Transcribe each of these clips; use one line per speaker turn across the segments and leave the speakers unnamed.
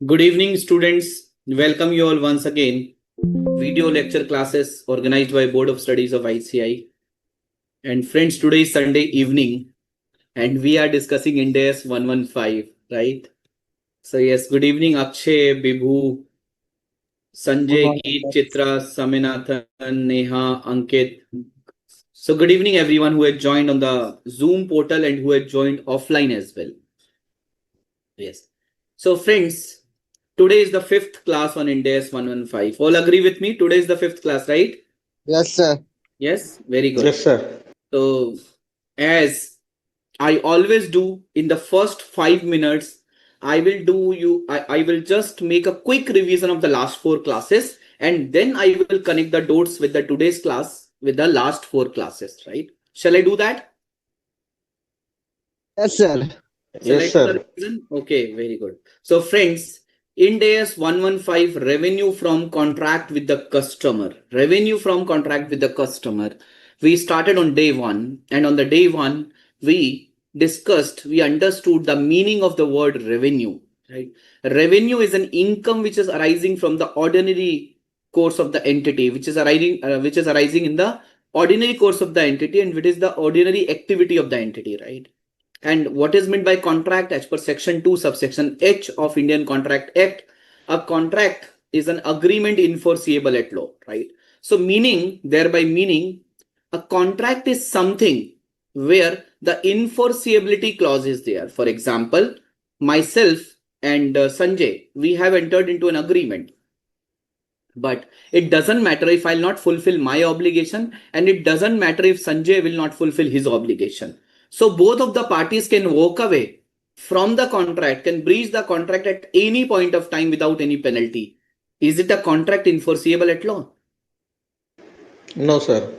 Good evening, students. Welcome you all once again. Video lecture classes organized by Board of Studies of ICAI. And friends, today is Sunday evening and we are discussing Ind AS 115, right? So yes, good evening Akshay, Bibhu, Sanjay, Geet, Chitra, Saminathan, Neha, Ankit. So good evening everyone who had joined on the Zoom portal and who had joined offline as well. Yes. So friends, today is the fifth class on Ind AS 115. All agree with me? Today is the fifth class, right?
Yes, sir.
Yes, very good.
Yes, sir.
So, as I always do in the first 5 minutes, I will just make a quick revision of the last four classes and then I will connect the dots with the today's class with the last four classes, right? Shall I do that?
Yes, sir.
Shall I
Yes,
do the
sir.
revision? Okay, very good. So, friends, Ind AS 115 revenue from contract with the customer. Revenue from contract with the customer. We started on day one, and on the day one, we understood the meaning of the word revenue. Right? Revenue is an income which is arising from the ordinary course of the entity, which is arising in the ordinary course of the entity, and which is the ordinary activity of the entity, right? And what is meant by contract as per section 2 subsection H of Indian Contract Act? A contract is an agreement enforceable at law, right? So meaning a contract is something where the enforceability clause is there. For example, myself and Sanjay, we have entered into an agreement. But it doesn't matter if I'll not fulfill my obligation, and it doesn't matter if Sanjay will not fulfill his obligation. So both of the parties can walk away from the contract, can breach the contract at any point of time without any penalty. Is it a contract enforceable at law?
No, sir.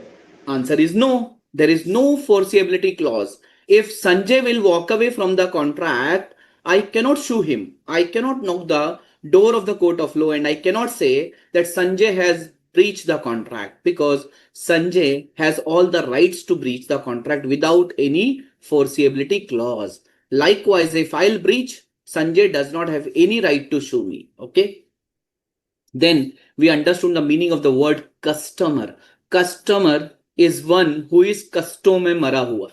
Answer is no. There is no forcibility clause. If Sanjay will walk away from the contract, I cannot sue him. I cannot knock the door of the court of law and I cannot say that Sanjay has breached the contract because Sanjay has all the rights to breach the contract without any forcibility clause. Likewise, if I'll breach, Sanjay does not have any right to sue me. Okay. Then we understood the meaning of the word customer. Customer is one who is custom mein mara hua.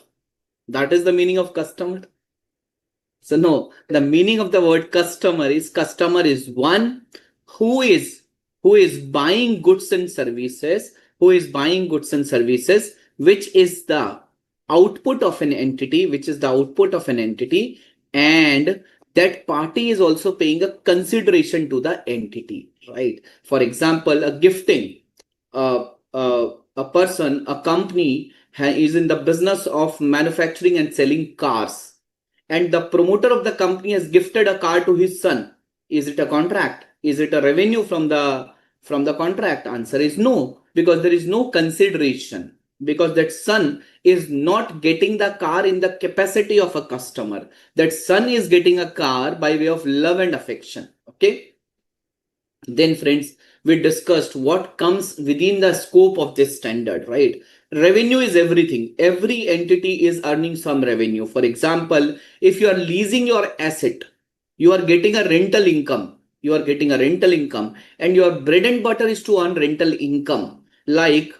That is the meaning of customer. So no, the meaning of the word customer is one who is buying goods and services, which is the output of an entity, and that party is also paying a consideration to the entity, right? For example, a gifting, a person, a company is in the business of manufacturing and selling cars, and the promoter of the company has gifted a car to his son. Is it a contract? Is it a revenue from the contract? Answer is no, because there is no consideration, because that son is not getting the car in the capacity of a customer. That son is getting a car by way of love and affection. Okay. Then friends, we discussed what comes within the scope of this standard, right? Revenue is everything. Every entity is earning some revenue. For example, if you are leasing your asset, you are getting a rental income. And your bread and butter is to earn rental income. Like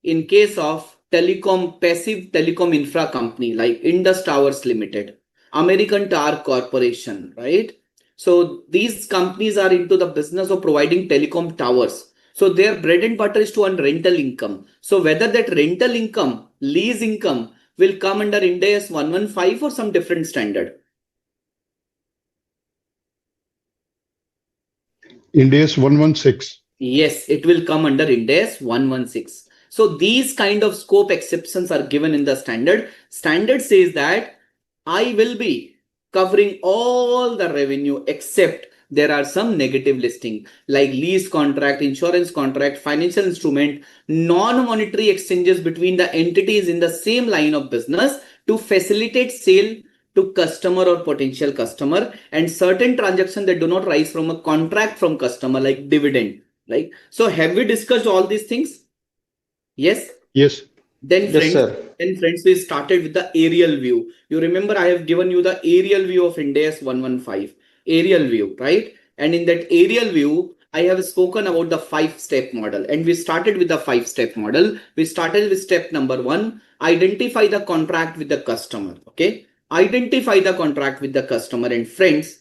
in case of passive telecom infra company like Indus Towers Limited, American Tower Corporation, right? So these companies are into the business of providing telecom towers. So their bread and butter is to earn rental income. So whether that rental income, lease income will come under Ind AS 115 or some different standard.
Ind AS 116.
Yes, it will come under Ind AS 116. So these kind of scope exceptions are given in the standard. Standard says that I will be covering all the revenue except there are some negative listing like lease contract, insurance contract, financial instrument, non-monetary exchanges between the entities in the same line of business to facilitate sale to customer or potential customer, and certain transactions that do not rise from a contract from customer like dividend. Right? So have we discussed all these things? Yes.
Yes.
Then
Yes,
friends,
sir.
we started with the aerial view. You remember I have given you the aerial view of Ind AS 115. aerial view, right? And in that aerial view, I have spoken about the 5-step model, and we started with the 5-step model. We started with step number 1, identify the contract with the customer. Okay, identify the contract with the customer. And friends,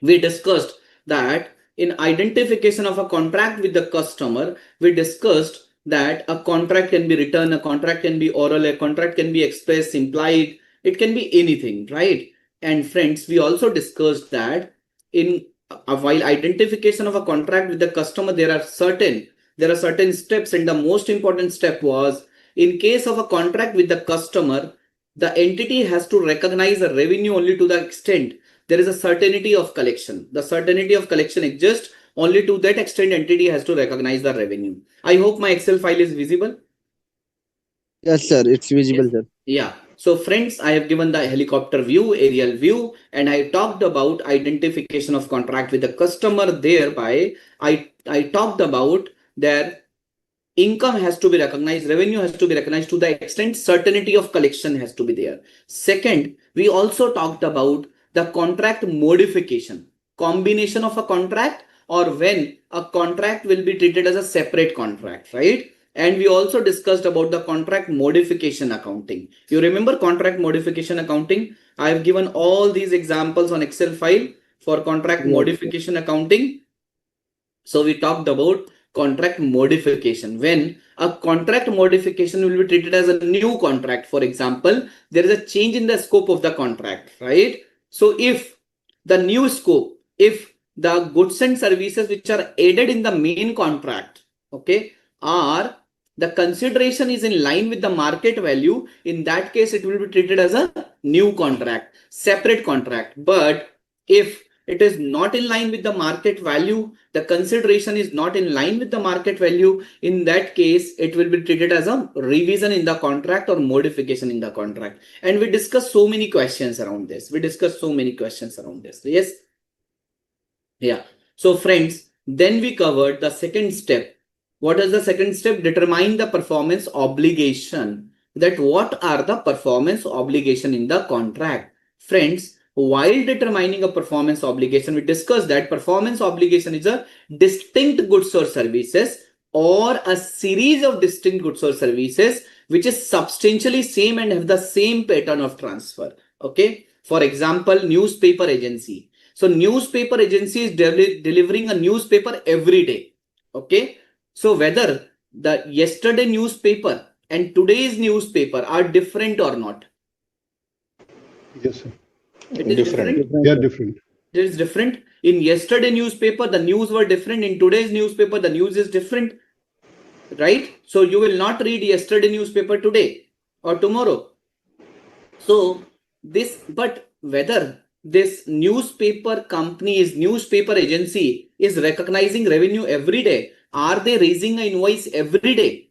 we discussed that in identification of a contract with the customer, we discussed that a contract can be written, a contract can be oral, a contract can be expressed, implied, it can be anything, right? And friends, we also discussed that in while identification of a contract with the customer, there are certain steps, and the most important step was, in case of a contract with the customer, the entity has to recognize the revenue only to the extent there is a certainty of collection. The certainty of collection exists only to that extent entity has to recognize the revenue. I hope my Excel file is visible.
Yes, sir. It's visible,
Yes.
sir.
Yeah. So friends, I have given the helicopter view, aerial view, and I talked about identification of contract with the customer. Thereby, I talked about their income has to be recognized, revenue has to be recognized to the extent certainty of collection has to be there. Second, we also talked about the contract modification, combination of a contract, or when a contract will be treated as a separate contract, right? And we also discussed about the contract modification accounting. You remember contract modification accounting? I have given all these examples on Excel file for contract modification accounting. So we talked about contract modification. When a contract modification will be treated as a new contract, for example, there is a change in the scope of the contract, right? So if the new scope, if the goods and services which are added in the main contract, okay, are the consideration is in line with the market value, in that case it will be treated as a new contract, separate contract. But if it is not in line with the market value, the consideration is not in line with the market value, in that case it will be treated as a revision in the contract or modification in the contract. And we discussed so many questions around this. Yes. Yeah. So friends, then we covered the second step. What is the second step? Determine the performance obligation. That what are the performance obligation in the contract? Friends, while determining a performance obligation, we discussed that performance obligation is a distinct goods or services, or a series of distinct goods or services which is substantially same and have the same pattern of transfer. Okay. For example, newspaper agency. So newspaper agency is delivering a newspaper every day. Okay. So whether the yesterday newspaper and today's newspaper are different or not?
Yes, sir.
It is different.
They are different.
It is different. In yesterday newspaper, the news were different. In today's newspaper, the news is different. Right? So you will not read yesterday newspaper today or tomorrow. So this, but whether this newspaper company is newspaper agency is recognizing revenue every day, are they raising an invoice every day?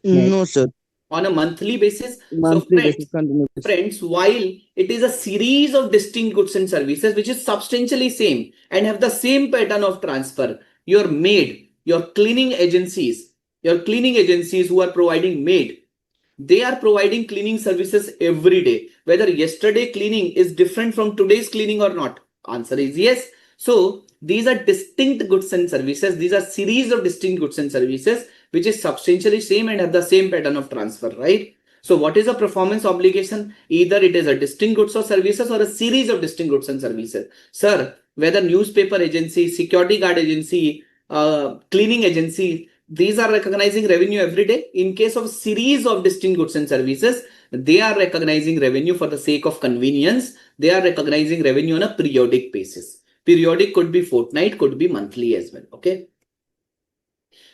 No, sir.
On a monthly basis?
Monthly
So
basis, continuous.
friends, while it is a series of distinct goods and services which is substantially same and have the same pattern of transfer, your maid, your cleaning agencies who are providing maid, they are providing cleaning services every day. Whether yesterday cleaning is different from today's cleaning or not? Answer is yes. So these are distinct goods and services. These are series of distinct goods and services which is substantially same and have the same pattern of transfer, right? So what is a performance obligation? Either it is a distinct goods or services or a series of distinct goods and services. Sir, whether newspaper agency, security guard agency, cleaning agency, these are recognizing revenue every day. In case of series of distinct goods and services, they are recognizing revenue for the sake of convenience. They are recognizing revenue on a periodic basis. Periodic could be fortnight, could be monthly as well. Okay.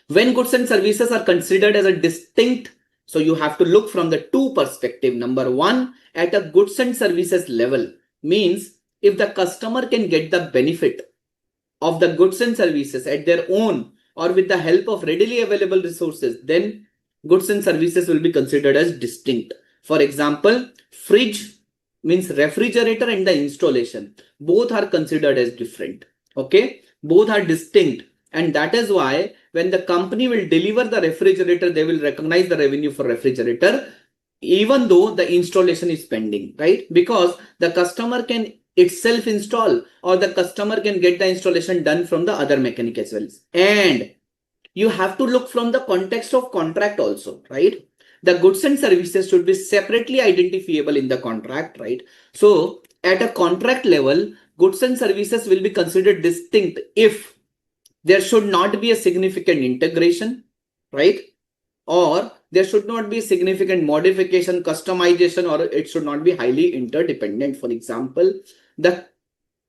When goods and services are considered as a distinct, so you have to look from the two perspective. Number one, at a goods and services level, means if the customer can get the benefit of the goods and services at their own or with the help of readily available resources, then goods and services will be considered as distinct. For example, fridge means refrigerator and the installation. Both are considered as different. Okay. Both are distinct. And that is why when the company will deliver the refrigerator, they will recognize the revenue for refrigerator, even though the installation is pending, right? Because the customer can itself install, or the customer can get the installation done from the other mechanic as well. And you have to look from the context of contract also, right? The goods and services should be separately identifiable in the contract, right? So at a contract level, goods and services will be considered distinct if there should not be a significant integration, right? Or there should not be significant modification, customization, or it should not be highly interdependent. For example, the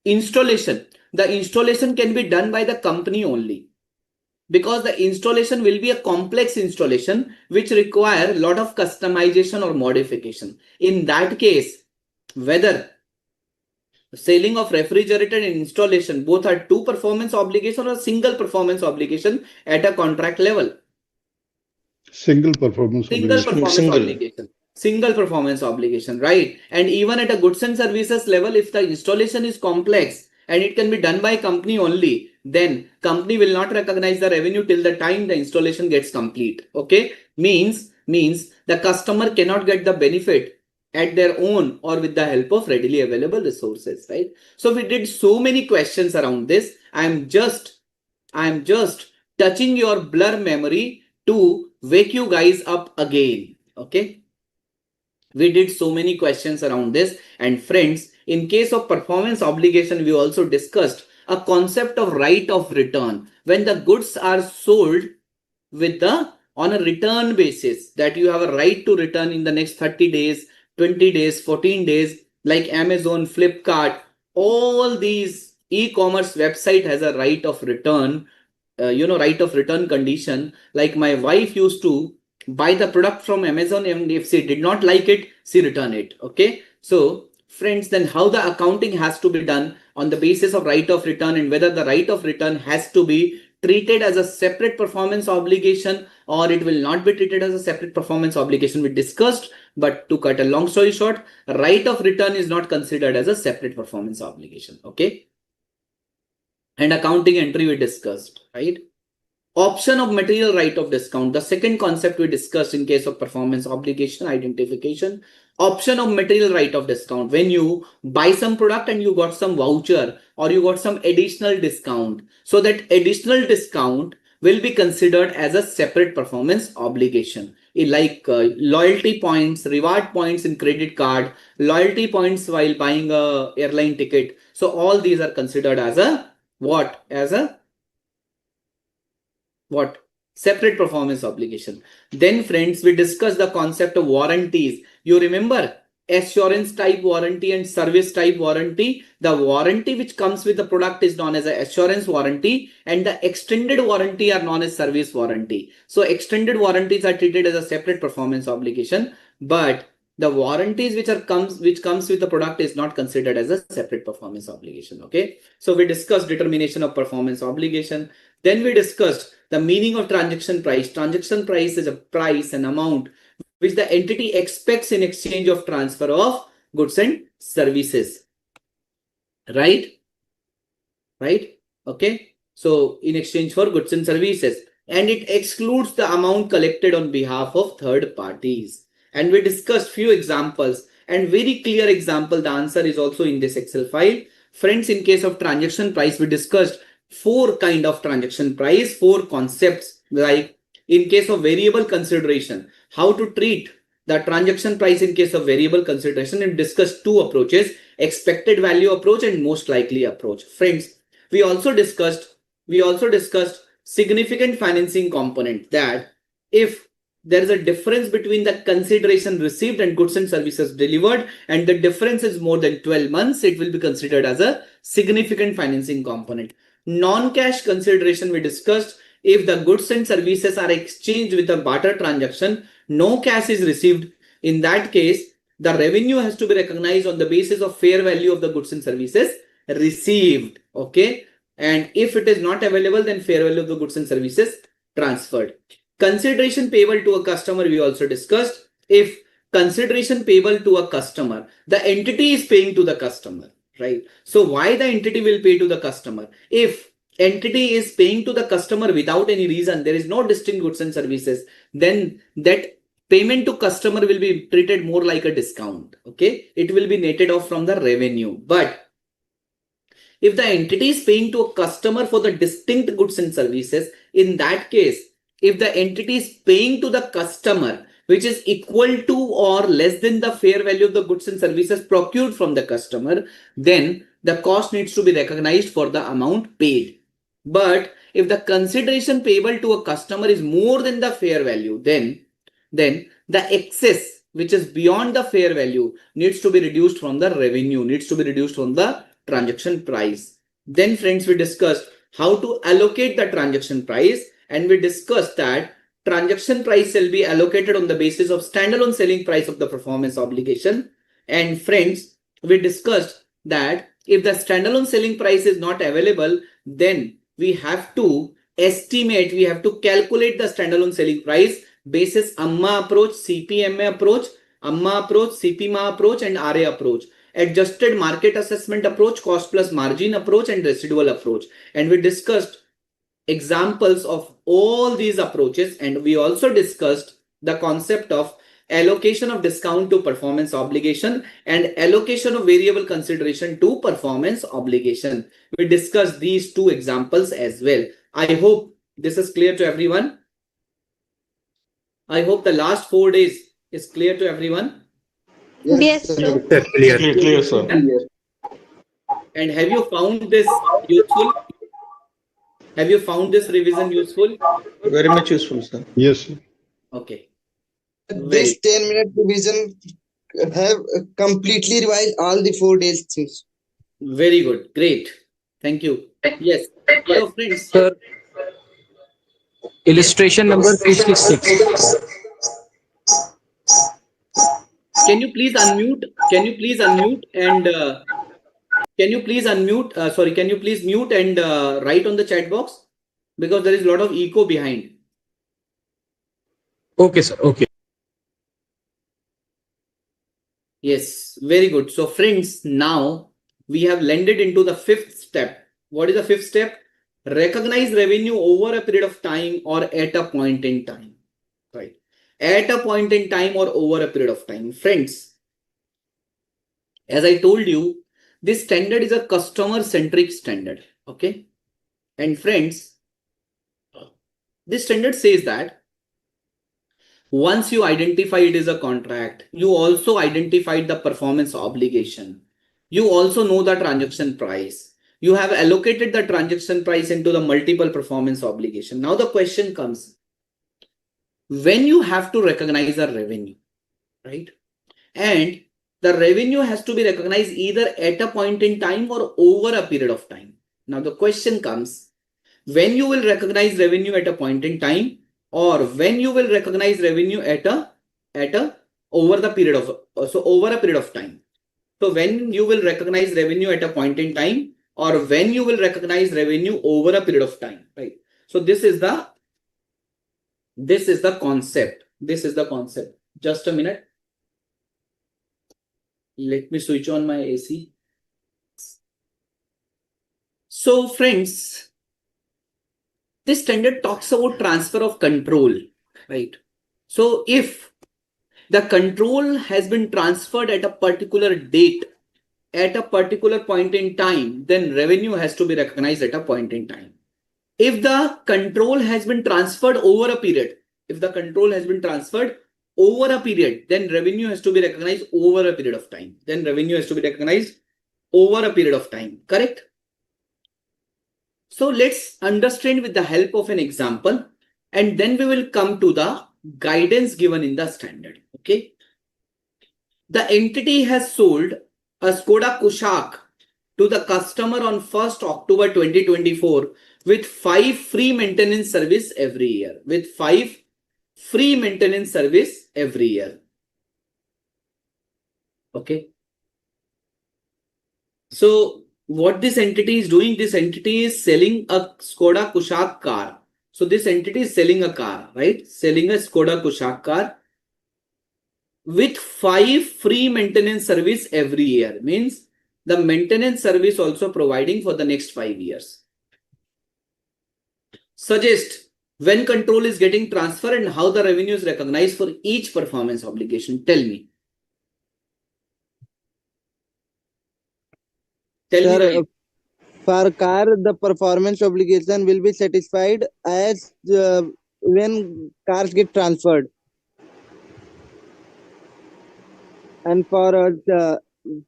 installation can be done by the company only, because the installation will be a complex installation which require a lot of customization or modification. In that case, whether selling of refrigerator and installation both are two performance obligation or single performance obligation at a contract level.
Single performance
Single.
Single performance obligation, right? And even at a goods and services level, if the installation is complex and it can be done by company only, then company will not recognize the revenue till the time the installation gets complete. Okay, means the customer cannot get the benefit at their own or with the help of readily available resources, right? So we did so many questions around this. I am just touching your blur memory to wake you guys up again. Okay, we did so many questions around this. And friends, in case of performance obligation, we also discussed a concept of right of return. When the goods are sold on a return basis, that you have a right to return in the next 30 days, 20 days, 14 days, like Amazon, Flipkart, all these e-commerce website has a right of return, right of return condition. Like my wife used to buy the product from Amazon, and if she did not like it, she return it. Okay, so friends, then how the accounting has to be done on the basis of right of return, and whether the right of return has to be treated as a separate performance obligation or it will not be treated as a separate performance obligation, we discussed. But to cut a long story short, right of return is not considered as a separate performance obligation. Okay, and accounting entry we discussed, right? Option of material right of discount, the second concept we discussed in case of performance obligation identification. Option of material right of discount, when you buy some product and you got some voucher or you got some additional discount, so that additional discount will be considered as a separate performance obligation. Like loyalty points, reward points in credit card, loyalty points while buying a airline ticket. So all these are considered as a what? As a what? Separate performance obligation. Then friends, we discussed the concept of warranties. You remember assurance type warranty and service type warranty. The warranty which comes with the product is known as an assurance warranty, and the extended warranty are known as service warranty. So extended warranties are treated as a separate performance obligation, but the warranties which comes with the product is not considered as a separate performance obligation. Okay, so we discussed determination of performance obligation. Then we discussed the meaning of transaction price. Transaction price is a price, an amount which the entity expects in exchange of transfer of goods and services. Right? Okay. So in exchange for goods and services, and it excludes the amount collected on behalf of third parties. And we discussed few examples, and very clear example. The answer is also in this Excel file. Friends, in case of transaction price, we discussed four kind of transaction price, four concepts. Like in case of variable consideration, how to treat the transaction price in case of variable consideration, and discussed two approaches: expected value approach and most likely approach. Friends, we also discussed significant financing component, that if there is a difference between the consideration received and goods and services delivered, and the difference is more than 12 months, it will be considered as a significant financing component. Non-cash consideration we discussed, if the goods and services are exchanged with a barter transaction, no cash is received. In that case, the revenue has to be recognized on the basis of fair value of the goods and services received. Okay, and if it is not available, then fair value of the goods and services transferred. Consideration payable to a customer, we also discussed. If consideration payable to a customer, the entity is paying to the customer, right? So why the entity will pay to the customer? If entity is paying to the customer without any reason, there is no distinct goods and services, then that payment to customer will be treated more like a discount. Okay, it will be netted off from the revenue. But If the entity is paying to a customer for the distinct goods and services, in that case, if the entity is paying to the customer which is equal to or less than the fair value of the goods and services procured from the customer, then the cost needs to be recognized for the amount paid. But if the consideration payable to a customer is more than the fair value, then the excess which is beyond the fair value needs to be reduced from the revenue, needs to be reduced from the transaction price. Then friends, we discussed how to allocate the transaction price, and we discussed that transaction price shall be allocated on the basis of standalone selling price of the performance obligation. And friends, we discussed that if the standalone selling price is not available, then we have to estimate, we have to calculate the standalone selling price basis AMMA approach, CPMA approach, AMMA approach, CPMA approach, and RA approach. Adjusted market assessment approach, cost plus margin approach, and residual approach. And we discussed examples of all these approaches, and we also discussed the concept of allocation of discount to performance obligation and allocation of variable consideration to performance obligation. We discussed these two examples as well. I hope this is clear to everyone. I hope the last 4 days is clear to everyone.
Yes,
sir.
sir.
Clear, sir.
And have you found this useful? Have you found this revision useful?
Very much useful, sir.
Yes, sir.
Okay.
This 10-minute revision have completely revised all the 4 days things.
Very good. Great. Thank you. Yes. So friends,
Sir, illustration number 56.
can you please unmute? Can you please unmute and can you please unmute? Can you please mute and write on the chat box? Because there is a lot of echo behind.
Okay, sir. Okay.
Yes, very good. So friends, now we have landed into the 5th step. What is the 5th step? Recognize revenue over a period of time or at a point in time. Right. At a point in time or over a period of time. Friends, as I told you, this standard is a customer-centric standard. Okay. And friends, this standard says that once you identify it as a contract, you also identified the performance obligation. You also know the transaction price. You have allocated the transaction price into the multiple performance obligation. Now the question comes, when you have to recognize a revenue, right? And the revenue has to be recognized either at a point in time or over a period of time. Now the question comes, when you will recognize revenue at a point in time, or when you will recognize revenue at a over the period of over a period of time. So when you will recognize revenue at a point in time, or when you will recognize revenue over a period of time, right? So this is the concept. This is the concept. Just a minute. Let me switch on my AC. So friends, this standard talks about transfer of control, right? So if the control has been transferred at a particular date, at a particular point in time, then revenue has to be recognized at a point in time. If the control has been transferred over a period, then revenue has to be recognized over a period of time. Correct? So let's understand with the help of an example, and then we will come to the guidance given in the standard. Okay. The entity has sold a Skoda Kushaq to the customer on 1st October 2024 with 5 free maintenance service every year. Okay. So what this entity is doing, this entity is selling a Skoda Kushaq car. So this entity is selling a car, right? Selling a Skoda Kushaq car with 5 free maintenance service every year. Means the maintenance service also providing for the next 5 years. Suggest when control is getting transferred and how the revenue is recognized for each performance obligation. Tell me.
Sir, For car, the performance obligation will be satisfied as when cars get transferred, and for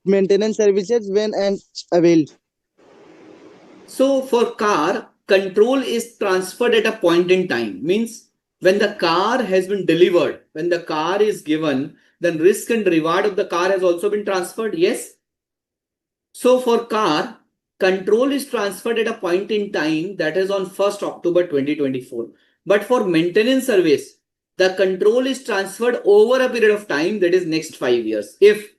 maintenance services when and availed.
So for car, control is transferred at a point in time. Means when the car has been delivered, when the car is given, then risk and reward of the car has also been transferred. Yes. So for car, control is transferred at a point in time, that is on 1st October 2024. But for maintenance service, the control is transferred over a period of time, that is next 5 years. If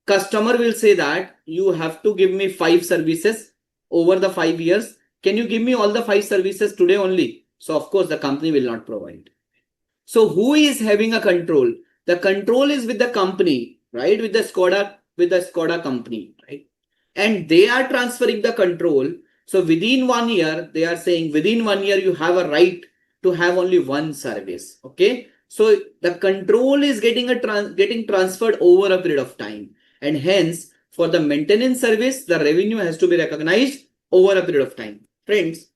customer will say that you have to give me 5 services over the 5 years, can you give me all the 5 services today only? So of course the company will not provide. So who is having a control? The control is with the company, right? With the Skoda company, right? And they are transferring the control. So within 1 year, they are saying within 1 year, you have a right to have only one service. Okay. So the control is getting transferred over a period of time. And hence, for the maintenance service, the revenue has to be recognized over a period of time. Friends,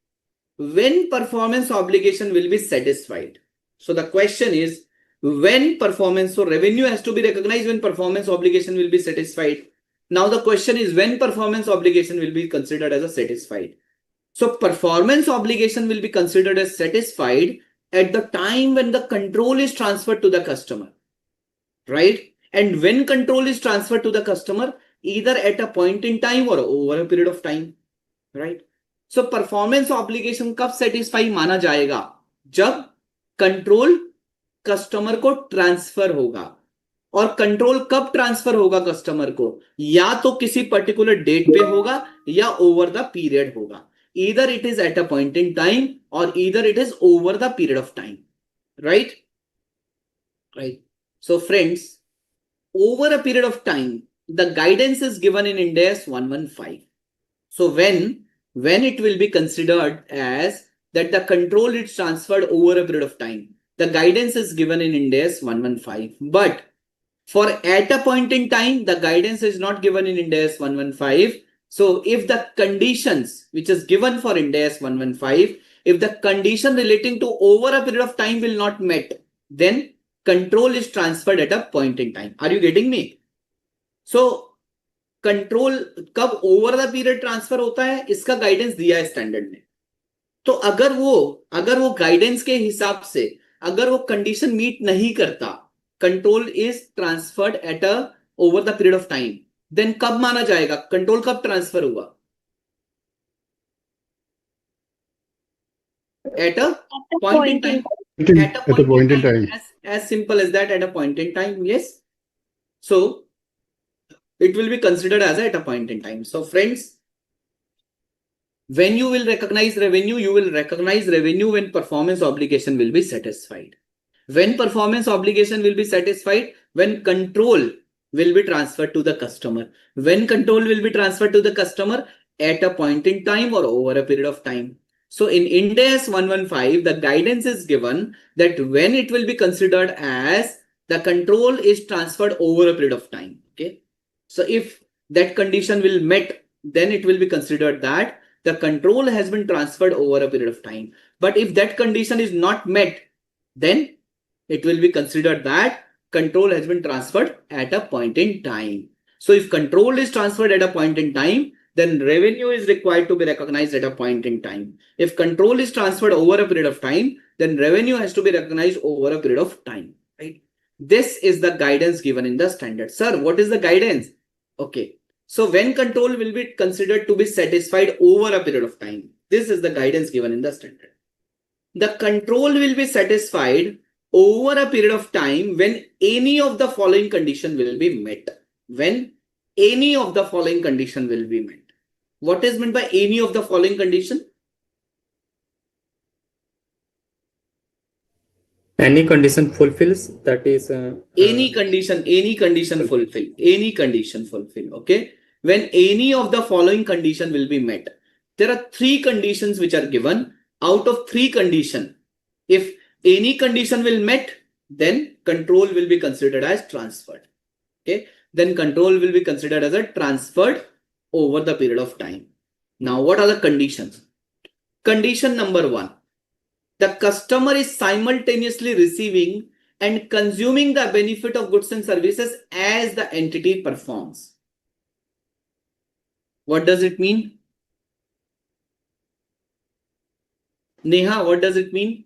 when performance obligation will be satisfied? So the question is, when performance, so revenue has to be recognized when performance obligation will be satisfied. Now the question is, when performance obligation will be considered as a satisfied? So performance obligation will be considered as satisfied at the time when the control is transferred to the customer, right? And when control is transferred to the customer, either at a point in time or over a period of time, right? So performance obligation कब satisfy माना जाएगा? जब control customer को transfer होगा. और control कब transfer होगा customer को? या तो किसी पर्टिकुलर डेट पे होगा या ओवर द पीरियड होगा. Either it is at a point in time or either it is over the period of time. Right? Right. So friends, over a period of time, the guidance is given in Ind AS 115. So when it will be considered as that the control is transferred over a period of time, the guidance is given in Ind AS 115. But for at a point in time, the guidance is not given in Ind AS 115. So if the conditions which is given for Ind AS 115, if the condition relating to over a period of time will not met, then control is transferred at a point in time. Are you getting me? So control कब over the period transfer होता है, इसका guidance दिया है standard ने. तो अगर वो गाइडेंस के हिसाब से अगर वो कंडीशन मीट नहीं करता, control is transferred at a over the period of time, then कब माना जाएगा? कंट्रोल कब ट्रांसफर हुआ? At a point in time. At a point in time. As simple as that, at a point in time. Yes. So it will be considered as at a point in time. So friends, when you will recognize revenue, you will recognize revenue when performance obligation will be satisfied. When performance obligation will be satisfied, when control will be transferred to the customer. When control will be transferred to the customer at a point in time or over a period of time. So in Ind AS 115, the guidance is given that when it will be considered as the control is transferred over a period of time. Okay. So if that condition will met, then it will be considered that the control has been transferred over a period of time. But if that condition is not met, then it will be considered that control has been transferred at a point in time. So if control is transferred at a point in time, then revenue is required to be recognized at a point in time. If control is transferred over a period of time, then revenue has to be recognized over a period of time. Right? This is the guidance given in the standard. Sir, what is the guidance? Okay. So when control will be considered to be satisfied over a period of time, this is the guidance given in the standard. The control will be satisfied over a period of time when any of the following condition will be met. When any of the following condition will be met. What is meant by any of the following condition?
Any condition fulfills, that is
any condition fulfill. Okay. When any of the following condition will be met. There are 3 conditions which are given. Out of 3 conditions, if any condition will met, then control will be considered as transferred. Okay. Then control will be considered as a transferred over the period of time. Now, what are the conditions? Condition number 1. The customer is simultaneously receiving and consuming the benefit of goods and services as the entity performs. What does it mean? Neha, what does it mean?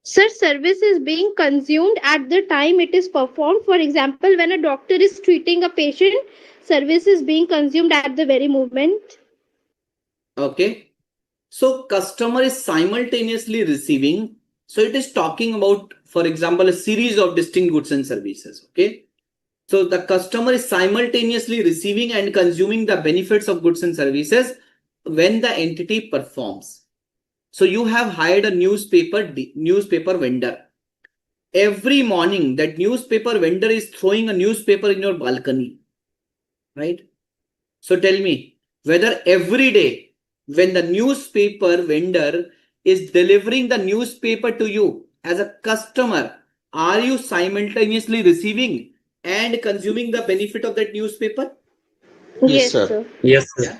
Sir, service is being consumed at the time it is performed. For example, when a doctor is treating a patient, service is being consumed at the very moment.
Okay. So customer is simultaneously receiving. So it is talking about, for example, a series of distinct goods and services. Okay. So the customer is simultaneously receiving and consuming the benefits of goods and services when the entity performs. So you have hired a newspaper vendor. Every morning that newspaper vendor is throwing a newspaper in your balcony, right? So tell me whether every day when the newspaper vendor is delivering the newspaper to you as a customer, are you simultaneously receiving and consuming the benefit of that newspaper?
Yes, sir.
Yes, sir.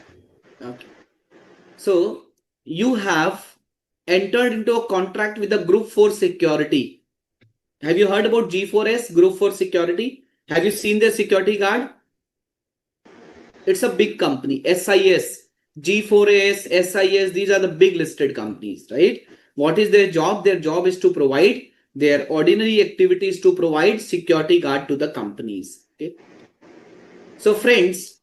Yeah. Okay. So you have entered into a contract with the Group 4 security. Have you heard about G4S, Group 4 security? Have you seen their security guard? It's a big company. SIS, G4S, SIS, these are the big listed companies, right? What is their job? Their job is to provide their ordinary activities to provide security guard to the companies. Okay. So friends,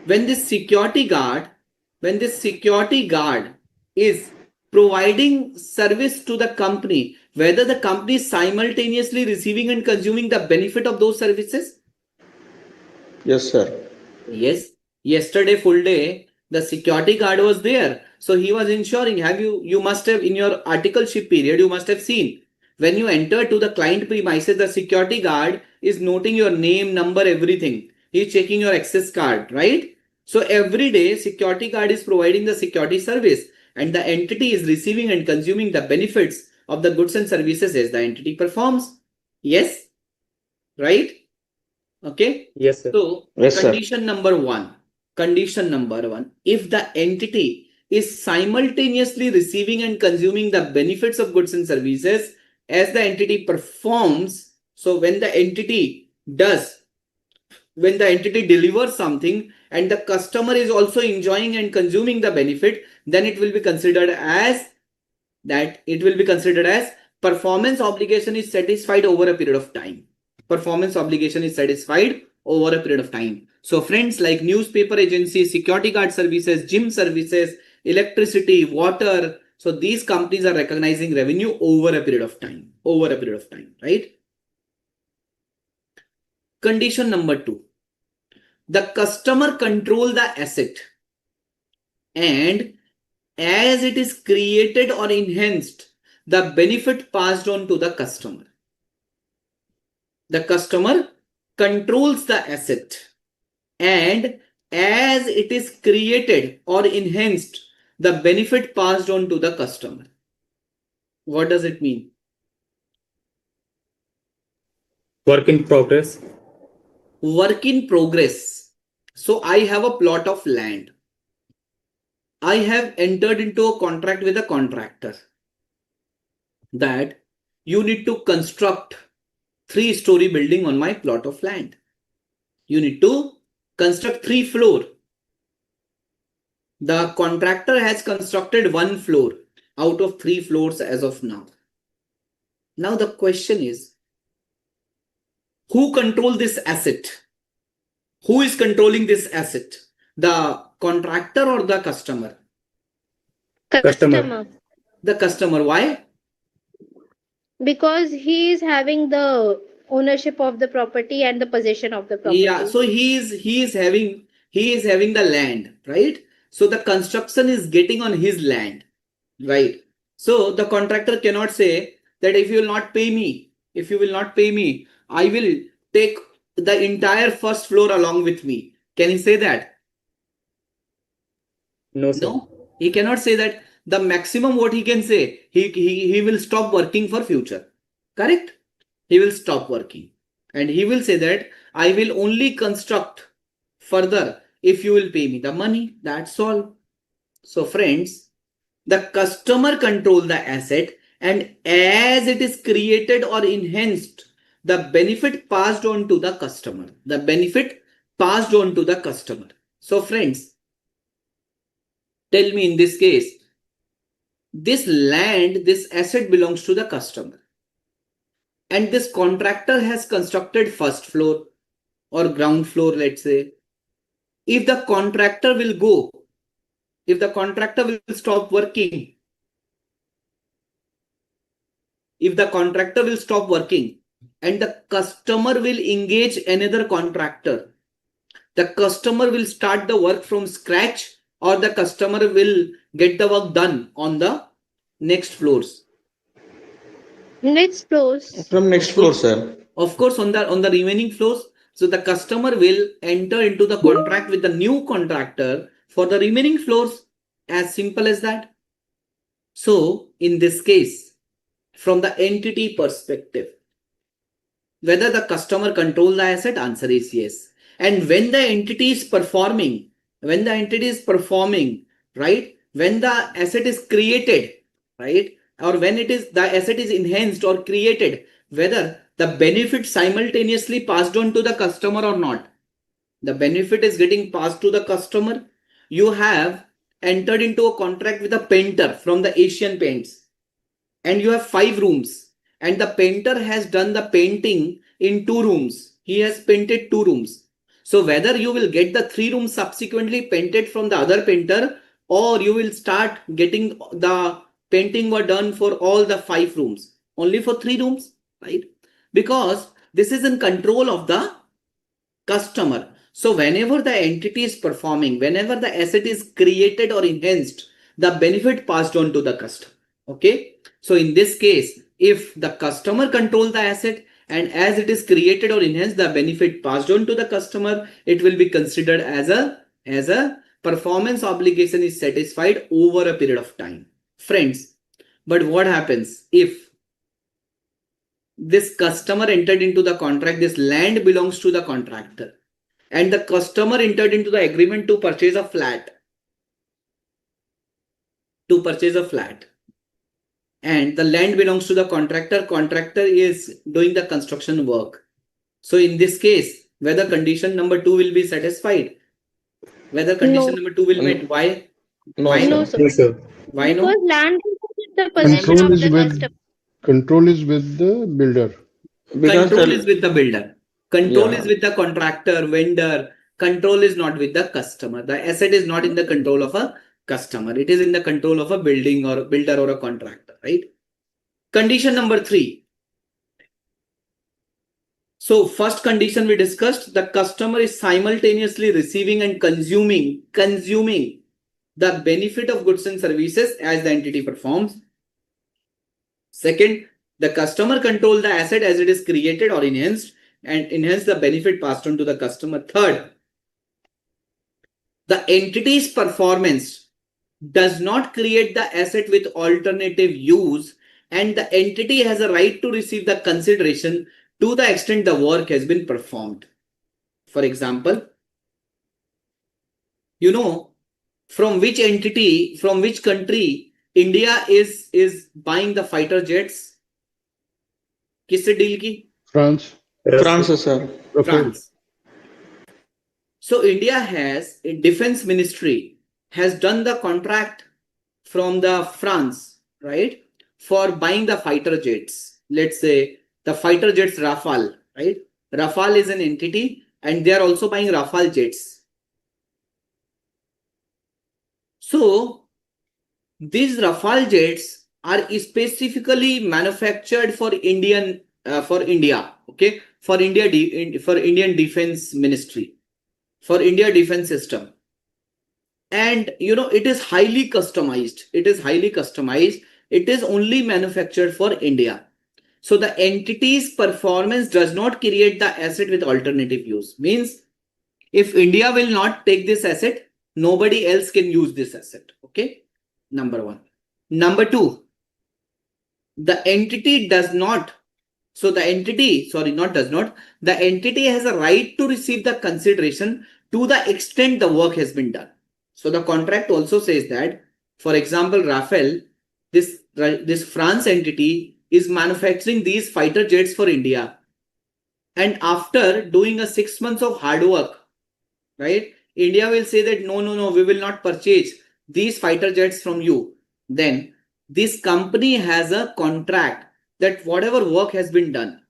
when this security guard is providing service to the company, whether the company is simultaneously receiving and consuming the benefit of those services?
Yes, sir.
Yes. Yesterday full day, the security guard was there. So he was ensuring, you must have in your articleship period, you must have seen when you enter to the client premises, the security guard is noting your name, number, everything. He's checking your access card, right? So every day security guard is providing the security service and the entity is receiving and consuming the benefits of the goods and services as the entity performs. Yes? Right? Okay?
Yes, sir.
So
Yes, sir.
condition number one, if the entity is simultaneously receiving and consuming the benefits of goods and services as the entity performs, so when the entity delivers something and the customer is also enjoying and consuming the benefit, then it will be considered as performance obligation is satisfied over a period of time. Performance obligation is satisfied over a period of time. So friends, like newspaper agencies, security guard services, gym services, electricity, water, so these companies are recognizing revenue over a period of time, right? Condition number 2, the customer control the asset and as it is created or enhanced, the benefit passed on to the customer. The customer controls the asset and as it is created or enhanced, the benefit passed on to the customer. What does it mean?
Work in progress.
Work in progress. So I have a plot of land. I have entered into a contract with a contractor that you need to construct 3-story building on my plot of land. You need to construct 3 floors. The contractor has constructed 1 floor out of 3 floors as of now. Now the question is, who controls this asset? Who is controlling this asset? The contractor or the customer?
Customer.
The customer. Why?
Because he is having the ownership of the property and the possession of the property.
Yeah, so he is having the land, right? So the construction is getting on his land, right? So the contractor cannot say that if you will not pay me, I will take the entire first floor along with me. Can he say that?
No, sir.
No, he cannot say that. The maximum what he can say, he will stop working for future. Correct? He will stop working. And he will say that I will only construct further if you will pay me the money. That's all. So friends, the customer control the asset, and as it is created or enhanced, the benefit passed on to the customer. The benefit passed on to the customer. So friends, tell me in this case, this land, this asset belongs to the customer. And this contractor has constructed first floor or ground floor, let's say. If the contractor will go, if the contractor will stop working, if the contractor will stop working and the customer will engage another contractor, the customer will start the work from scratch or the customer will get the work done on the next floors.
Next floors.
From next floor, sir.
Of course, on the remaining floors. So the customer will enter into the contract with the new contractor for the remaining floors. As simple as that. So in this case, from the entity perspective, whether the customer control the asset, answer is yes. And when the entity is performing, right, when the asset is created, right, or when the asset is enhanced or created, whether the benefit simultaneously passed on to the customer or not. The benefit is getting passed to the customer. You have entered into a contract with a painter from the Asian Paints, and you have 5 rooms, and the painter has done the painting in 2 rooms. He has painted 2 rooms. So whether you will get the 3 rooms subsequently painted from the other painter, or you will start getting the painting were done for all the 5 rooms, only for 3 rooms, right? Because this is in control of the customer. So whenever the entity is performing, whenever the asset is created or enhanced, the benefit passed on to the customer. Okay. So in this case, if the customer control the asset and as it is created or enhanced, the benefit passed on to the customer, it will be considered as a performance obligation is satisfied over a period of time. Friends, but what happens if this customer entered into the contract, this land belongs to the contractor, and the customer entered into the agreement to purchase a flat, and the land belongs to the contractor is doing the construction work. So in this case, whether condition number 2 will be satisfied, whether condition number 2 will met, why?
No,
Why
sir.
no?
No, sir.
Why
Because
no?
land is in the possession
Control
of
is
the
with
customer.
control is with the builder.
Because
Control is with the builder. Control
Yeah.
is with the contractor, vendor. Control is not with the customer. The asset is not in the control of a customer. It is in the control of a building or builder or a contractor, right? Condition number 3. So first condition we discussed, the customer is simultaneously receiving and consuming the benefit of goods and services as the entity performs. Second, the customer control the asset as it is created or enhanced and enhance the benefit passed on to the customer. Third, the entity's performance does not create the asset with alternative use, and the entity has a right to receive the consideration to the extent the work has been performed. For example, you know from which entity, from which country India is buying the fighter jets? किससे deal की?
France,
France, sir.
Rafael.
France. So India has a defense ministry has done the contract from the France, right, for buying the fighter jets. Let's say the fighter jets Rafale, right? Rafale is an entity and they are also buying Rafale jets. So these Rafale jets are specifically manufactured for India, okay, for Indian Defense Ministry, for India Defense System, and it is highly customized. It is only manufactured for India. So the entity's performance does not create the asset with alternative use. Means if India will not take this asset, nobody else can use this asset. Okay, number 1. Number 2, the entity does not So the entity, sorry, not does not, the entity has a right to receive the consideration to the extent the work has been done. So the contract also says that, for example, Rafael, this France entity is manufacturing these fighter jets for India. And after doing a 6 months of hard work, right, India will say that no, we will not purchase these fighter jets from you. Then this company has a contract that whatever work has been done,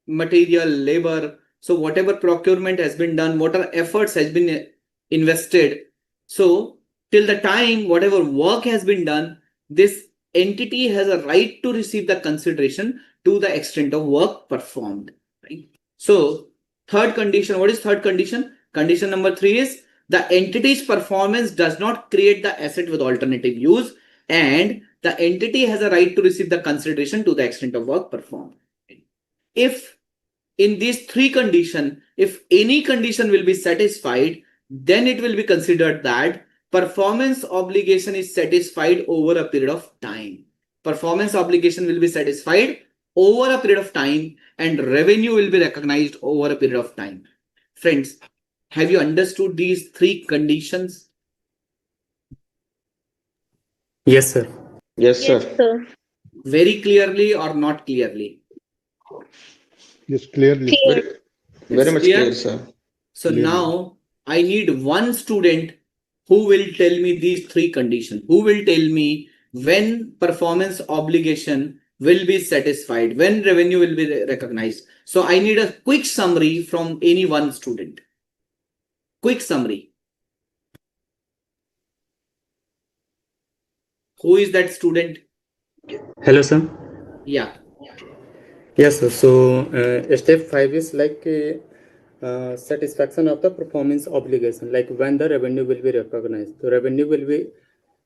material, labor, so whatever procurement has been done, whatever efforts has been invested, so till the time whatever work has been done, this entity has a right to receive the consideration to the extent of work performed, right? So third condition, what is third condition? Condition number 3 is the entity's performance does not create the asset with alternative use, and the entity has a right to receive the consideration to the extent of work performed. If in these 3 conditions, if any condition will be satisfied, then it will be considered that performance obligation is satisfied over a period of time. Performance obligation will be satisfied over a period of time and revenue will be recognized over a period of time. Friends, have you understood these 3 conditions?
Yes, sir.
Yes, sir.
sir.
Very clearly or not clearly?
Yes, clearly.
Clear.
Very much
Clear?
clear, sir.
So
Clearly.
now I need one student who will tell me these 3 conditions. Who will tell me when performance obligation will be satisfied, when revenue will be recognized. So I need a quick summary from any one student. Quick summary. Who is that student?
Hello, sir.
Yeah.
Yes, sir. So step 5 is like satisfaction of the performance obligation, like when the revenue will be recognized. The revenue will be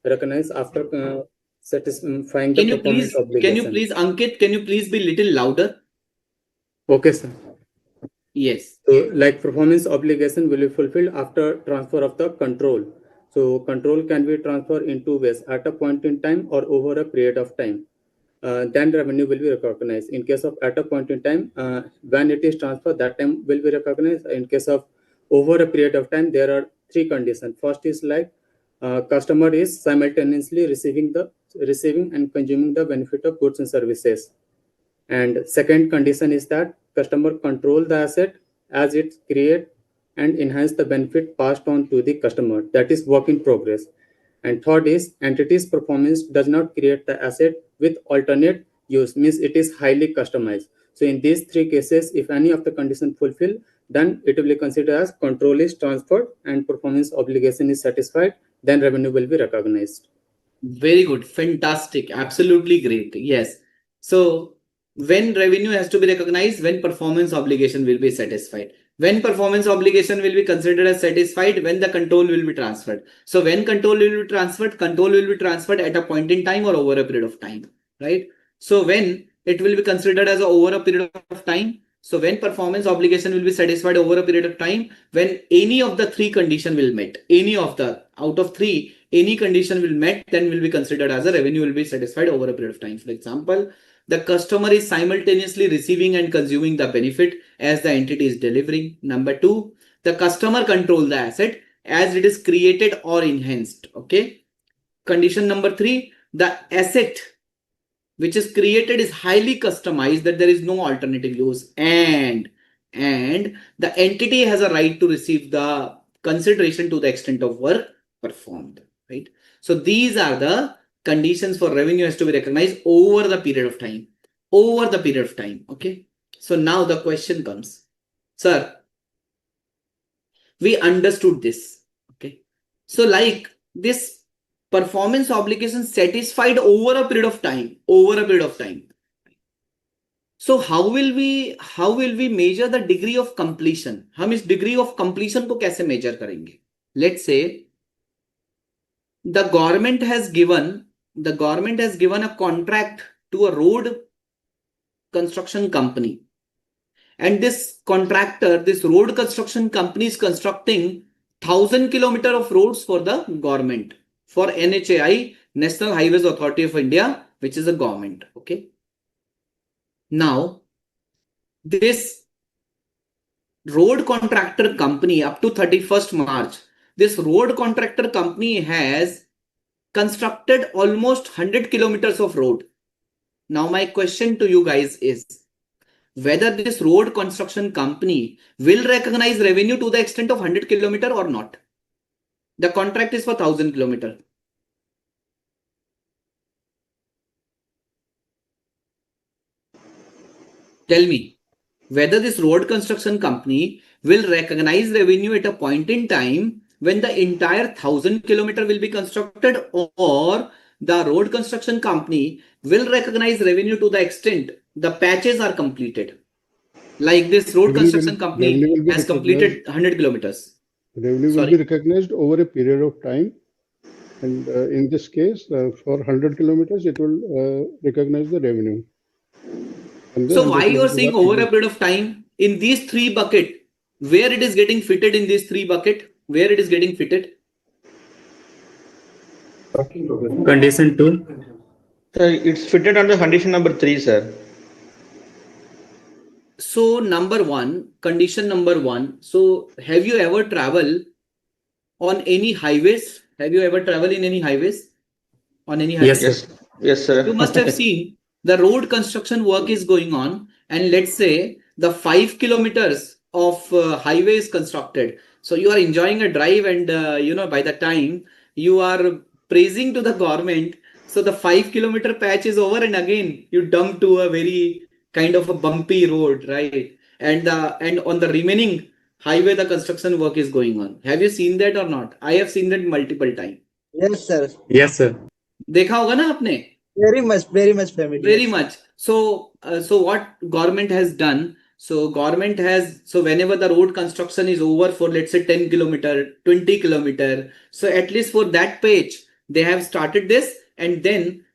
recognized after satisfying the performance obligation.
Ankit, can you please be little louder?
Okay, sir.
Yes.
So like performance obligation will be fulfilled after transfer of the control. So control can be transferred in 2 ways, at a point in time or over a period of time. Then revenue will be recognized. In case of at a point in time, when it is transferred, that time will be recognized. In case of over a period of time, there are 3 conditions. First is like customer is simultaneously receiving and consuming the benefit of goods and services. And second condition is that customer control the asset as it create and enhance the benefit passed on to the customer. That is work in progress. And third is entity's performance does not create the asset with alternate use, means it is highly customized. So in these 3 cases, if any of the condition fulfilled, then it will be considered as control is transferred and performance obligation is satisfied, then revenue will be recognized.
Very good. Fantastic. Absolutely great. Yes. So when revenue has to be recognized, when performance obligation will be satisfied. When performance obligation will be considered as satisfied, when the control will be transferred. So when control will be transferred at a point in time or over a period of time, right? So when it will be considered as over a period of time. So when performance obligation will be satisfied over a period of time, when any of the 3 condition will met, out of 3, any condition will met, then will be considered as a revenue will be satisfied over a period of time. For example, the customer is simultaneously receiving and consuming the benefit as the entity is delivering. Number 2, the customer control the asset as it is created or enhanced. Okay. Condition number 3, the asset which is created is highly customized, that there is no alternative use, and the entity has a right to receive the consideration to the extent of work performed, right? So these are the conditions for revenue has to be recognized over the period of time. Okay. So now the question comes, sir, we understood this. Okay. So like this performance obligation satisfied over a period of time. So how will we measure the degree of completion? हम इस degree of completion को कैसे measure करेंगे? Let's say the government has given a contract to a road construction company, and this road construction company is constructing 1,000 kilometers of roads for the government, for NHAI, National Highways Authority of India, which is a government. Okay. Now, this road contractor company up to 31st March, this road contractor company has constructed almost 100 kilometers of road. Now my question to you guys is whether this road construction company will recognize revenue to the extent of 100 kilometer or not. The contract is for 1000 kilometer. Tell me whether this road construction company will recognize revenue at a point in time when the entire 1000 kilometer will be constructed, or the road construction company will recognize revenue to the extent the patches are completed. Like this road construction company has completed 100 kilometers.
Revenue will be recognized over a period of time. And in this case, for 100 kilometers, it will recognize the revenue.
So why you are saying over a period of time in these three bucket, where it is getting fitted in these three bucket, where it is getting fitted?
Condition 2.
Sir, it's fitted under condition number 3, sir.
So number 1, condition number 1. So have you ever traveled on any highways? Have you ever traveled in any highways? On any highways?
Yes, sir.
You must have seen the road construction work is going on, and let's say the 5 kilometers of highway is constructed. So you are enjoying a drive, and by the time you are praising to the government, so the 5 kilometer patch is over, and again you dump to a very kind of a bumpy road, right? And on the remaining highway, the construction work is going on. Have you seen that or not? I have seen that multiple times.
Yes, sir.
Yes, sir.
देखा होगा ना आपने?
Very much familiar.
Very much. So what government has done? So whenever the road construction is over for, let's say, 10 kilometer, 20 kilometer, so at least for that patch, they have started this, and then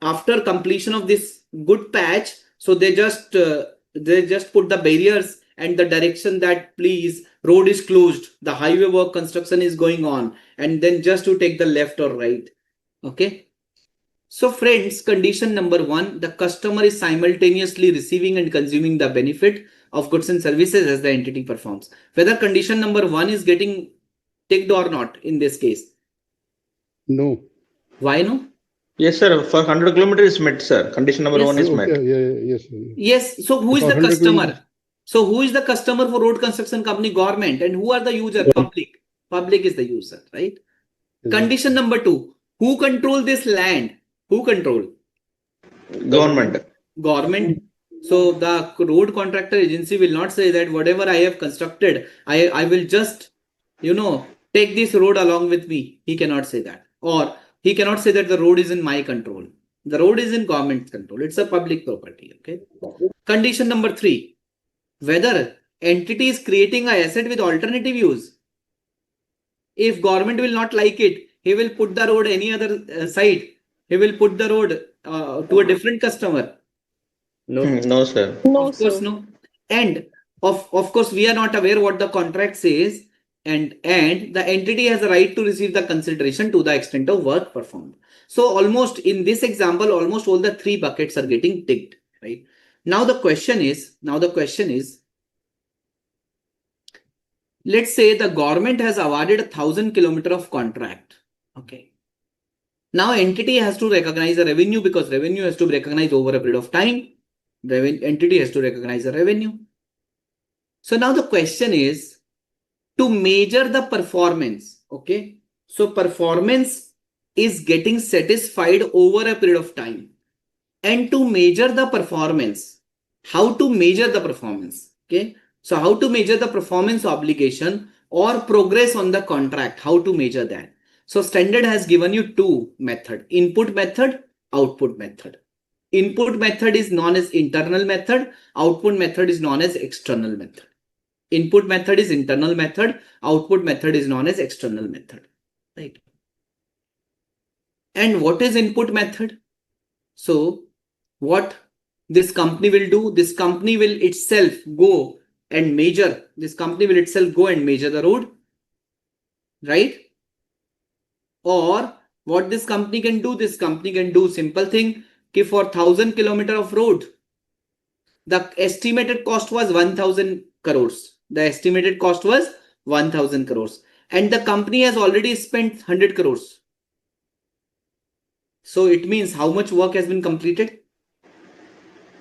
after completion of this good patch, so they just put the barriers and the direction that please, road is closed, the highway work construction is going on, and then just to take the left or right. Okay. So friends, condition number 1, the customer is simultaneously receiving and consuming the benefit of goods and services as the entity performs. Whether condition number 1 is getting ticked or not in this case?
No.
Why no?
Yes, sir. For 100 kilometers is met, sir. Condition number 1 is met.
Yes. So who is the customer? So who is the customer for road construction company? Government. And who are the user? Public. Public is the user, right? Condition number 2, who control this land? Who control?
Government.
Government. So the road contractor agency will not say that whatever I have constructed, I will just, take this road along with me. He cannot say that. Or he cannot say that the road is in my control. The road is in government's control. It's a public property. Okay. Condition number 3, whether entity is creating an asset with alternative use. If government will not like it, he will put the road any other side. He will put the road to a different customer.
No, sir.
Of course, no. And of course, we are not aware what the contract says, and the entity has a right to receive the consideration to the extent of work performed. So almost in this example, almost all the 3 buckets are getting ticked, right? Now the question is, let's say the government has awarded 1000 kilometer of contract. Okay. Now entity has to recognize the revenue, because revenue has to be recognized over a period of time. The entity has to recognize the revenue. So now the question is to measure the performance. Okay. So performance is getting satisfied over a period of time. And to measure the performance, how to measure the performance? Okay. So how to measure the performance obligation or progress on the contract? How to measure that? So standard has given you 2 methods, input method, output method. Input method is known as internal method. Output method is known as external method. Input method is internal method. Output method is known as external method. Right. And what is input method? So what this company will do, this company will itself go and measure. This company will itself go and measure the road. Right. Or what this company can do simple thing, कि for 1000 kilometer of road, The estimated cost was 1000 crores. The estimated cost was 1000 crores. And the company has already spent 100 crores. So it means how much work has been completed?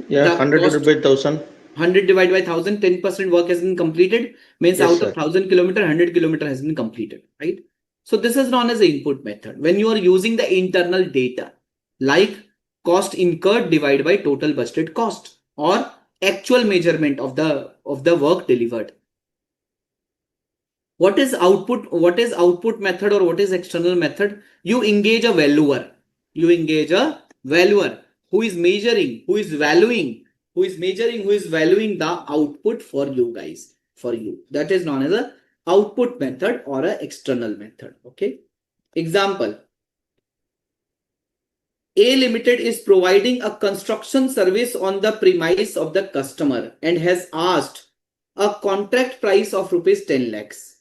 Yeah,
The
100
cost-
divided by 1000.
100 divided by 1000, 10% work has been completed. Means
Yes,
out
sir.
of 1000 kilometer, 100 kilometer has been completed, right? So this is known as the input method. When you are using the internal data, like cost incurred divided by total budgeted cost, or actual measurement of the work delivered. What is output? What is output method or what is external method? You engage a valuer. You engage a valuer who is measuring, who is valuing, who is measuring, who is valuing the output for you guys, for you. That is known as a output method or a external method. Okay. Example. A Limited is providing a construction service on the premise of the customer and has asked a contract price of rupees 10 lakhs.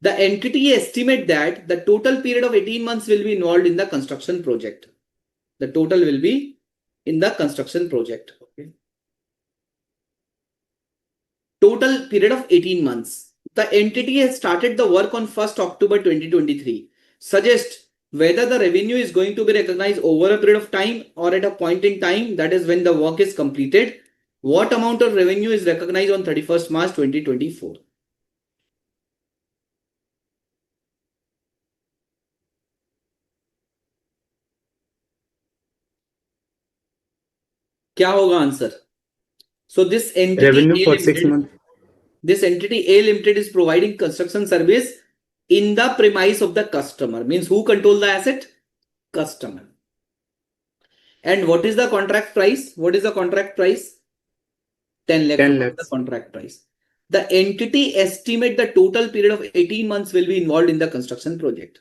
The entity estimate that the total period of 18 months will be involved in the construction project. The total will be in the construction project. Okay. Total period of 18 months. The entity has started the work on 1st October 2023. Suggest whether the revenue is going to be recognized over a period of time or at a point in time, that is when the work is completed. What amount of revenue is recognized on 31st March 2024? क्या होगा answer? So this entity
Revenue
A
for 6
Limited,
months.
this entity A Limited is providing construction service in the premise of the customer. Means who control the asset? Customer. And what is the contract price? What is the contract price? 10 lakh.
10
The
lakhs.
contract price. The entity estimate the total period of 18 months will be involved in the construction project.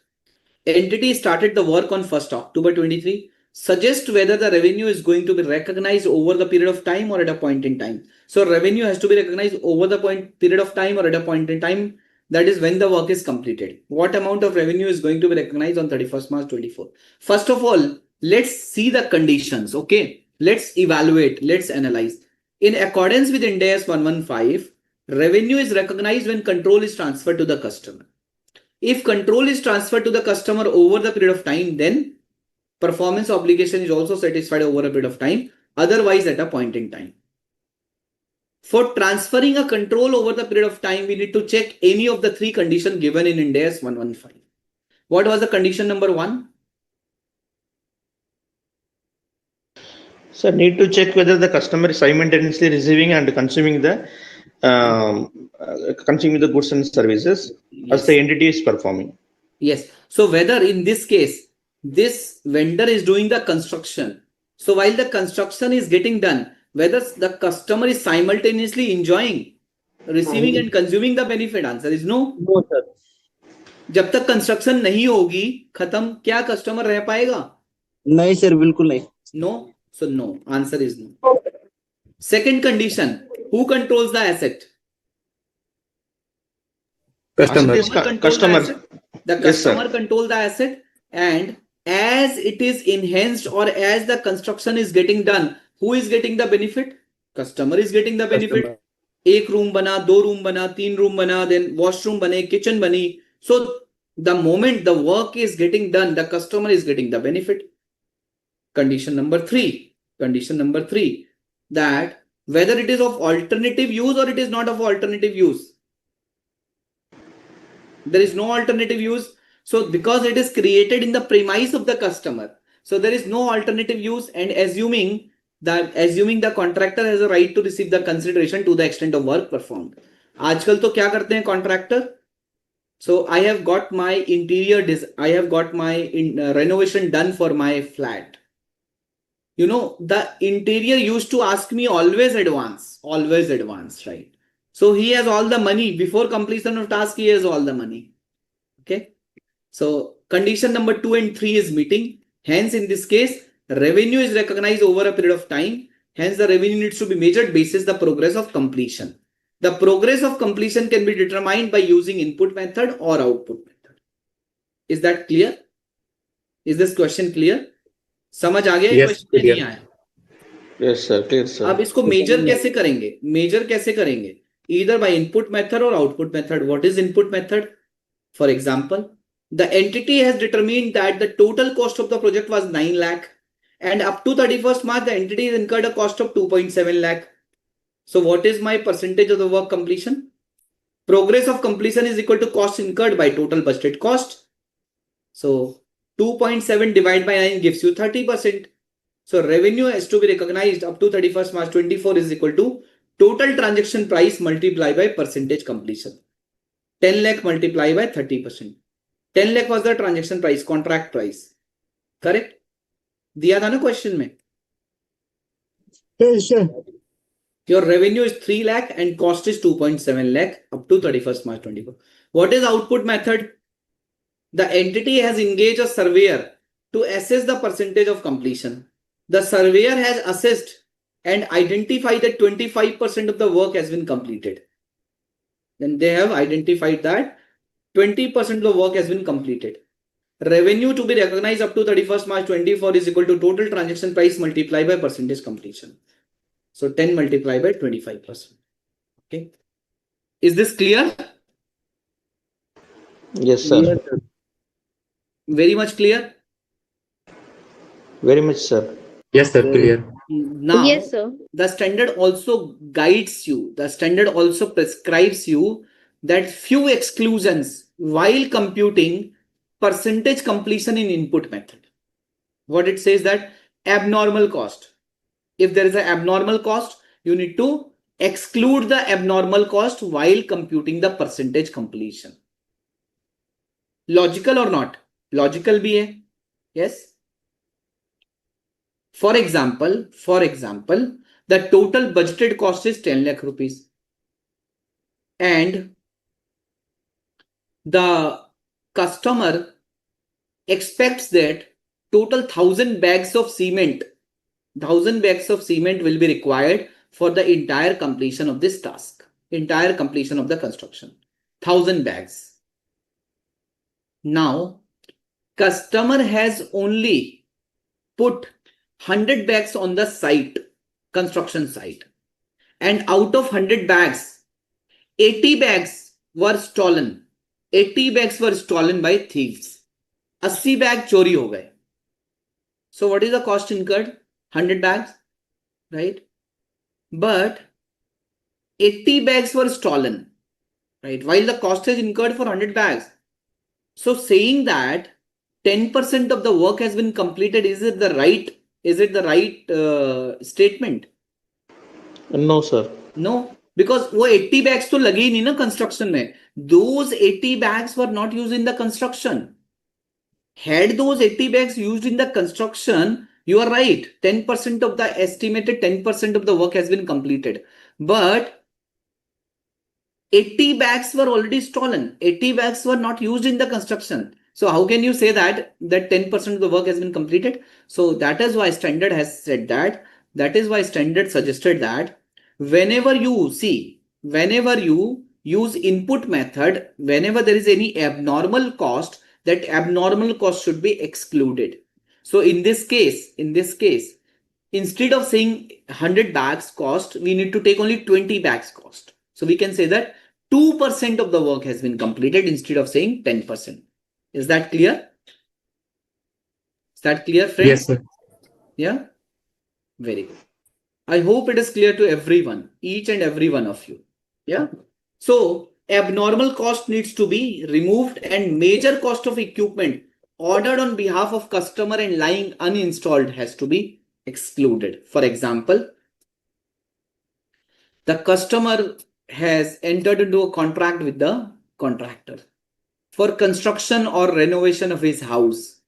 Entity started the work on 1st October 23. Suggest whether the revenue is going to be recognized over the period of time or at a point in time. So revenue has to be recognized over the period of time or at a point in time. That is when the work is completed. What amount of revenue is going to be recognized on 31st March 24? First of all, let's see the conditions. Okay. Let's evaluate. Let's analyze. In accordance with Ind AS 115, revenue is recognized when control is transferred to the customer. If control is transferred to the customer over the period of time, then performance obligation is also satisfied over a period of time, otherwise at a point in time. For transferring a control over the period of time, we need to check any of the three conditions given in Ind AS 115. What was the condition number 1?
So need to check whether the customer is simultaneously receiving and consuming the goods and services as the entity is performing.
Yes. So whether in this case, this vendor is doing the construction. So while the construction is getting done, whether the customer is simultaneously enjoying, receiving and consuming the benefit, answer is no.
No, sir.
जब तक construction नहीं होगी खत्म, क्या customer रह पाएगा?
नहीं sir, बिल्कुल नहीं.
No. So no. Answer is no. Second condition, who controls the asset?
Customer.
Customer.
The
Yes, sir.
customer control the asset, and as it is enhanced or as the construction is getting done, who is getting the benefit? Customer is getting the benefit.
Customer.
एक room बना, 2 room बना, 3 room बना, then washroom बने, kitchen बनी. So the moment the work is getting done, the customer is getting the benefit. Condition number 3. Condition number 3, that whether it is of alternative use or it is not of alternative use. There is no alternative use. So because it is created in the premise of the customer, so there is no alternative use, and assuming the contractor has a right to receive the consideration to the extent of work performed. आजकल तो क्या करते हैं contractor? So I have got my renovation done for my flat. You know, the interior used to ask me always advance, right? So he has all the money before completion of task. He has all the money. Okay. So condition number 2 and 3 is meeting. Hence, in this case, revenue is recognized over a period of time. Hence, the revenue needs to be measured basis the progress of completion. The progress of completion can be determined by using input method or output method. Is that clear? Is this question clear? समझ आ गया?
Yes,
question
clear.
नहीं आया?
Yes, sir. Clear, sir.
अब इसको major कैसे करेंगे? Major कैसे करेंगे? Either by input method or output method. What is input method? For example, the entity has determined that the total cost of the project was 9 lakh, and up to 31st March, the entity has incurred a cost of 2.7 lakh. So what is my percentage of the work completion? Progress of completion is equal to cost incurred by total budgeted cost. So 2.7 divided by 9 gives you 30%. So revenue has to be recognized up to 31st March 24 is equal to total transaction price multiplied by percentage completion. 10 lakh multiplied by 30%. 10 lakh was the transaction price, contract price. Correct? दिया था ना question में?
Yes, sir.
Your revenue is 3 lakh and cost is 2.7 lakh up to 31st March 24. What is output method? The entity has engaged a surveyor to assess the percentage of completion. The surveyor has assessed and identified that 25% of the work has been completed. Then they have identified that 20% of the work has been completed. Revenue to be recognized up to 31st March 24 is equal to total transaction price multiplied by percentage completion. So 10 multiplied by 25%. Okay. Is this clear?
Yes, sir.
Yes, sir.
Very much clear?
Very much, sir.
Yes, sir. Clear.
Now,
Yes, sir.
the standard also guides you, the standard also prescribes you that few exclusions while computing percentage completion in input method. What it says that abnormal cost. If there is an abnormal cost, you need to exclude the abnormal cost while computing the percentage completion. Logical or not? Logical bhi hai. Yes. For example, the total budgeted cost is 10 lakh rupees. And the customer expects that total 1000 bags of cement will be required for the entire completion of this task, entire completion of the construction. 1000 bags. Now, customer has only put 100 bags on the site, construction site. And out of 100 bags, 80 bags were stolen. 80 bags were stolen by thieves. 80 bag chori ho gaye. So what is the cost incurred? 100 bags, right? But 80 bags were stolen, right? While the cost is incurred for 100 bags. So saying that 10% of the work has been completed, is it the right statement?
No, sir.
No, because वो 80 bags तो लगे ही नहीं ना construction में. Those 80 bags were not used in the construction. Had those 80 bags used in the construction, you are right. 10% of the estimated 10% of the work has been completed. But 80 bags were already stolen. 80 bags were not used in the construction. So how can you say that 10% of the work has been completed? So that is why standard has said that. That is why standard suggested that whenever you use input method, whenever there is any abnormal cost, that abnormal cost should be excluded. So in this case, instead of saying 100 bags cost, we need to take only 20 bags cost. So we can say that 2% of the work has been completed instead of saying 10%. Is that clear? Is that clear, friends?
Yes, sir.
Yeah? Very good. I hope it is clear to everyone, each and every one of you. Yeah? So abnormal cost needs to be removed and major cost of equipment ordered on behalf of customer and lying uninstalled has to be excluded. For example, the customer has entered into a contract with the contractor for construction or renovation of his house.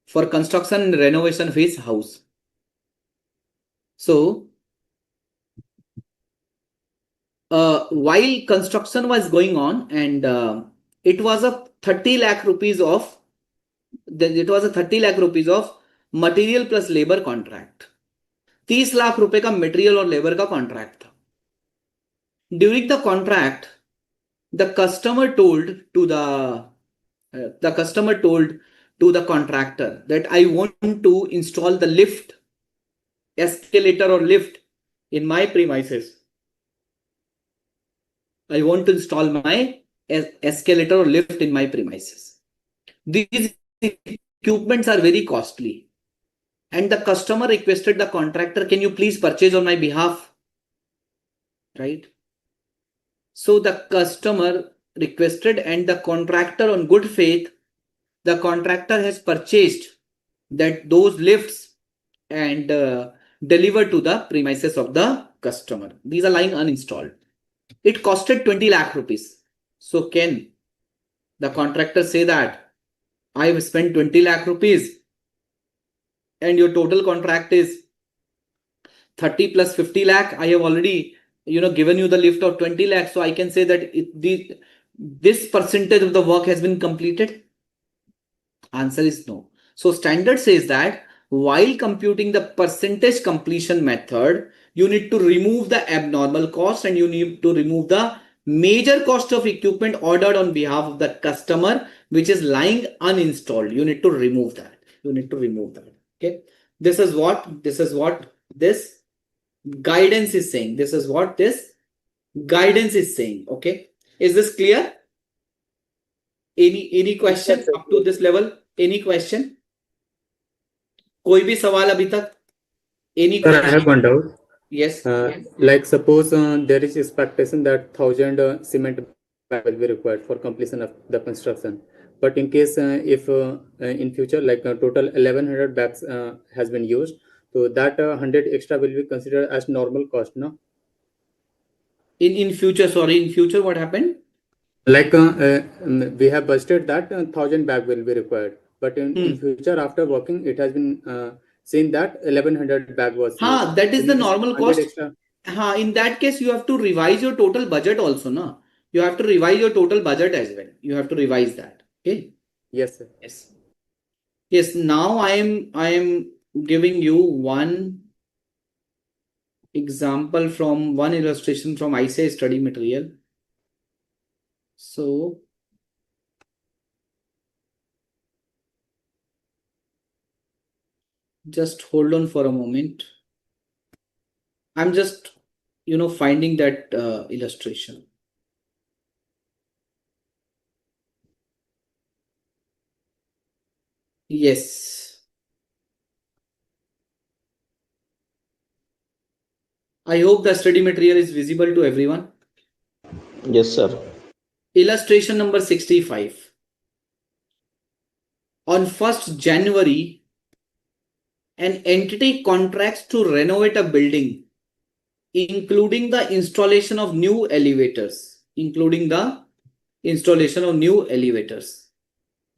For construction and renovation of his house. So, while construction was going on and it was a 30 lakh rupees of material plus labor contract. 30 lakh रुपए का material और labor का contract था. During the contract, the customer told to the contractor that I want to install the lift escalator or lift in my premises. I want to install my escalator or lift in my premises. These equipments are very costly. And the customer requested the contractor, can you please purchase on my behalf? Right? So the customer requested and the contractor on good faith, the contractor has purchased those lifts and delivered to the premises of the customer. These are lying uninstalled. It costed 20 lakh rupees. So can the contractor say that I have spent 20 lakh rupees and your total contract is 30 plus 50 lakh? I have already given you the lift of 20 lakh. So I can say that this percentage of the work has been completed. Answer is no. So standard says that while computing the percentage completion method, you need to remove the abnormal cost and you need to remove the major cost of equipment ordered on behalf of the customer, which is lying uninstalled. You need to remove that. Okay. This is what this guidance is saying. This is what this guidance is saying. Okay. Is this clear? Any question up to this level? Any question? कोई भी सवाल अभी तक? Any
Sir,
question?
I have one doubt.
Yes.
Like suppose there is expectation that 1,000 cement bag will be required for completion of the construction. But in case if in future like total 1,100 bags has been used, so that 100 extra will be considered as normal cost, no?
In future, what happened?
Like we have budgeted that 1,000 bag will be required, but in future after working, it has been seen that 1,100 bag was used.
That is the normal cost.
Extra.
In that case, you have to revise your total budget also, no? You have to revise your total budget as well. You have to revise that. Okay.
Yes, sir.
Yes. Now I am giving you one example from one illustration from ICAI study material. So just hold on for a moment. I'm just finding that illustration. Yes. I hope the study material is visible to everyone.
Yes, sir.
Illustration number 65. On 1st January, an entity contracts to renovate a building, including the installation of new elevators.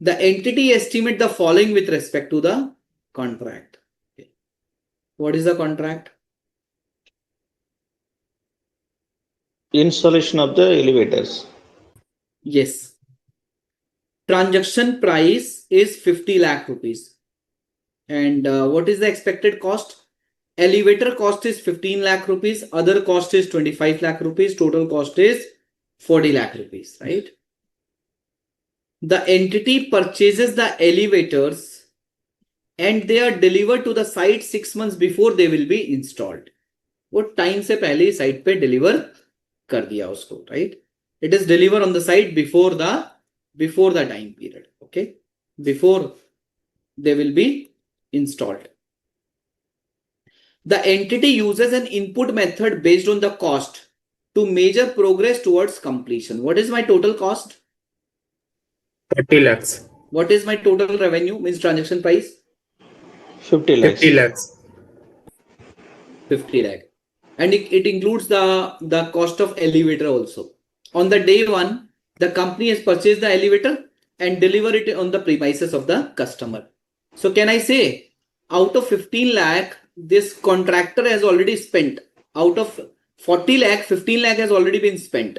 The entity estimates the following with respect to the contract. Okay. What is the contract?
Installation of the elevators.
Yes. Transaction price is 50 lakh rupees. And what is the expected cost? Elevator cost is 15 lakh rupees. Other cost is 25 lakh rupees. Total cost is 40 lakh rupees, right? The entity purchases the elevators and they are delivered to the site 6 months before they will be installed. What time se pehle site pe deliver kar diya usko, right? It is delivered on the site before the time period, okay? Before they will be installed. The entity uses an input method based on the cost to measure progress towards completion. What is my total cost?
30 lakhs.
What is my total revenue, means transaction price?
50 lakhs.
50 lakhs.
50 lakh. And it includes the cost of elevator also. On the day one, the company has purchased the elevator and deliver it on the premises of the customer. So can I say out of 15 lakh, this contractor has already spent? Out of 40 lakh, 15 lakh has already been spent.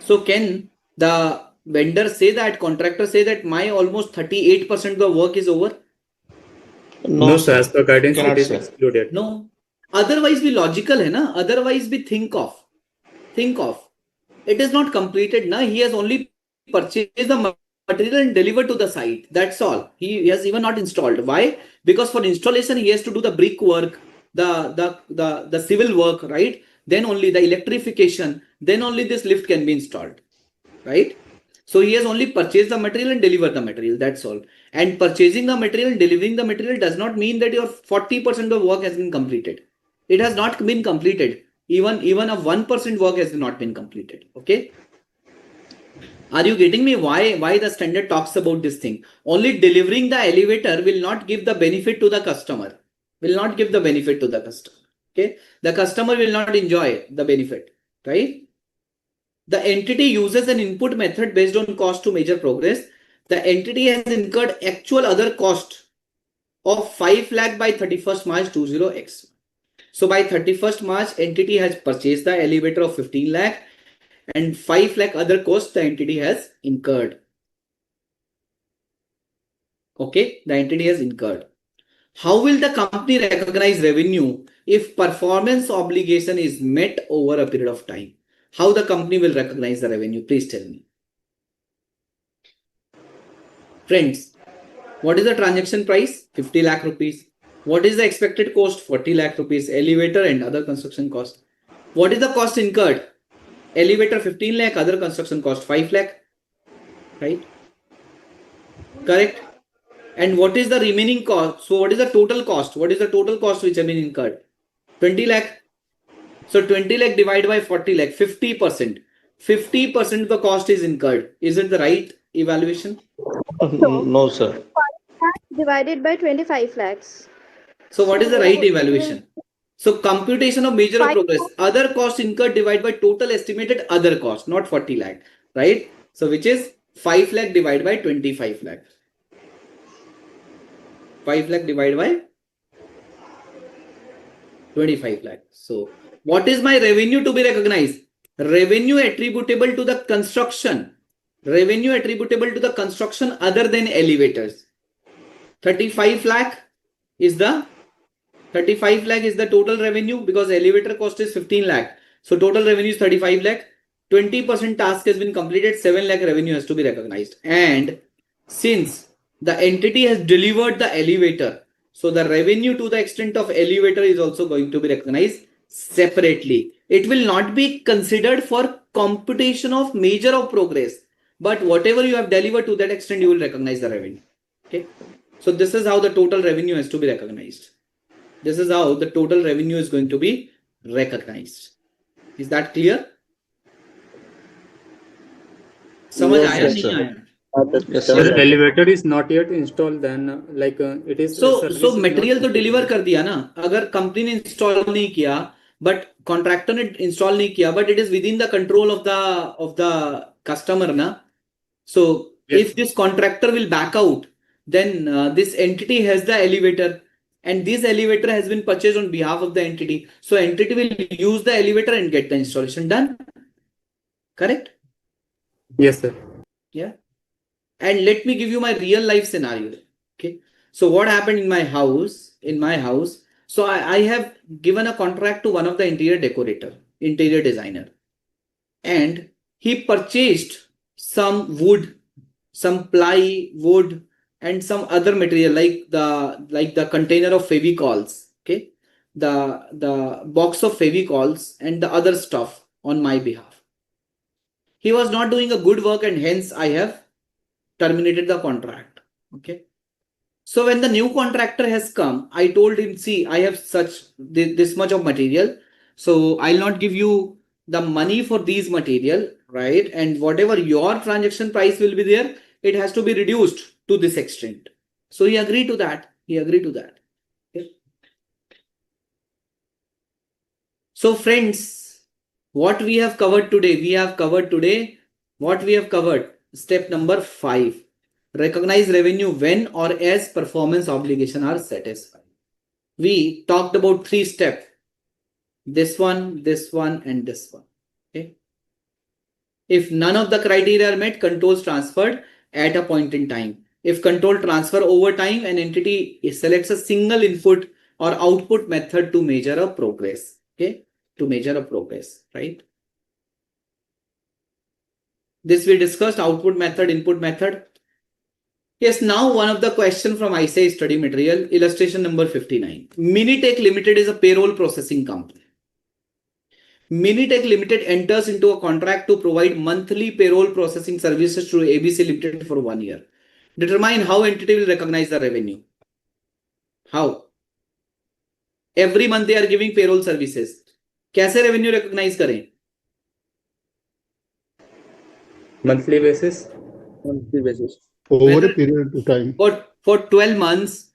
So can the vendor say that, contractor say that my almost 38% of the work is over?
No, sir. As per guidance,
Cannot
it is
say.
excluded.
No. Otherwise we logical hai na? Otherwise we think of. It is not completed na? He has only purchased the material and delivered to the site. That's all. He has even not installed. Why? Because for installation he has to do the brick work. the civil work, right? Then only the electrification, then only this lift can be installed, right? So he has only purchased the material and delivered the material, that's all. And purchasing the material and delivering the material does not mean that your 40% of work has been completed. It has not been completed. Even a 1% work has not been completed. Okay. Are you getting me? Why the standard talks about this thing? Only delivering the elevator will not give the benefit to the customer. Will not give the benefit to the customer. Okay. The customer will not enjoy the benefit, right? The entity uses an input method based on cost to measure progress. The entity has incurred actual other cost of 5 lakh by 31st March 20X. So by 31st March, entity has purchased the elevator of 15 lakh and 5 lakh other costs the entity has incurred. Okay, the entity has incurred. How will the company recognize revenue if performance obligation is met over a period of time? How the company will recognize the revenue? Please tell me. Friends, what is the transaction price? 50 lakh rupees. What is the expected cost? 40 lakh rupees. Elevator and other construction cost. What is the cost incurred? Elevator 15 lakh, other construction cost 5 lakh. Right? Correct? And what is the remaining cost? So what is the total cost? What is the total cost which have been incurred? 20 lakh. So 20 lakh divided by 40 lakh, 50%. 50% of the cost is incurred. Is it the right evaluation?
No, sir.
Divided by 25 lakhs.
So what is the right evaluation? So computation of measure of progress. Other cost incurred divided by total estimated other cost, not 40 lakh, right? So which is 5 lakh divided by 25 lakh. 5 lakh divided by 25 lakh. So what is my revenue to be recognized? Revenue attributable to the construction. Revenue attributable to the construction other than elevators. 35 lakh is the total revenue because elevator cost is 15 lakh. So total revenue is 35 lakh. 20% task has been completed. 7 lakh revenue has to be recognized. And since the entity has delivered the elevator, so the revenue to the extent of elevator is also going to be recognized separately. It will not be considered for computation of measure of progress. But whatever you have delivered to that extent, you will recognize the revenue. Okay. So this is how the total revenue has to be recognized. This is how the total revenue is going to be recognized. Is that clear? समझ आया
Yes,
नहीं
sir.
आया?
Yes,
If
sir.
elevator is not yet installed, then it is
So
service is
material
not
तो
completed.
Deliver कर दिया ना. अगर company ने इंस्टॉल नहीं किया, बट कॉन्ट्रैक्टर ने इंस्टॉल नहीं किया, but it is with in the control of the customer ना. So
Yes.
if this contractor will back out, then this entity has the elevator, and this elevator has been purchased on behalf of the entity. So entity will use the elevator and get the installation done. Correct?
Yes, sir.
Yeah. And let me give you my real life scenario. Okay. So what happened in my house? So I have given a contract to one of the interior designer, and he purchased some wood, some plywood, and some other material like the container of Fevicols. Okay. The box of Fevicols and the other stuff on my behalf. He was not doing a good work, and hence I have terminated the contract. Okay. So when the new contractor has come, I told him, see, I have this much of material. So I'll not give you the money for these material, right? And whatever your transaction price will be there, it has to be reduced to this extent. So he agreed to that. Okay. So friends, what we have covered today, step number 5. Recognize revenue when or as performance obligation are satisfied. We talked about 3 steps. This one, and this one. Okay. If none of the criteria are met, controls transferred at a point in time. If control transfer over time, an entity selects a single input or output method to measure a progress. Okay. To measure a progress, right? This we discussed, output method, input method. Yes, now one of the question from ICAI study material, illustration number 59. Minitech Limited is a payroll processing company. Minitech Limited enters into a contract to provide monthly payroll processing services to ABC Limited for 1 year. Determine how entity will recognize the revenue. How? Every month they are giving payroll services. कैसे revenue recognize करें?
Monthly basis.
monthly basis.
Over a period of time.
For 12 months,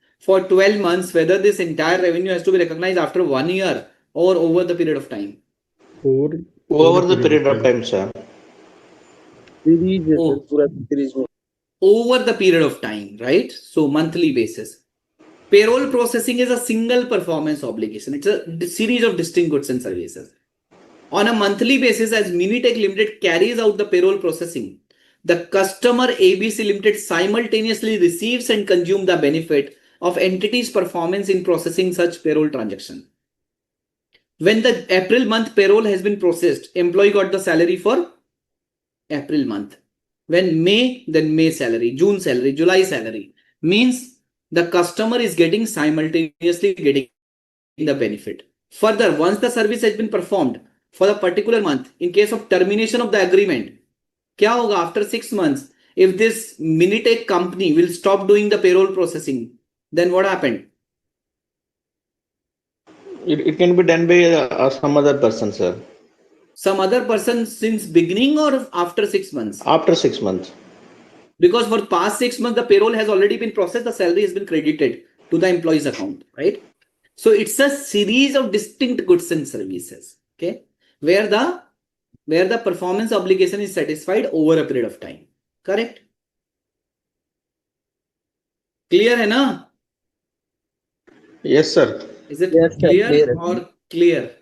whether this entire revenue has to be recognized after 1 year or over the period of time.
Over the period of time, sir.
Series है
Oh.
sir, पूरा series में.
Over the period of time, right? So monthly basis. Payroll processing is a single performance obligation. It's a series of distinct goods and services. On a monthly basis, as Minitech Limited carries out the payroll processing, the customer ABC Limited simultaneously receives and consumes the benefit of entity's performance in processing such payroll transaction. When the April month payroll has been processed, employee got the salary for April month. When May, then May salary, June salary, July salary. Means the customer is getting simultaneously getting the benefit. Further, once the service has been performed for the particular month, in case of termination of the agreement, क्या होगा after 6 months? If this Minitech company will stop doing the payroll processing, then what happened?
It can be done by some other person, sir.
Some other person since beginning or after 6 months?
After 6 months.
Because for past 6 months, the payroll has already been processed, the salary has been credited to the employee's account, right? So it's a series of distinct goods and services, okay, where the performance obligation is satisfied over a period of time. Correct? Clear hai na?
Yes, sir.
Is it
Yes, sir,
clear
clear.
or clear?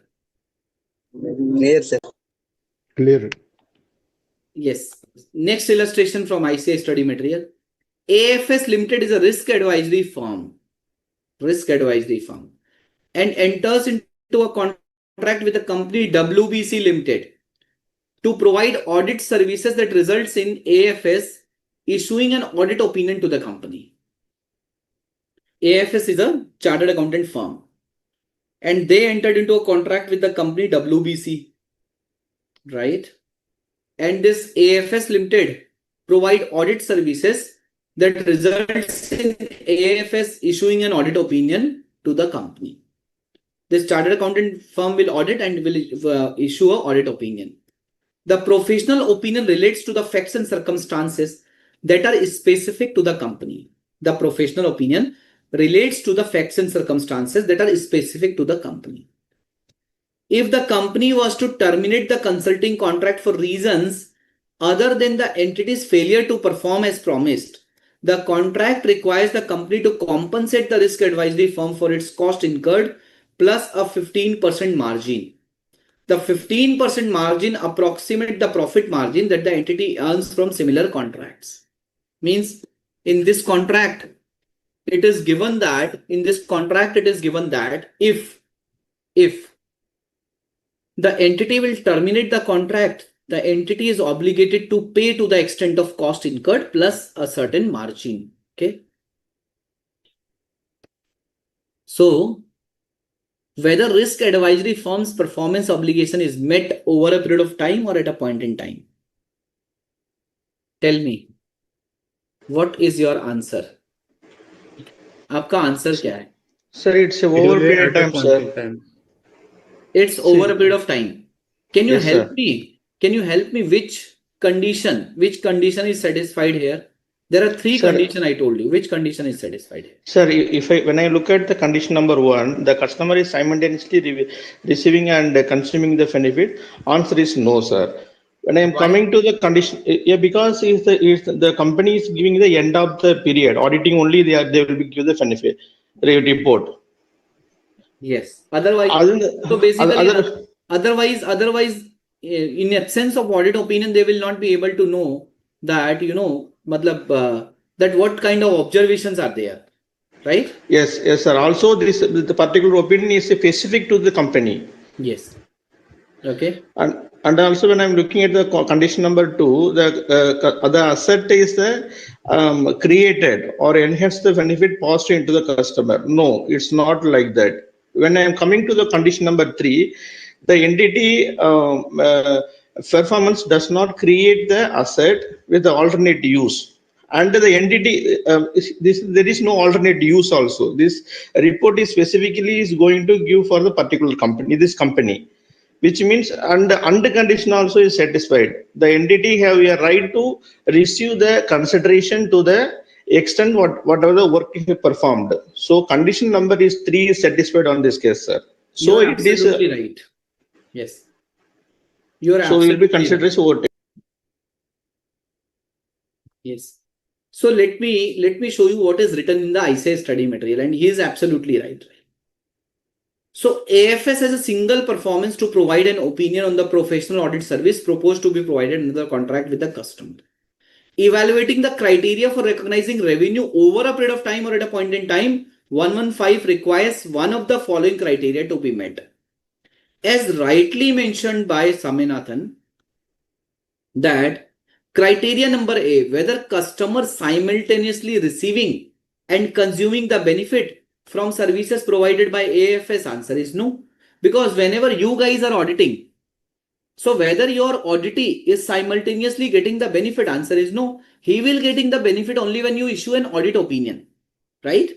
Clear sir.
Clear.
Yes. Next illustration from ICAI study material. AFS Limited is a risk advisory firm. And enters into a contract with the company WBC Limited to provide audit services that results in AFS issuing an audit opinion to the company. AFS is a chartered accountant firm. And they entered into a contract with the company WBC, right? And this AFS Limited provide audit services that results in AFS issuing an audit opinion to the company. This chartered accountant firm will audit and will issue an audit opinion. The professional opinion relates to the facts and circumstances that are specific to the company. The professional opinion relates to the facts and circumstances that are specific to the company. If the company was to terminate the consulting contract for reasons other than the entity's failure to perform as promised, the contract requires the company to compensate the risk advisory firm for its cost incurred plus a 15% margin. The 15% margin approximates the profit margin that the entity earns from similar contracts. Means in this contract, it is given that if the entity will terminate the contract, the entity is obligated to pay to the extent of cost incurred plus a certain margin. Okay. So whether risk advisory firm's performance obligation is met over a period of time or at a point in time. Tell me, what is your answer? आपका answer क्या है?
Sir, it's over a period of time, sir.
It's over a period of time. Can you
Yes,
help
sir.
me? Can you help me which condition is satisfied here? There are three
Sir,
conditions I told you. Which condition is satisfied here?
Sir, when I look at the condition number 1, the customer is simultaneously receiving and consuming the benefit. Answer is no, sir. When I am coming to the condition, yeah, because the company is giving the end of the period auditing only, they will be give the benefit report.
Yes. Otherwise, so basically, otherwise, in absence of audit opinion, they will not be able to know that that what kind of observations are there, right?
Yes, sir. Also, the particular opinion is specific to the company.
Yes. Okay.
And And also when I'm looking at the condition number 2, the asset is the created or enhance the benefit passed into the customer. No, it's not like that. When I'm coming to the condition number 3, the entity performance does not create the asset with the alternate use. And the entity, there is no alternate use also. This report is specifically is going to give for the particular company, this company, which means under condition also is satisfied. The entity have a right to receive the consideration to the extent whatever the work is performed. So condition number is 3 is satisfied on this case, sir. So
You're
it is
absolutely right. Yes. You're
so will be
absolutely
considered
right.
as over.
Yes. So let me show you what is written in the ICAI study material, and he is absolutely right. So AFS has a single performance to provide an opinion on the professional audit service proposed to be provided in the contract with the customer. Evaluating the criteria for recognizing revenue over a period of time or at a point in time, 115 requires one of the following criteria to be met. As rightly mentioned by Saminathan, that criteria number A, whether customer simultaneously receiving and consuming the benefit from services provided by AFS, answer is no. Because whenever you guys are auditing, so whether your auditee is simultaneously getting the benefit, answer is no. He will getting the benefit only when you issue an audit opinion, right?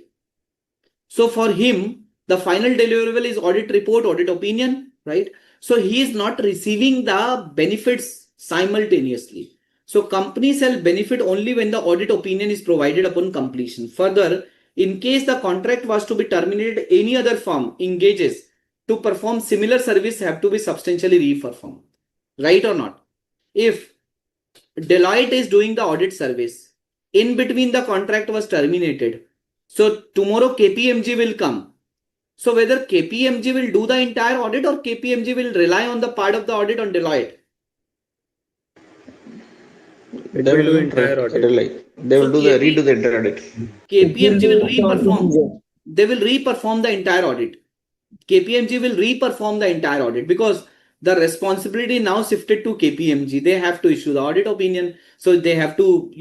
So for him, the final deliverable is audit report, audit opinion, right? So he is not receiving the benefits simultaneously. So companies shall benefit only when the audit opinion is provided upon completion. Further, in case the contract was to be terminated, any other firm engages to perform similar service have to be substantially re-performed. Right or not? If Deloitte is doing the audit service, in between the contract was terminated, so tomorrow KPMG will come. So whether KPMG will do the entire audit or KPMG will rely on the part of the audit on Deloitte?
They will do entire audit. They will redo the entire audit.
KPMG will re-perform. They will re-perform the entire audit. KPMG will re-perform the entire audit because the responsibility now shifted to KPMG. They have to issue the audit opinion. So they have to,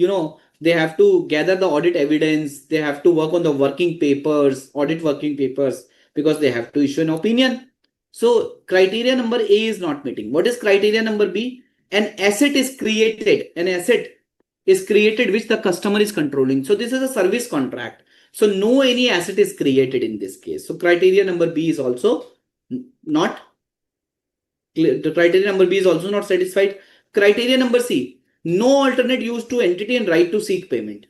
they have to gather the audit evidence. They have to work on the working papers, audit working papers, because they have to issue an opinion. So criteria number A is not meeting. What is criteria number B? An asset is created. An asset is created which the customer is controlling. So this is a service contract. So no any asset is created in this case. So criteria number B is also not clear. The criteria number B is also not satisfied. Criteria number C, no alternate use to entity and right to seek payment.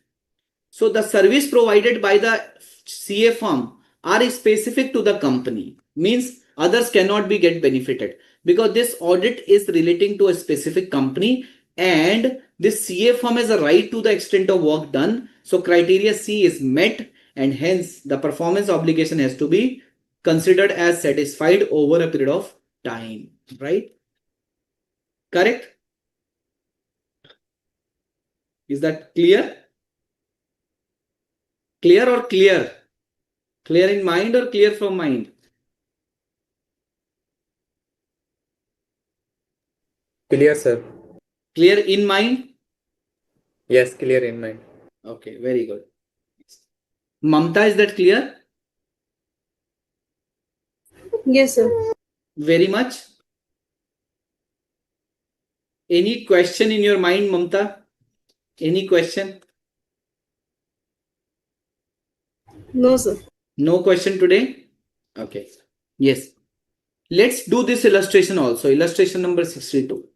So the service provided by the CA firm are specific to the company, means others cannot be get benefited because this audit is relating to a specific company and this CA firm has a right to the extent of work done. So criteria C is met and hence the performance obligation has to be considered as satisfied over a period of time, right? Correct? Is that clear? Clear or clear? Clear in mind or clear from mind?
Clear, sir.
Clear in mind?
Yes, clear in mind.
Okay, very good. Mamta, is that clear?
Yes, sir.
Very much. Any question in your mind, Mamta? Any question?
No, sir.
No question today? Okay. Yes. Let's do this illustration also. Illustration number 62.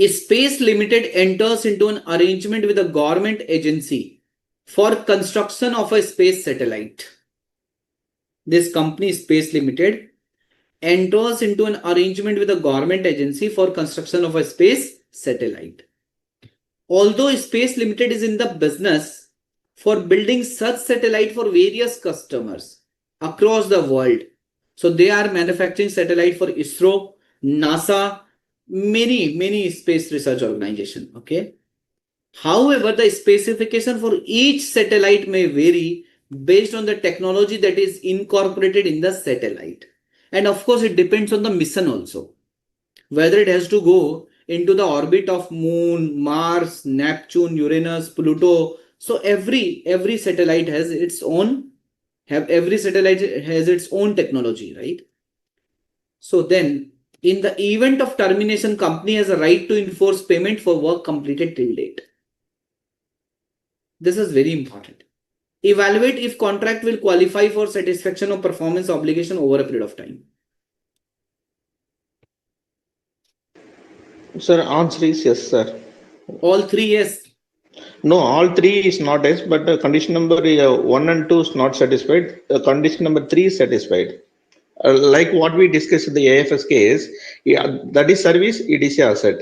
Space Limited enters into an arrangement with a government agency for construction of a space satellite. This company, Space Limited, enters into an arrangement with a government agency for construction of a space satellite. Although Space Limited is in the business for building such satellite for various customers across the world. So they are manufacturing satellite for ISRO, NASA, many space research organization. Okay. However, the specification for each satellite may vary based on the technology that is incorporated in the satellite. And of course, it depends on the mission also. Whether it has to go into the orbit of Moon, Mars, Neptune, Uranus, Pluto. So every satellite has its own technology, right? So then, in the event of termination, company has a right to enforce payment for work completed till date. This is very important. Evaluate if contract will qualify for satisfaction of performance obligation over a period of time.
Sir, answer is yes, sir.
All three, yes.
No, all three is not yes, but condition number 1 and 2 is not satisfied. Condition number 3 is satisfied. Like what we discussed in the AFS case, yeah, that is service, it is a asset.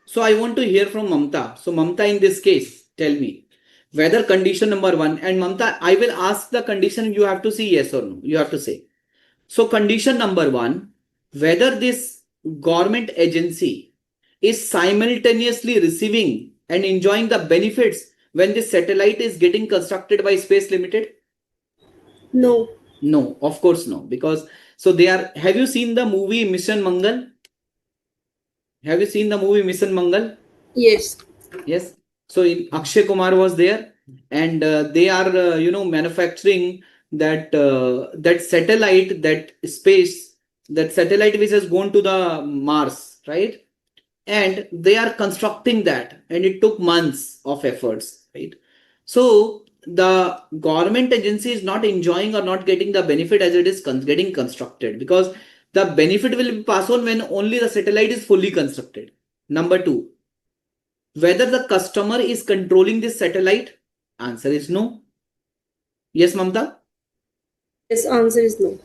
So I want to hear from Mamta. So Mamta, in this case, tell me whether condition number 1, and Mamta, I will ask the condition, you have to say yes or no. You have to say. So condition number 1, whether this government agency is simultaneously receiving and enjoying the benefits when this satellite is getting constructed by Space Limited?
No.
No, of course no. Because so they are. Have you seen the movie Mission Mangal? Have you seen the movie Mission Mangal?
Yes.
Yes. So in Akshay Kumar was there, and they are manufacturing that satellite, that satellite which has gone to the Mars, right? And they are constructing that, and it took months of efforts, right? So the government agency is not enjoying or not getting the benefit as it is getting constructed, because the benefit will be passed on when only the satellite is fully constructed. Number 2, whether the customer is controlling this satellite, answer is no. Yes, Mamta?
Yes, answer is no.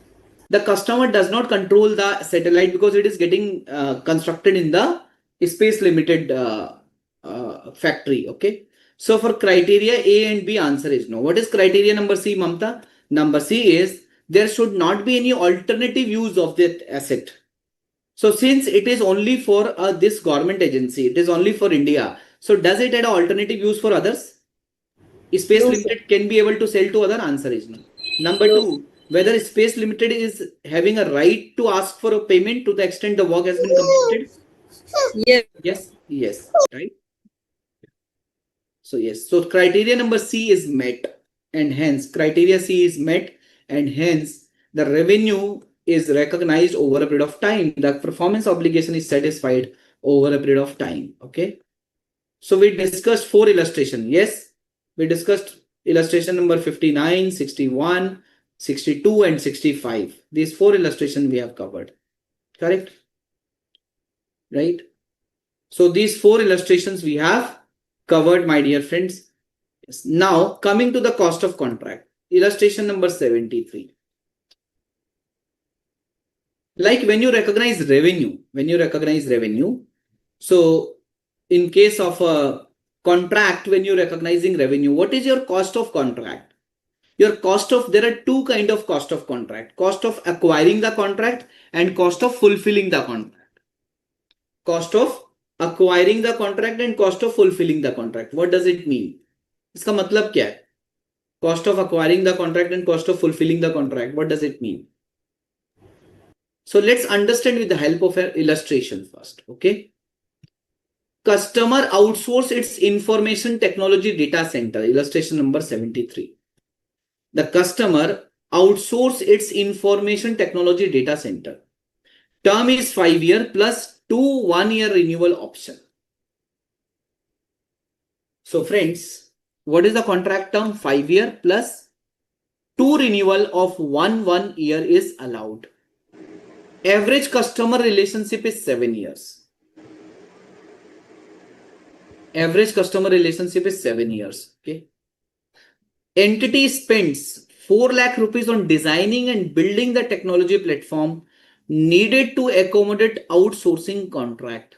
The customer does not control the satellite because it is getting constructed in the Space Limited factory. Okay. So for criteria A and B, answer is no. What is criteria number C, Mamta? Number C is there should not be any alternative use of that asset. So since it is only for this government agency, it is only for India. So does it have an alternative use for others? Space
No,
Limited
sir.
can be able to sell to other? Answer is no. Number
No.
2, whether Space Limited is having a right to ask for a payment to the extent the work has been completed?
Yes.
Yes, yes, right? So yes, so criteria number C is met, and hence criteria C is met, and hence the revenue is recognized over a period of time. The performance obligation is satisfied over a period of time. Okay. So we discussed 4 illustrations. Yes, we discussed illustration number 59, 61, 62 and 65. These 4 illustrations we have covered. Correct? Right? So these 4 illustrations we have covered, my dear friends. Yes. Now coming to the cost of contract. Illustration number 73. Like when you recognize revenue, so in case of a contract, when you're recognizing revenue, what is your cost of contract? There are 2 kinds of cost of contract: cost of acquiring the contract and cost of fulfilling the contract. Cost of acquiring the contract and cost of fulfilling the contract. What does it mean? इसका मतलब क्या है? Cost of acquiring the contract and cost of fulfilling the contract. What does it mean? So let's understand with the help of an illustration first. Okay. Customer outsource its information technology data center. Illustration number 73. The customer outsource its information technology data center. Term is 5-year plus 2 1-year renewal option. So friends, what is the contract term? 5-year plus 2 renewal of 1 year is allowed. Average customer relationship is 7 years. Average customer relationship is 7 years. Okay. Entity spends 4 lakh rupees on designing and building the technology platform needed to accommodate outsourcing contract.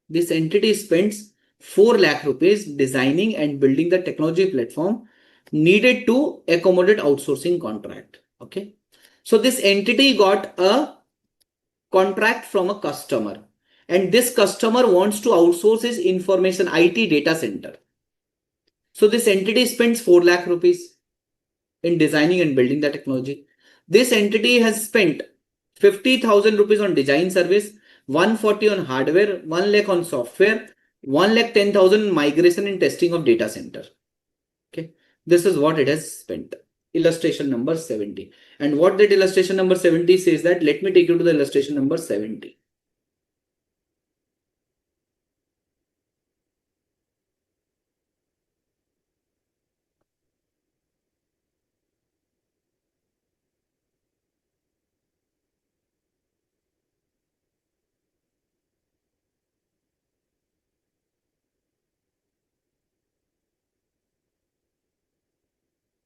This entity spends 4 lakh rupees designing and building the technology platform needed to accommodate outsourcing contract. Okay. So this entity got a contract from a customer, and this customer wants to outsource his information IT data center. So this entity spends 4 lakh rupees in designing and building the technology. This entity has spent 50,000 rupees on design service, 140 on hardware, 1 lakh on software, 1,10,000 migration and testing of data center. Okay, this is what it has spent. Illustration number 70. And what that illustration number 70 says that, let me take you to the illustration number 70.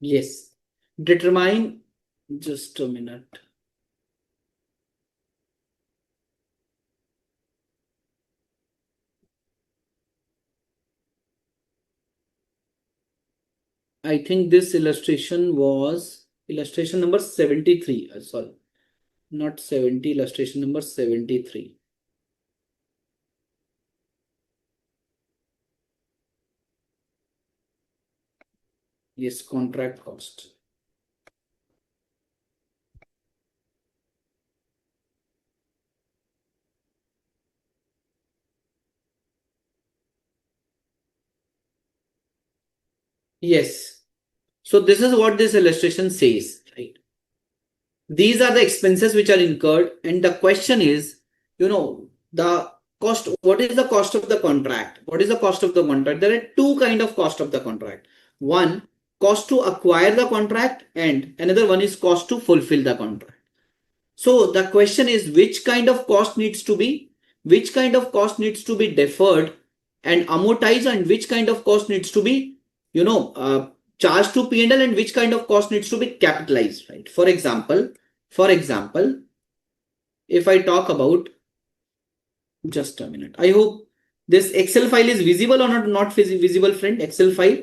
Yes. Determine, just a minute. I think this illustration was illustration number 73. Sorry, not 70, illustration number 73. Yes, contract cost. Yes. So this is what this illustration says, right? These are the expenses which are incurred, and the question is, the cost. What is the cost of the contract? What is the cost of the contract? There are two kind of cost of the contract. One, cost to acquire the contract, and another one is cost to fulfill the contract. So the question is, which kind of cost needs to be deferred and amortized, and which kind of cost needs to be, charged to P&L, and which kind of cost needs to be capitalized, right? For example, if I talk about, just a minute, I hope this Excel file is visible or not visible, friend? Excel file.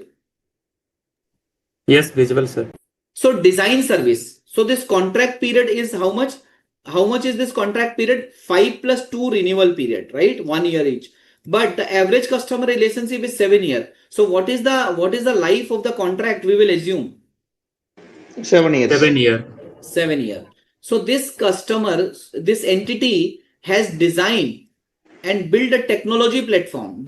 Yes, visible, sir.
So design service. So this contract period is how much? How much is this contract period? 5 plus 2 renewal period, right? 1 year each. But the average customer relationship is 7 years. So what is the life of the contract we will assume?
7 years.
7 year.
7 years. So this entity has designed and built a technology platform,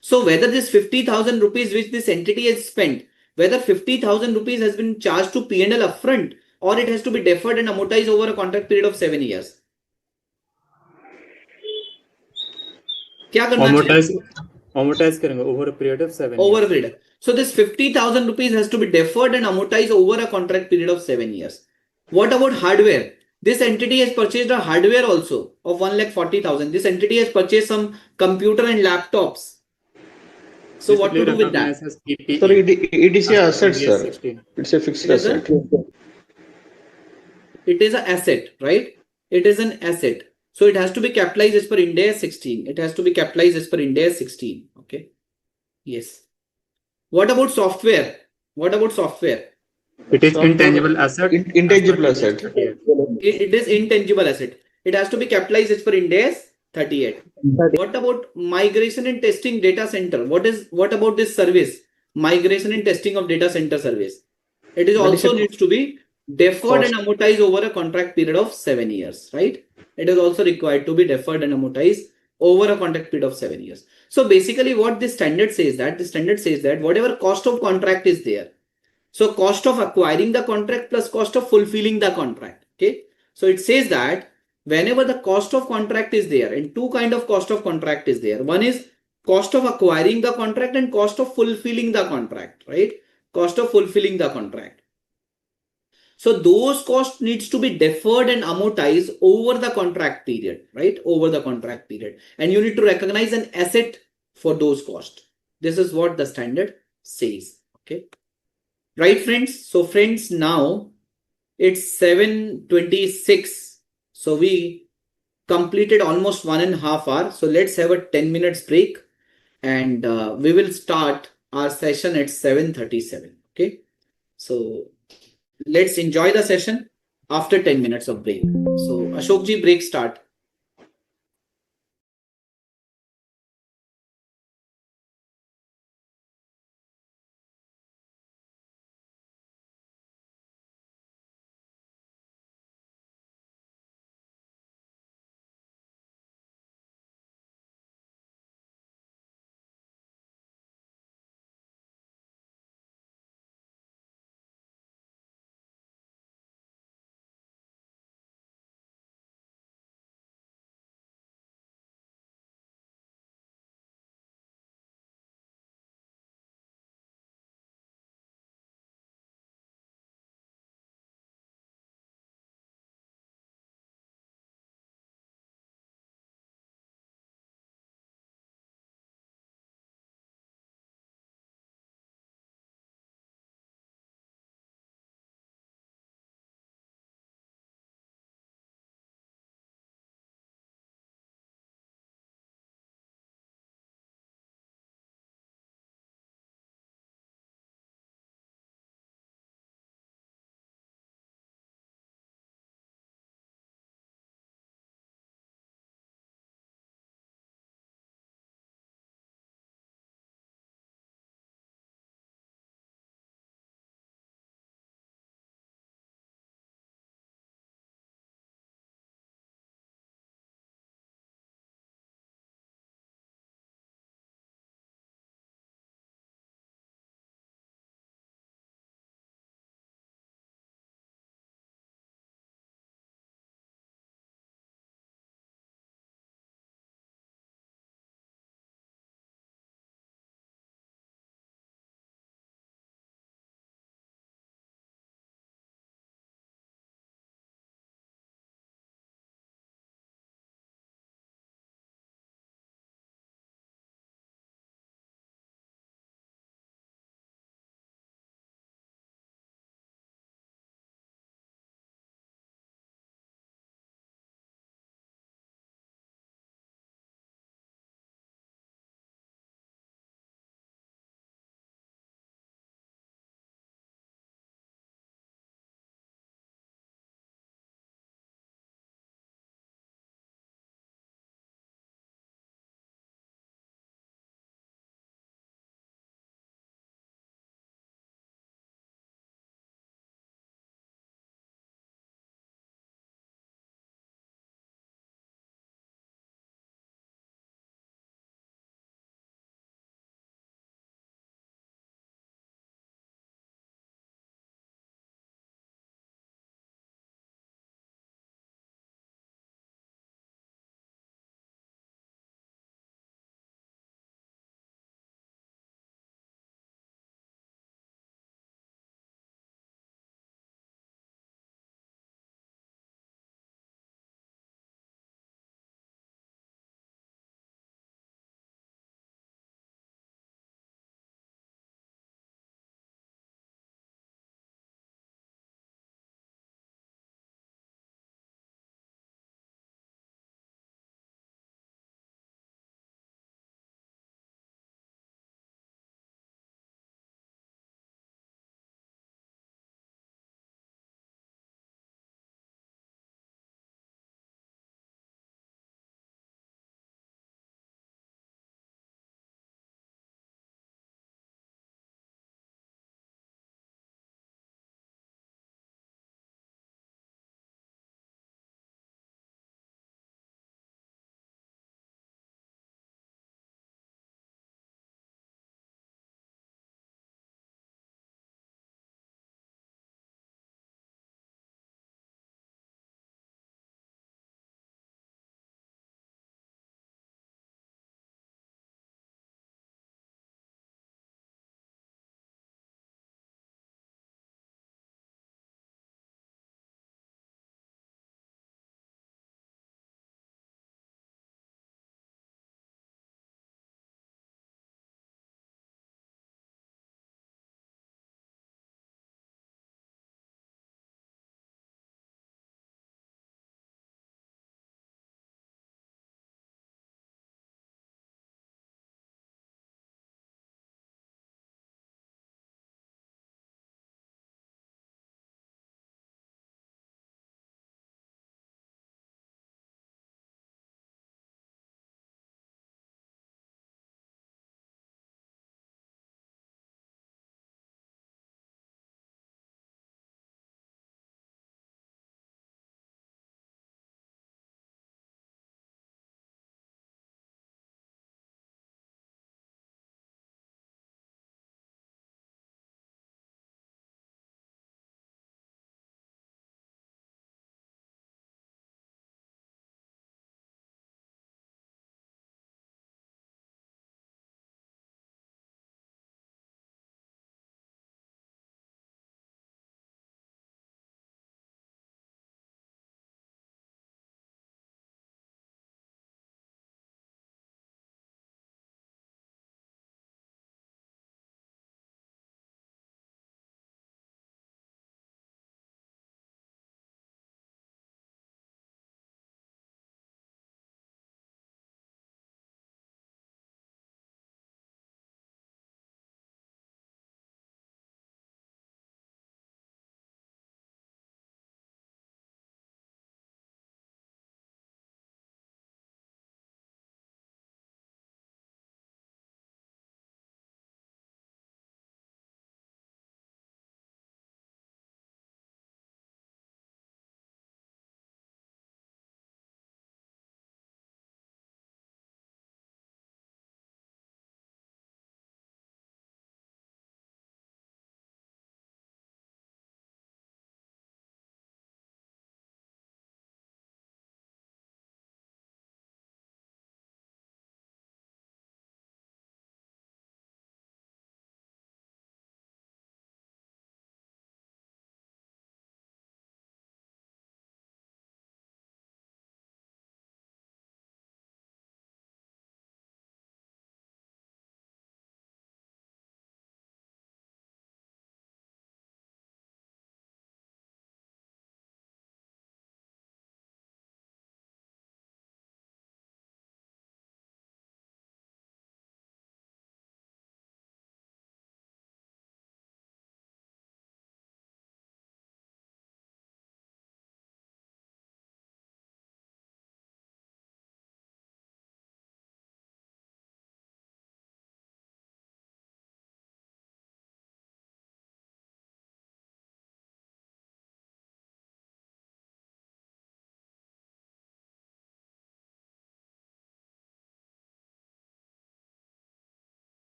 So whether this 50,000 rupees which this entity has spent, whether 50,000 rupees has been charged to P&L upfront, or it has to be deferred and amortized over a contract period of 7 years. क्या करना चाहिए?
Amortize करेंगे over a period of 7 years.
Over a period. So this 50,000 rupees has to be deferred and amortized over a contract period of 7 years. What about hardware? This entity has purchased a hardware also of 1,40,000. This entity has purchased some computer and laptops. So
This
what to do with that?
as PPE.
Sir, it is a asset, sir.
16.
It's a fixed asset.
It is an asset, right? It is an asset. So it has to be capitalized as per Ind AS 16. It has to be capitalized as per Ind AS 16. Okay. Yes. What about software?
It is intangible asset.
Intangible asset.
It is intangible asset. It has to be capitalized as per Ind AS 38. What about migration and testing data center? What about this service? Migration and testing of data center service. It is also needs to be deferred and amortized over a contract period of 7 years, right? It is also required to be deferred and amortized over a contract period of 7 years. So basically what this standard says that whatever cost of contract is there, so cost of acquiring the contract plus cost of fulfilling the contract. Okay. So it says that whenever the cost of contract is there, and two kind of cost of contract is there. One is cost of acquiring the contract and cost of fulfilling the contract, right? Cost of fulfilling the contract. So those costs needs to be deferred and amortized over the contract period, right? Over the contract period. And you need to recognize an asset for those costs. This is what the standard says. Okay. Right, friends? So friends, now it's 7:26. So we completed almost 1.5 hours. So let's have a 10 minutes break, and we will start our session at 7:37. Okay. So let's enjoy the session after 10 minutes of break. So Ashokji, break start.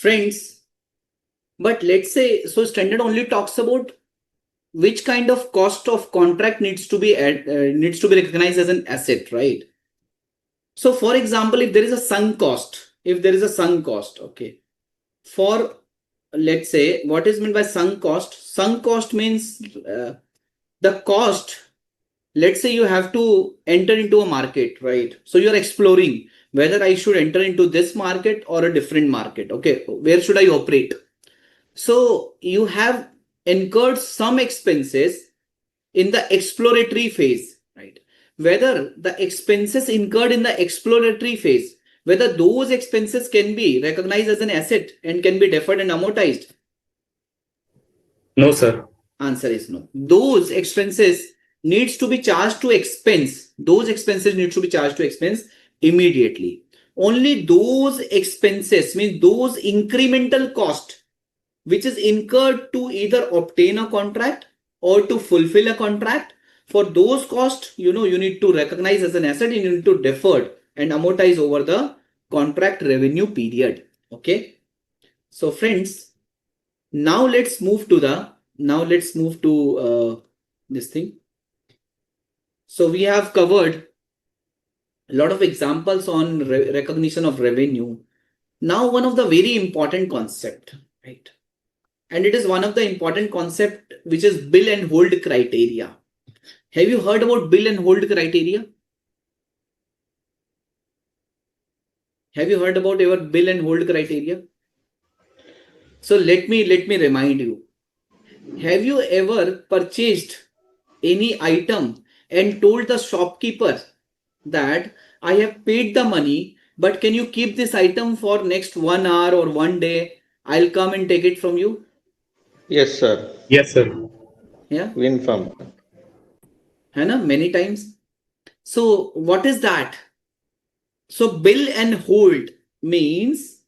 Friends, but let's say, so standard only talks about which kind of cost of contract needs to be recognized as an asset, right? So for example, if there is a sunk cost, okay, for, let's say, what is meant by sunk cost? Sunk cost means the cost. Let's say you have to enter into a market, right? So you're exploring whether I should enter into this market or a different market. Okay, where should I operate? So you have incurred some expenses in the exploratory phase, right? Whether the expenses incurred in the exploratory phase, whether those expenses can be recognized as an asset and can be deferred and amortized.
No, sir.
Answer is no. Those expenses needs to be charged to expense. Those expenses need to be charged to expense immediately. Only those expenses, means those incremental cost which is incurred to either obtain a contract or to fulfill a contract, for those costs, you need to recognize as an asset and you need to defer and amortize over the contract revenue period. Okay. So friends, now let's move to this thing. So we have covered a lot of examples on recognition of revenue. Now one of the very important concept, right? And it is one of the important concept, which is bill and hold criteria. Have you heard about bill and hold criteria? Have you heard about our bill and hold criteria? So let me remind you. Have you ever purchased any item and told the shopkeeper that I have paid the money, but can you keep this item for next 1 hour or 1 day? I'll come and take it from you.
Yes, sir.
Yes, sir.
Yeah.
We inform.
Many times. So what is that? So bill and hold means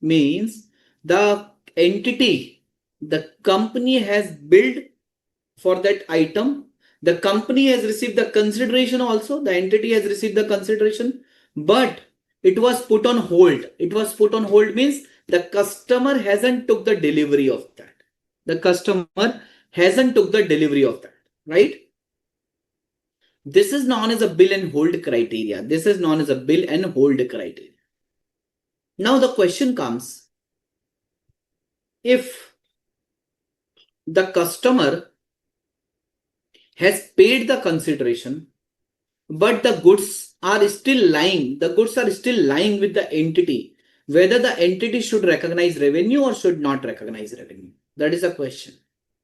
the entity, the company has billed for that item. The company has received the consideration also. The entity has received the consideration, but it was put on hold. It was put on hold means the customer hasn't took the delivery of that. The customer hasn't took the delivery of that, right? This is known as a bill and hold criteria. This is known as a bill and hold criteria. Now the question comes, if the customer has paid the consideration, but the goods are still lying with the entity, whether the entity should recognize revenue or should not recognize revenue. That is a question.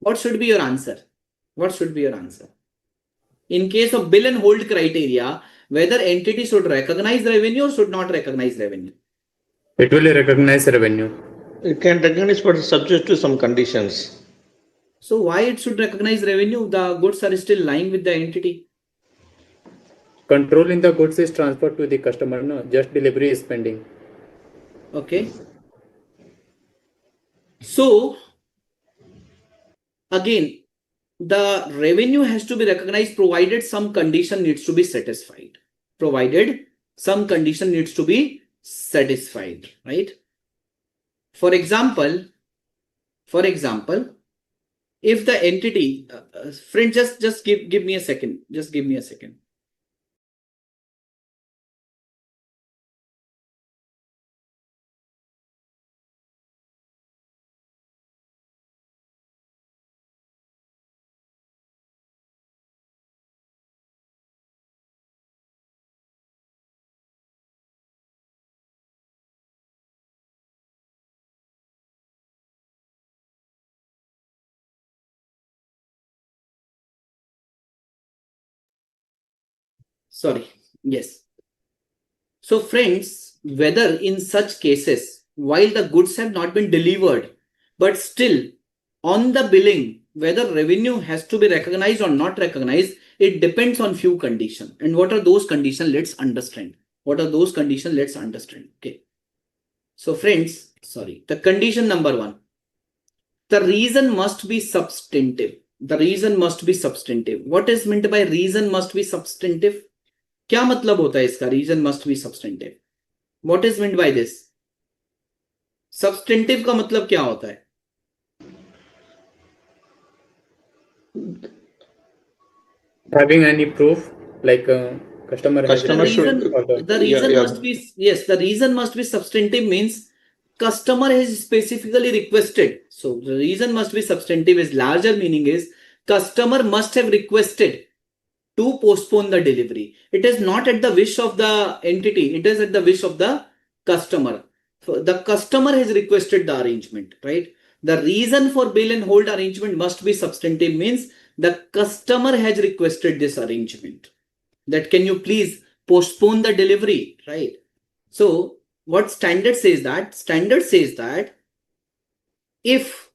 What should be your answer? What should be your answer? In case of bill and hold criteria, whether entity should recognize revenue or should not recognize revenue?
It will recognize revenue.
It can recognize, but subject to some conditions.
So why it should recognize revenue? The goods are still lying with the entity.
Controlling the goods is transferred to the customer. No, just delivery is pending.
Okay. So again, the revenue has to be recognized provided some condition needs to be satisfied. Provided some condition needs to be satisfied, right? For example, if the entity, friend, just give me a second. Just give me a second. Sorry. Yes. So friends, whether in such cases, while the goods have not been delivered, but still on the billing, whether revenue has to be recognized or not recognized, it depends on few conditions. And what are those conditions? Let's understand. What are those conditions? Let's understand. Okay. So friends, the condition number 1, the reason must be substantive. The reason must be substantive. What is meant by reason must be substantive? क्या मतलब होता है इसका? Reason must be substantive. What is meant by this? Substantive का मतलब क्या होता है?
Having any proof, like customer has
Customer
The
should,
reason,
or the
the reason
yeah.
must be, yes, the reason must be substantive, means customer has specifically requested. So the reason must be substantive is larger meaning is customer must have requested to postpone the delivery. It is not at the wish of the entity, it is at the wish of the customer. So the customer has requested the arrangement, right? The reason for bill and hold arrangement must be substantive, means the customer has requested this arrangement, that can you please postpone the delivery, right? So what standard says that if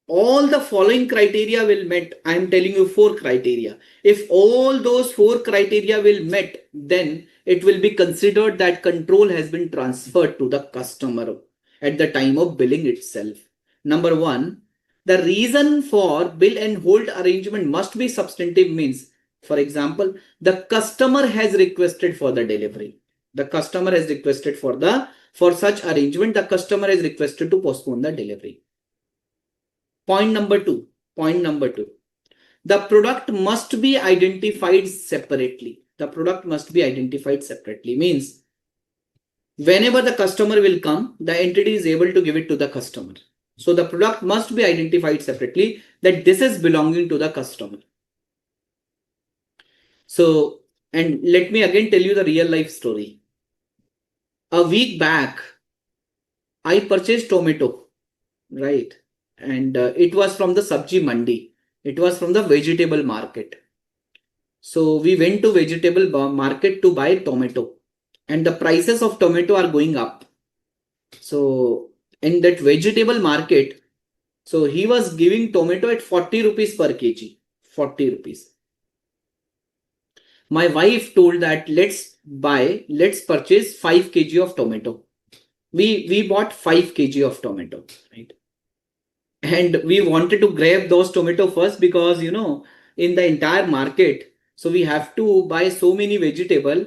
all the following criteria will met, I am telling you 4 criteria. If all those 4 criteria will met, then it will be considered that control has been transferred to the customer at the time of billing itself. Number 1, the reason for bill and hold arrangement must be substantive, means, for example, the customer has requested for the delivery. The customer has requested for such arrangement, the customer has requested to postpone the delivery. Point number two. The product must be identified separately. The product must be identified separately means whenever the customer will come, the entity is able to give it to the customer. So the product must be identified separately, that this is belonging to the customer. So, and let me again tell you the real life story. A week back, I purchased tomato, right? And it was from the Sabji Mandi. It was from the vegetable market. So we went to vegetable market to buy tomato, and the prices of tomato are going up. So in that vegetable market, so he was giving tomato at 40 rupees per kg. 40 rupees. My wife told that let's purchase 5 kg of tomato. We bought 5 kg of tomato, right? And we wanted to grab those tomato first because in the entire market, so we have to buy so many vegetable,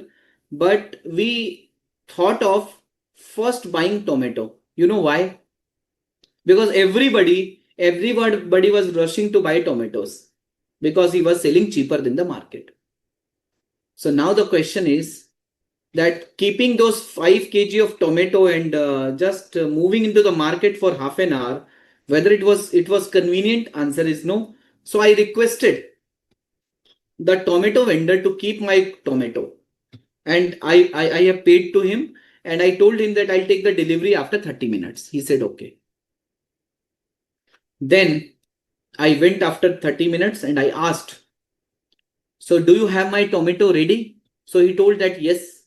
but we thought of first buying tomato. You know why? Because everybody was rushing to buy tomatoes because he was selling cheaper than the market. So now the question is that keeping those 5 kg of tomato and just moving into the market for half an hour, whether it was convenient, answer is no. So I requested the tomato vendor to keep my tomato, and I have paid to him, and I told him that I'll take the delivery after 30 minutes. He said okay. Then I went after 30 minutes and I asked, so do you have my tomato ready? So he told that yes,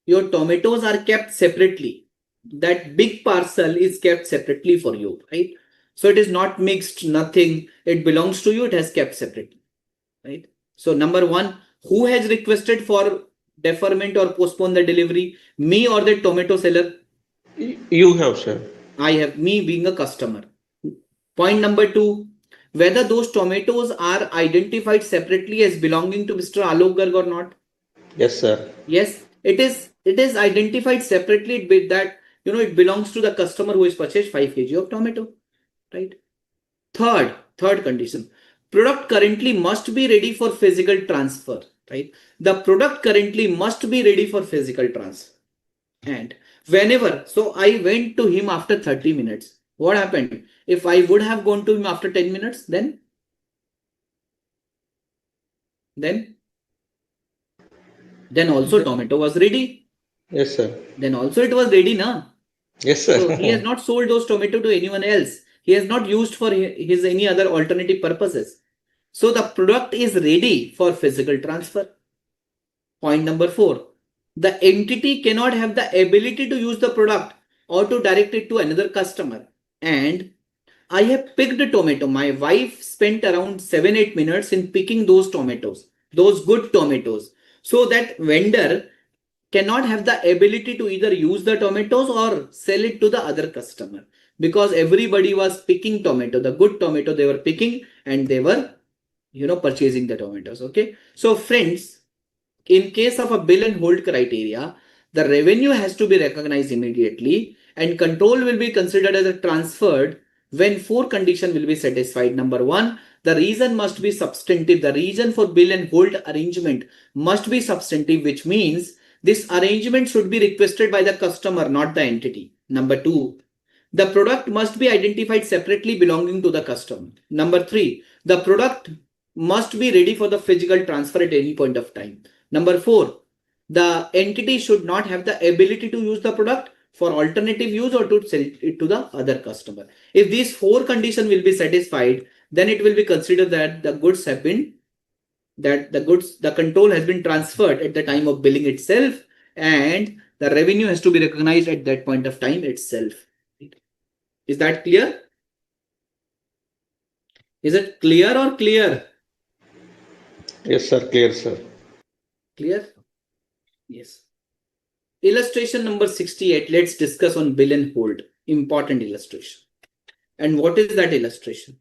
your tomatoes are kept separately. That big parcel is kept separately for you, right? So it is not mixed, nothing. It belongs to you. It has kept separately, right? So number 1, who has requested for deferment or postpone the delivery? Me or the tomato seller?
You have, sir.
I have, me being a customer. Point number 2, whether those tomatoes are identified separately as belonging to Mr. Alok Garg or not?
Yes, sir.
Yes, it is identified separately with that, it belongs to the customer who has purchased 5 kg of tomato, right? Third condition, product currently must be ready for physical transfer, right? The product currently must be ready for physical transfer. And whenever, so I went to him after 30 minutes. What happened? If I would have gone to him after 10 minutes, then also tomato was ready.
Yes, sir.
Then also it was ready, na?
Yes, sir.
So he has not sold those tomato to anyone else. He has not used for his any other alternative purposes. So the product is ready for physical transfer. Point number 4, the entity cannot have the ability to use the product or to direct it to another customer. And I have picked a tomato. My wife spent around 7-8 minutes in picking those tomatoes, those good tomatoes. So that vendor cannot have the ability to either use the tomatoes or sell it to the other customer, because everybody was picking tomato, the good tomato they were picking, and they were purchasing the tomatoes. Okay, so friends, in case of a bill and hold criteria, the revenue has to be recognized immediately, and control will be considered as a transferred when 4 conditions will be satisfied. Number 1, the reason must be substantive. The reason for bill and hold arrangement must be substantive, which means this arrangement should be requested by the customer, not the entity. Number 2, the product must be identified separately belonging to the customer. Number 3, the product must be ready for the physical transfer at any point of time. Number 4, the entity should not have the ability to use the product for alternative use or to sell it to the other customer. If these 4 conditions will be satisfied, then it will be considered that the goods have been, the control has been transferred at the time of billing itself, and the revenue has to be recognized at that point of time itself. Is that clear? Is it clear or clear?
Yes, sir. Clear, sir.
Clear? Yes. Illustration number 68. Let's discuss on bill and hold. Important illustration. And what is that illustration?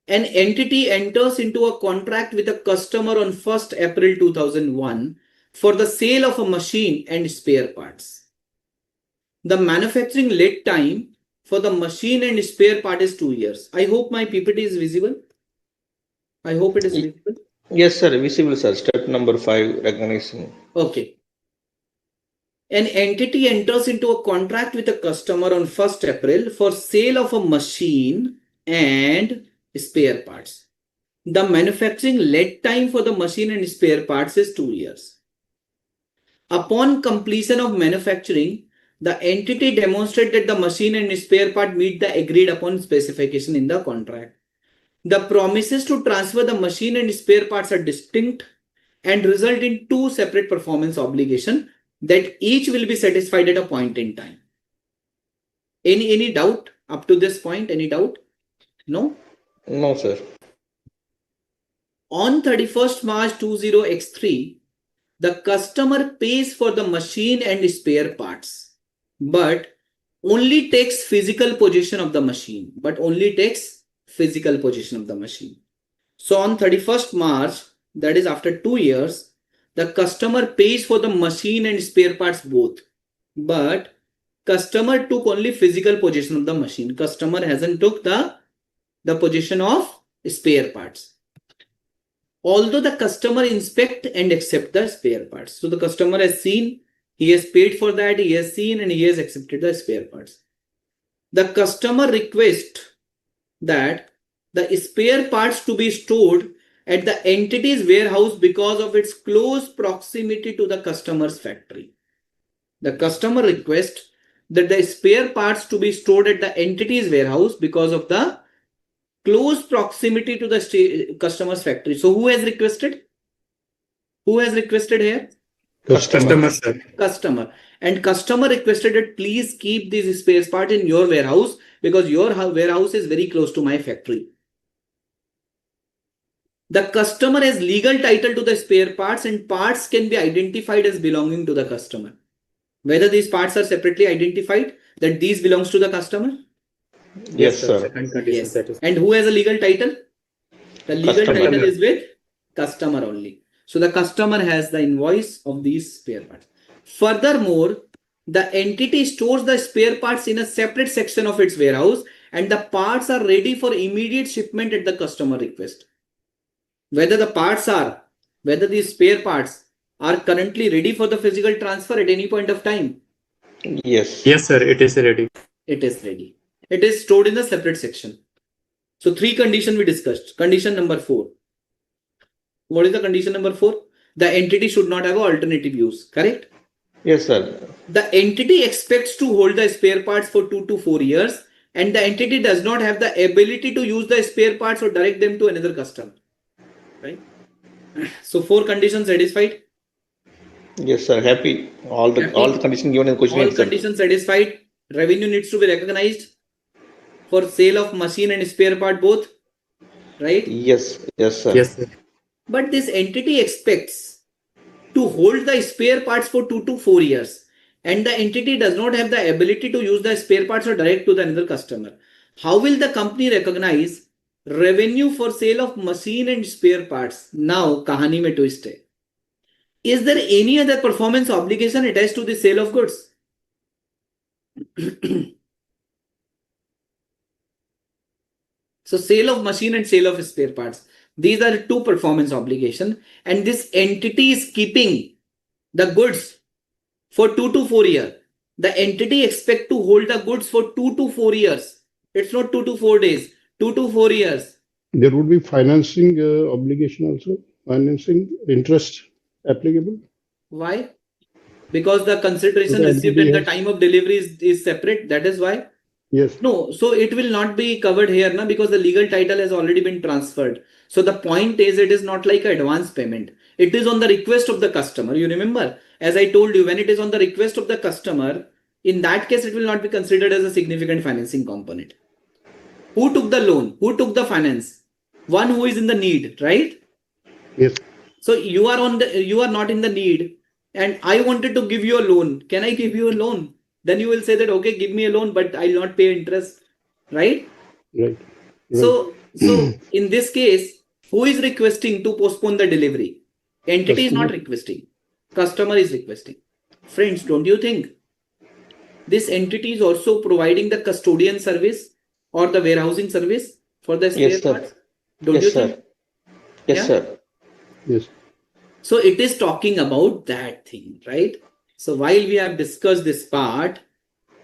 An entity enters into a contract with a customer on 1st April 2001 for the sale of a machine and spare parts. The manufacturing lead time for the machine and spare part is 2 years. I hope my PPT is visible. I hope it is visible.
Yes, sir. Visible, sir. Step number 5, recognizing.
Okay. An entity enters into a contract with a customer on 1st April for sale of a machine and spare parts. The manufacturing lead time for the machine and spare parts is 2 years. Upon completion of manufacturing, the entity demonstrates that the machine and spare part meet the agreed upon specification in the contract. The promises to transfer the machine and spare parts are distinct and result in 2 separate performance obligations that each will be satisfied at a point in time. Any doubt up to this point? Any doubt? No?
No, sir.
On 31st March 20x3, the customer pays for the machine and spare parts, but only takes physical possession of the machine. So on 31st March, that is after 2 years, the customer pays for the machine and spare parts both, but customer took only physical possession of the machine. Customer hasn't took the possession of spare parts. Although the customer inspect and accept the spare parts. So the customer has seen, he has paid for that, he has seen and he has accepted the spare parts. The customer requests that the spare parts to be stored at the entity's warehouse because of its close proximity to the customer's factory. The customer requests that the spare parts to be stored at the entity's warehouse because of the close proximity to the customer's factory. So who has requested? Who has requested here?
Customer, sir.
Customer. And customer requested that please keep these spare parts in your warehouse because your warehouse is very close to my factory. The customer has legal title to the spare parts and parts can be identified as belonging to the customer. Whether these parts are separately identified, that these belongs to the customer?
Yes, sir.
Second condition
Yes.
satisfied.
And who has a legal title? The legal
Customer.
title is with customer only. So the customer has the invoice of these spare parts. Furthermore, the entity stores the spare parts in a separate section of its warehouse and the parts are ready for immediate shipment at the customer request. Whether these spare parts are currently ready for the physical transfer at any point of time?
Yes.
Yes, sir. It is ready.
It is ready. It is stored in the separate section. So 3 conditions we discussed. Condition number 4. What is the condition number 4? The entity should not have an alternative use. Correct?
Yes, sir.
The entity expects to hold the spare parts for 2 to 4 years and the entity does not have the ability to use the spare parts or direct them to another customer. Right? So 4 conditions satisfied?
Yes, sir. Happy. All the conditions given in the question.
All conditions satisfied. Revenue needs to be recognized for sale of machine and spare part both. Right?
Yes. Yes, sir.
Yes, sir.
But this entity expects to hold the spare parts for 2 to 4 years and the entity does not have the ability to use the spare parts or direct to the another customer. How will the company recognize revenue for sale of machine and spare parts? Now, kahani mein twist hai. Is there any other performance obligation attached to the sale of goods? So sale of machine and sale of spare parts. These are two performance obligation, and this entity is keeping the goods for 2 to 4 years. The entity expect to hold the goods for 2 to 4 years. It's not 2 to 4 days, 2 to 4 years.
There would be financing obligation also, financing interest applicable.
Why? Because the consideration
So the
received
entity
at the
has-
time of delivery is separate. That is why.
Yes.
No, so it will not be covered here now because the legal title has already been transferred. So the point is, it is not like an advance payment. It is on the request of the customer. You remember, as I told you, when it is on the request of the customer, in that case, it will not be considered as a significant financing component. Who took the loan? Who took the finance? One who is in the need, right?
Yes.
So you are not in the need, and I wanted to give you a loan. Can I give you a loan? Then you will say that, okay, give me a loan, but I'll not pay interest, right?
Right.
So in this case, who is requesting to postpone the delivery? Entity is not requesting. Customer is requesting. Friends, don't you think this entity is also providing the custodian service or the warehousing service for the spare
Yes, sir.
parts? Don't
Yes,
you
sir.
think?
Yes,
Yeah?
sir.
Yes.
So it is talking about that thing, right? So while we have discussed this part,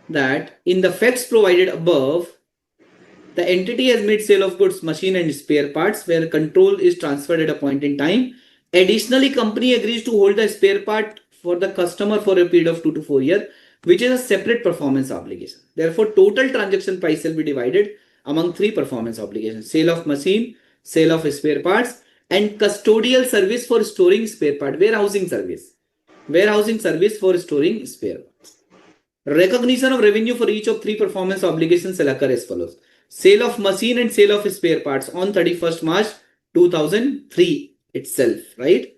that in the facts provided above, the entity has made sale of goods, machine and spare parts where control is transferred at a point in time. Additionally, company agrees to hold the spare part for the customer for a period of 2 to 4 years, which is a separate performance obligation. Therefore, total transaction price will be divided among 3 performance obligations: sale of machine, sale of spare parts, and custodial service for storing spare part, warehousing service for storing spare parts. Recognition of revenue for each of 3 performance obligations shall occur as follows: sale of machine and sale of spare parts on 31st March 2003 itself, right?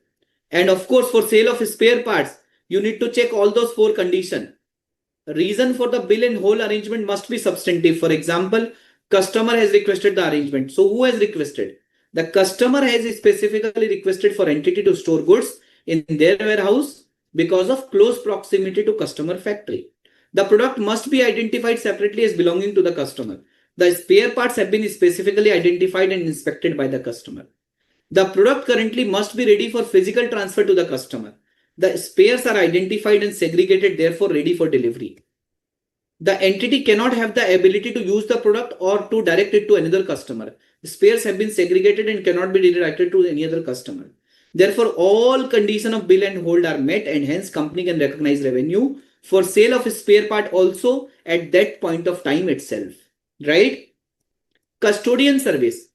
And of course, for sale of spare parts, you need to check all those 4 conditions. Reason for the bill and whole arrangement must be substantive. For example, customer has requested the arrangement. So who has requested? The customer has specifically requested for entity to store goods in their warehouse because of close proximity to customer factory. The product must be identified separately as belonging to the customer. The spare parts have been specifically identified and inspected by the customer. The product currently must be ready for physical transfer to the customer. The spares are identified and segregated, therefore ready for delivery. The entity cannot have the ability to use the product or to direct it to another customer. Spares have been segregated and cannot be redirected to any other customer. Therefore, all conditions of bill and hold are met, and hence company can recognize revenue for sale of spare part also at that point of time itself. Right? Custodian service.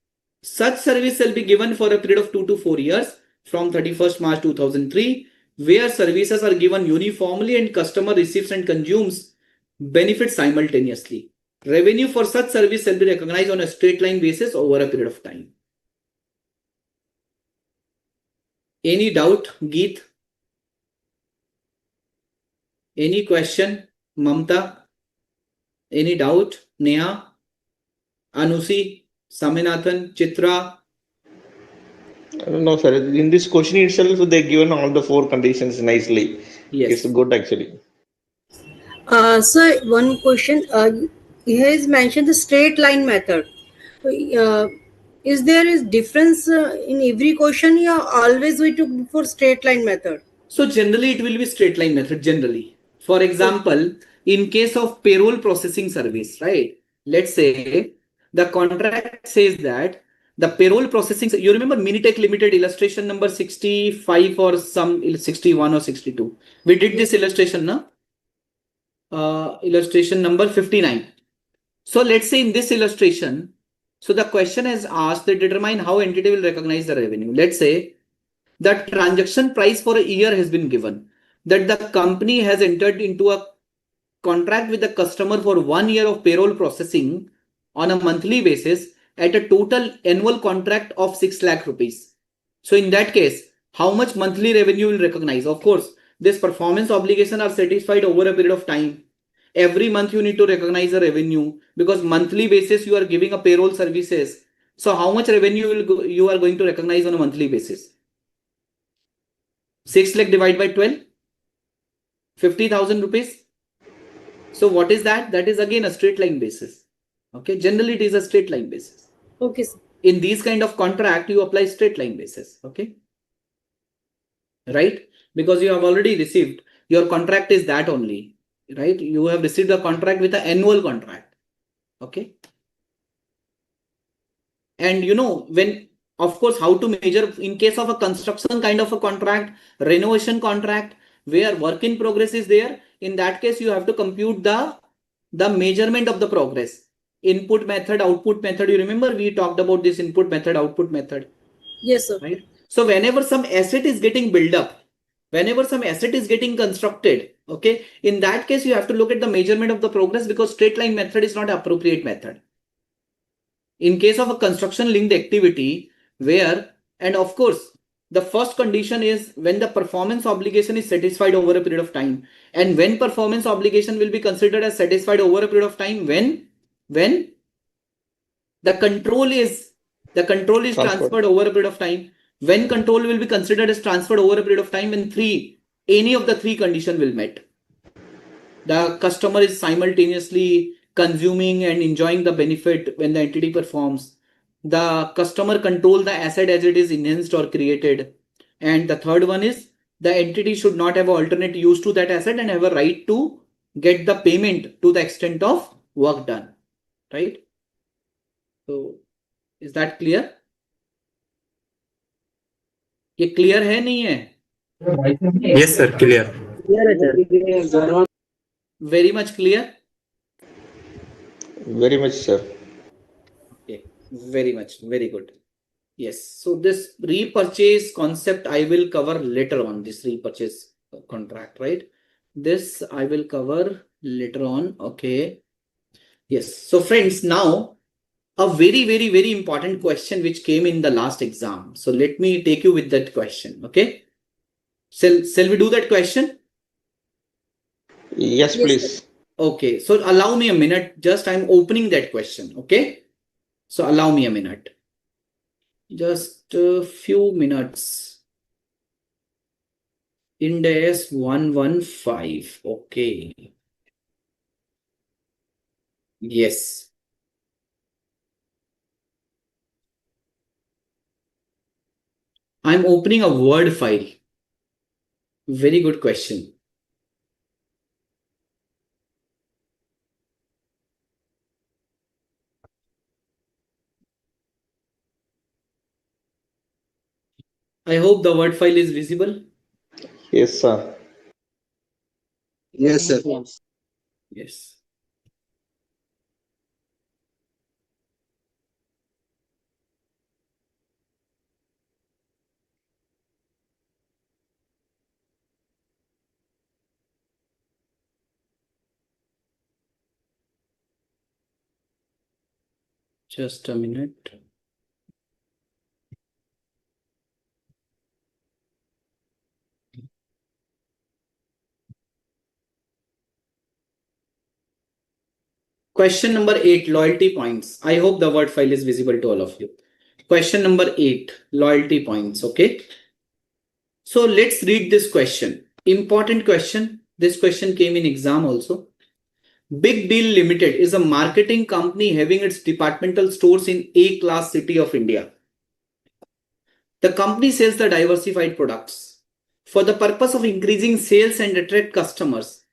Such service shall be given for a period of 2 to 4 years from 31st March 2003, where services are given uniformly and customer receives and consumes benefits simultaneously. Revenue for such service shall be recognized on a straight line basis over a period of time. Any doubt, Geet? Any question, Mamta? Any doubt, Neha? Anusi, Saminathan, Chitra?
No, sir. In this question itself, they given all the 4 conditions nicely.
Yes.
It's good actually.
So one question. Here is mentioned the straight line method. Is there a difference in every question? Yeah, always we took for straight line method.
So generally it will be straight line method generally. For example, in case of payroll processing service, right? Let's say the contract says that the payroll processing, you remember Minitech Limited illustration number 65 or some 61 or 62. We did this illustration, na? Illustration number 59. So let's say in this illustration, so the question is asked to determine how entity will recognize the revenue. Let's say the transaction price for a year has been given, that the company has entered into a contract with the customer for 1 year of payroll processing on a monthly basis at a total annual contract of 6 lakh rupees. So in that case, how much monthly revenue will recognize? Of course, this performance obligation are satisfied over a period of time. Every month you need to recognize the revenue because monthly basis you are giving a payroll services. So how much revenue you are going to recognize on a monthly basis? 6 lakh divided by 12, 50,000 rupees. So what is that? That is again a straight line basis. Okay, generally it is a straight line basis.
Okay, sir.
In these kind of contract, you apply straight line basis. Okay, right? Because you have already received, your contract is that only, right? You have received a contract with an annual contract. Okay. And you know, when, of course, how to measure in case of a construction kind of a contract, renovation contract, where work in progress is there, in that case, you have to compute the measurement of the progress. Input method, output method. You remember we talked about this input method, output method.
Yes, sir.
Right. So whenever some asset is getting built up, whenever some asset is getting constructed, okay, in that case, you have to look at the measurement of the progress, because straight line method is not an appropriate method. In case of a construction linked activity where, and of course, the first condition is when the performance obligation is satisfied over a period of time. And when performance obligation will be considered as satisfied over a period of time, when the control is transferred over a period of time. When control will be considered as transferred over a period of time, when any of the three conditions will met. The customer is simultaneously consuming and enjoying the benefit when the entity performs. The customer control the asset as it is enhanced or created. And the third one is the entity should not have an alternate use to that asset and have a right to get the payment to the extent of work done. Right? So is that clear? ये clear है नहीं है?
Yes, sir. Clear.
Very much clear.
Very much, sir.
Okay, very much, very good. Yes, so this repurchase concept I will cover later on, this repurchase contract, right? This I will cover later on. Okay. Yes, so friends, now a very, very, very important question which came in the last exam. So let me take you with that question. Okay. Shall we do that question?
Yes, please.
Okay, so allow me a minute. Just I'm opening that question. Okay. So allow me a minute. Just a few minutes. Ind AS 115. Okay. Yes. I'm opening a Word file. Very good question. I hope the Word file is visible.
Yes, sir.
Yes, sir.
Yes. Just a minute. Question number 8, loyalty points. I hope the Word file is visible to all of you. Question number 8, loyalty points. Okay. So let's read this question. Important question. This question came in exam also. Big Deal Limited is a marketing company having its departmental stores in A-class city of India. The company sells the diversified products. For the purpose of increasing sales and attract customers,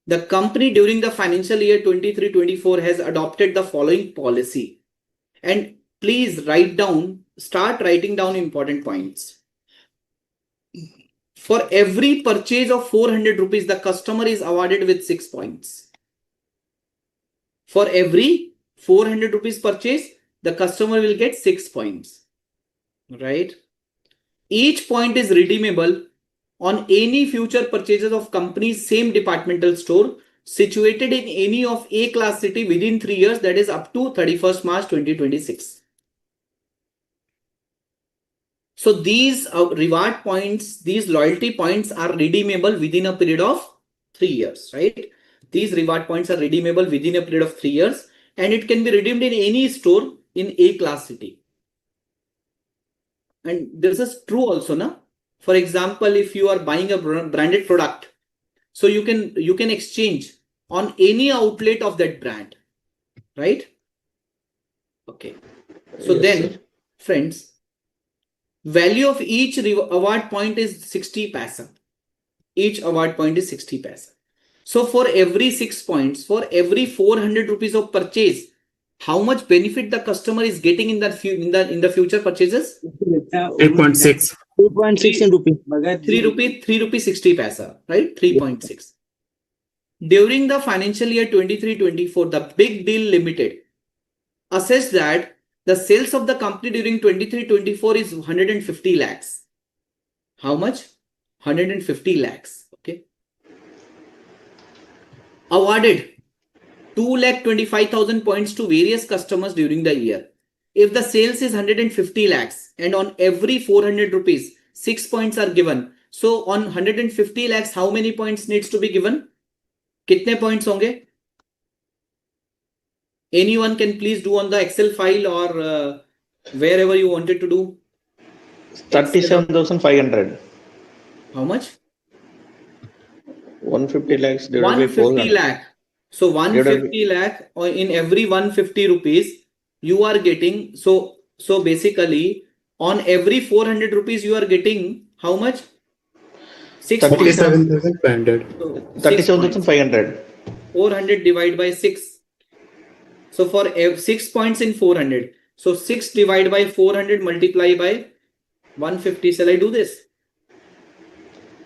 the company during the financial year 23-24 has adopted the following policy. And please start writing down important points. For every purchase of 400 rupees, the customer is awarded with 6 points. For every 400 rupees purchase, the customer will get 6 points. Right? Each point is redeemable on any future purchases of company's same departmental store situated in any of A-class city within 3 years, that is up to 31st March 2026. So these reward points, these loyalty points are redeemable within a period of 3 years, right? These reward points are redeemable within a period of 3 years, and it can be redeemed in any store in A-class city. And this is true also, na? For example, if you are buying a branded product, so you can exchange on any outlet of that brand, right? Okay. So
Yes,
then,
sir.
friends, value of each award point is 60 paisa. Each award point is 60 paisa. So for every 6 points, for every 400 rupees of purchase, how much benefit the customer is getting in the future purchases?
3.6.
2.6 in rupees.
3 rupee 60 paisa, right? 3.6. During the financial year 23-24, the Big Deal Limited assessed that the sales of the company during 23-24 is 150 lakhs. How much? 150 lakhs. Okay. Awarded 2,25,000 points to various customers during the year. If the sales is 150 lakhs and on every 400 rupees, 6 points are given. So on 150 lakhs, how many points needs to be given? कितने points होंगे? Anyone can please do on the Excel file or wherever you wanted to do.
37,500.
How much?
150 lakhs divided by
150
400.
lakh. So 150 lakh or in every 150 rupees you are getting. So basically on every 400 rupees you are getting how much? 6 points.
47,500.
So
37,500.
400 divided by 6. So for 6 points in 400. So 6 divided by 400 multiply by 150. Shall I do this?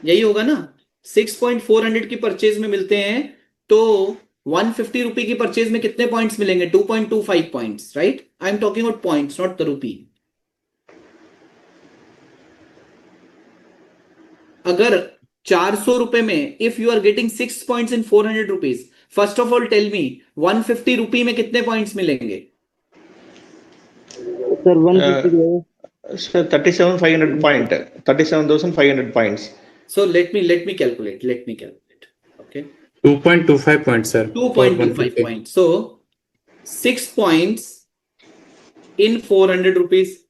यही होगा ना? 6.400 की purchase में मिलते हैं तो 150 रुपए की परचेज में कितने पॉइंट्स मिलेंगे? 2.25 points, right? I am talking about points, not the rupee. अगर 400 रुपए में if you are getting 6 points in 400 rupees, first of all tell me 150 rupee में कितने पॉइंट्स मिलेंगे?
Sir, 150.
Sir, 37,500 point. 37,500 points.
So let me calculate. Okay.
2.25 points, sir.
2.25 points. So 6 points in 400 rupees.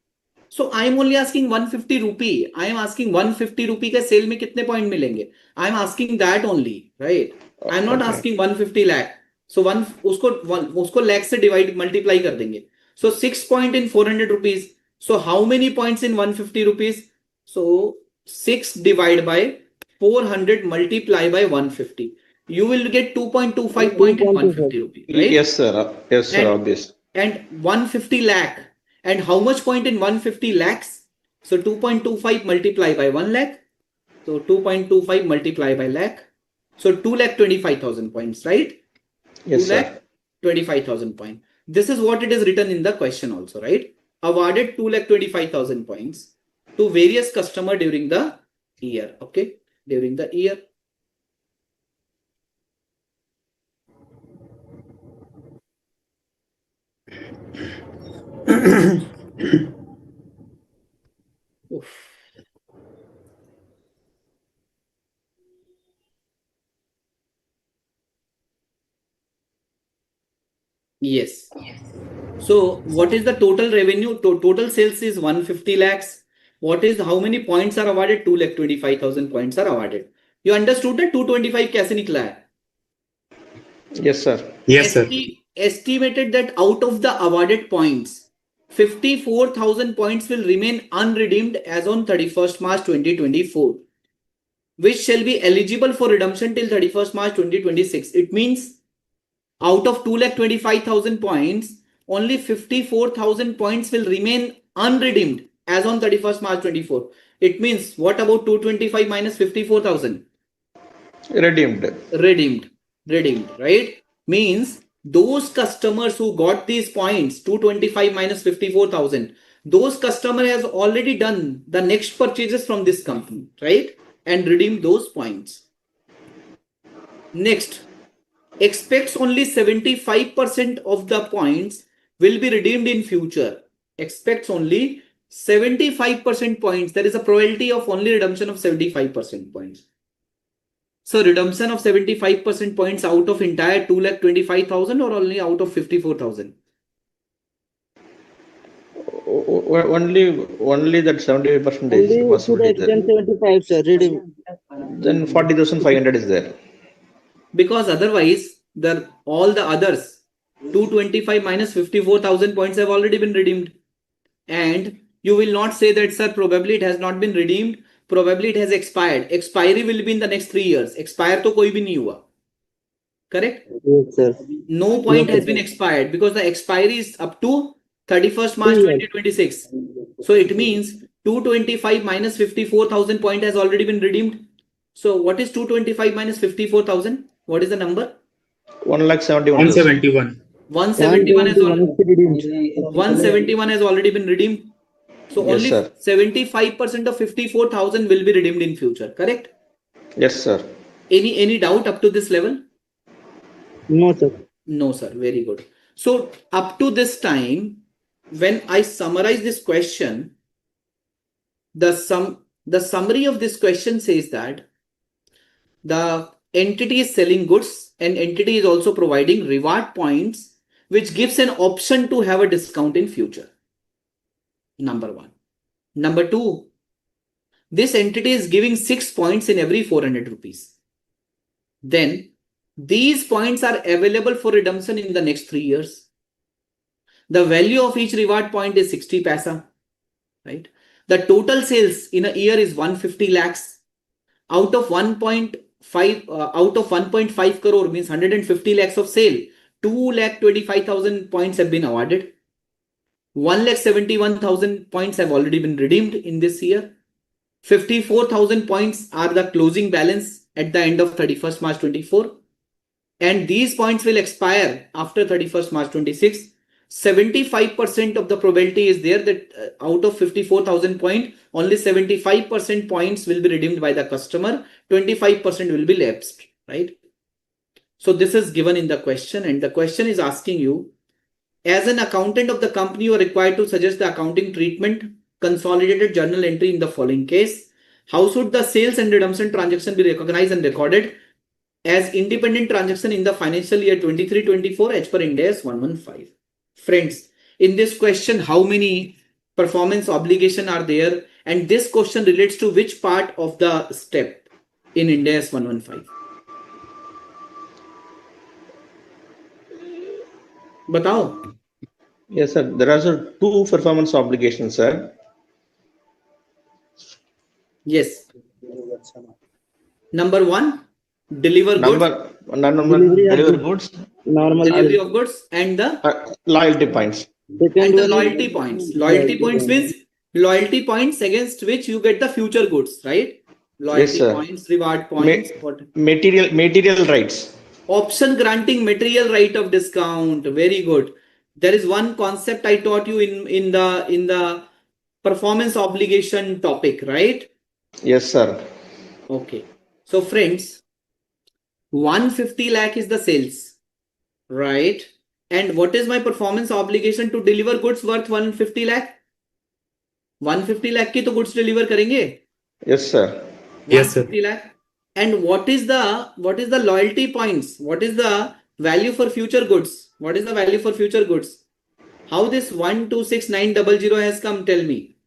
So I am only asking 150 rupee. I am asking 150 rupee का cell में कितने point मिलेंगे? I am asking that only, right? I am not asking 150 lakh. So उसको lakh से divide multiply कर देंगे. So 6 point in 400 rupees. So how many points in 150 rupees? So 6 divided by 400 multiply by 150. You will get 2.25 point in 150 rupees, right?
Yes, sir. Yes, sir. Obvious.
And 150 lakh. And how much point in 150 lakhs? So 2.25 multiply by 1 lakh. So 2.25 multiply by lakh. So 2,25,000 points, right?
Yes, sir.
2,25,000 points. This is what it is written in the question also, right? Awarded 2,25,000 points to various customer during the year. Okay, during the year. Oof. Yes. So what is the total revenue? Total sales is 150 lakhs. What is how many points are awarded? 2,25,000 points are awarded. You understood that 225 कैसे निकला है?
Yes, sir.
Yes, sir.
Estimated that out of the awarded points, 54,000 points will remain unredeemed as on 31st March 2024, which shall be eligible for redemption till 31st March 2026. It means out of 2,25,000 points, only 54,000 points will remain unredeemed as on 31st March 24. It means what about 225 minus 54,000?
Redeemed.
Redeemed, right? Means those customers who got these points, 225 minus 54,000, those customer has already done the next purchases from this company, right? And redeemed those points. Next, expects only 75% of the points will be redeemed in future. Expects only 75% points. There is a probability of only redemption of 75% points. So redemption of 75% points out of entire 2,25,000 or only out of 54,000?
Only that 75%
Only to the
possibility
extent
there.
75, sir. Redeem.
Then 40,500 is there.
Because otherwise all the others, 225 minus 54,000 points have already been redeemed. And you will not say that, sir, probably it has not been redeemed, probably it has expired. Expiry will be in the next 3 years. Expire to koi bhi nahi hua. Correct?
Yes, sir.
No point has been expired because the expiry is up to 31st March 2026. So it means 225 minus 54,000 point has already been redeemed. So what is 225 minus 54,000? What is the number?
1,71,000.
171 has already, 171 has already been redeemed. So
Yes,
only
sir.
75% of 54,000 will be redeemed in future. Correct?
Yes, sir.
Any doubt up to this level?
No, sir.
No, sir. Very good. So up to this time, when I summarize this question, the summary of this question says that the entity is selling goods and entity is also providing reward points, which gives an option to have a discount in future. Number one. Number two, this entity is giving 6 points in every 400 rupees. Then these points are available for redemption in the next 3 years. The value of each reward point is 60 paisa, right? The total sales in a year is 150 lakhs. Out of 1.5 crore means 150 lakhs of sale. 2,25,000 points have been awarded. 1,71,000 points have already been redeemed in this year. 54,000 points are the closing balance at the end of 31st March 24. And these points will expire after 31st March 26. 75% of the probability is there that out of 54,000 points, only 75% points will be redeemed by the customer. 25% will be lapsed, right? So this is given in the question, and the question is asking you, as an accountant of the company, you are required to suggest the accounting treatment, consolidated journal entry in the following case. How should the sales and redemption transaction be recognized and recorded as independent transaction in the financial year 23-24 as per Ind AS 115? Friends, in this question, how many performance obligation are there? And this question relates to which part of the step in Ind AS 115? Batao.
Yes, sir. There are two performance obligations, sir.
Yes. Number one, deliver goods.
Deliver goods.
Delivery of goods and the
Loyalty points.
loyalty points. Loyalty points means loyalty points against which you get the future goods, right? Loyalty
Yes, sir.
points, reward points.
Material rights.
Option granting material right of discount. Very good. There is one concept I taught you in the performance obligation topic, right?
Yes, sir.
Okay. So friends, 150 lakh is the sales, right? And what is my performance obligation to deliver goods worth 150 lakh? 150 lakh की तो goods deliver करेंगे.
Yes, sir.
Yes, sir.
150 lakh. And what is the loyalty points? What is the value for future goods? What is the value for future goods? How this 126,900 has come? Tell me.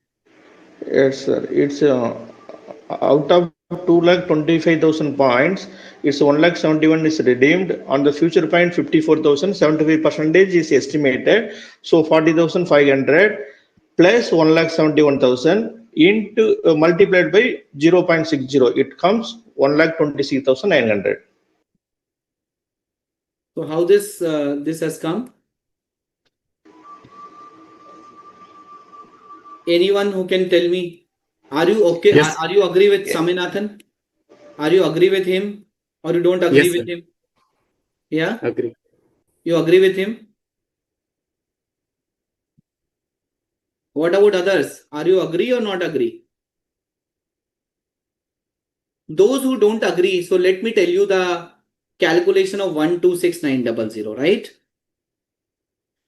Yes, sir. It's out of 2,25,000 points, it's 1,71,000 is redeemed. On the future point, 54,000, 75% is estimated. So 40,500 plus 1,71,000 into multiplied by 0.60. It comes 1,26,900.
So how this has come? Anyone who can tell me? Are you okay?
Yes.
Are you agree with Saminathan? Are you agree with him or you don't agree
Yes,
with
sir.
him? Yeah?
Agree.
You agree with him? What about others? Are you agree or not agree? Those who don't agree, so let me tell you the calculation of 126,900, right?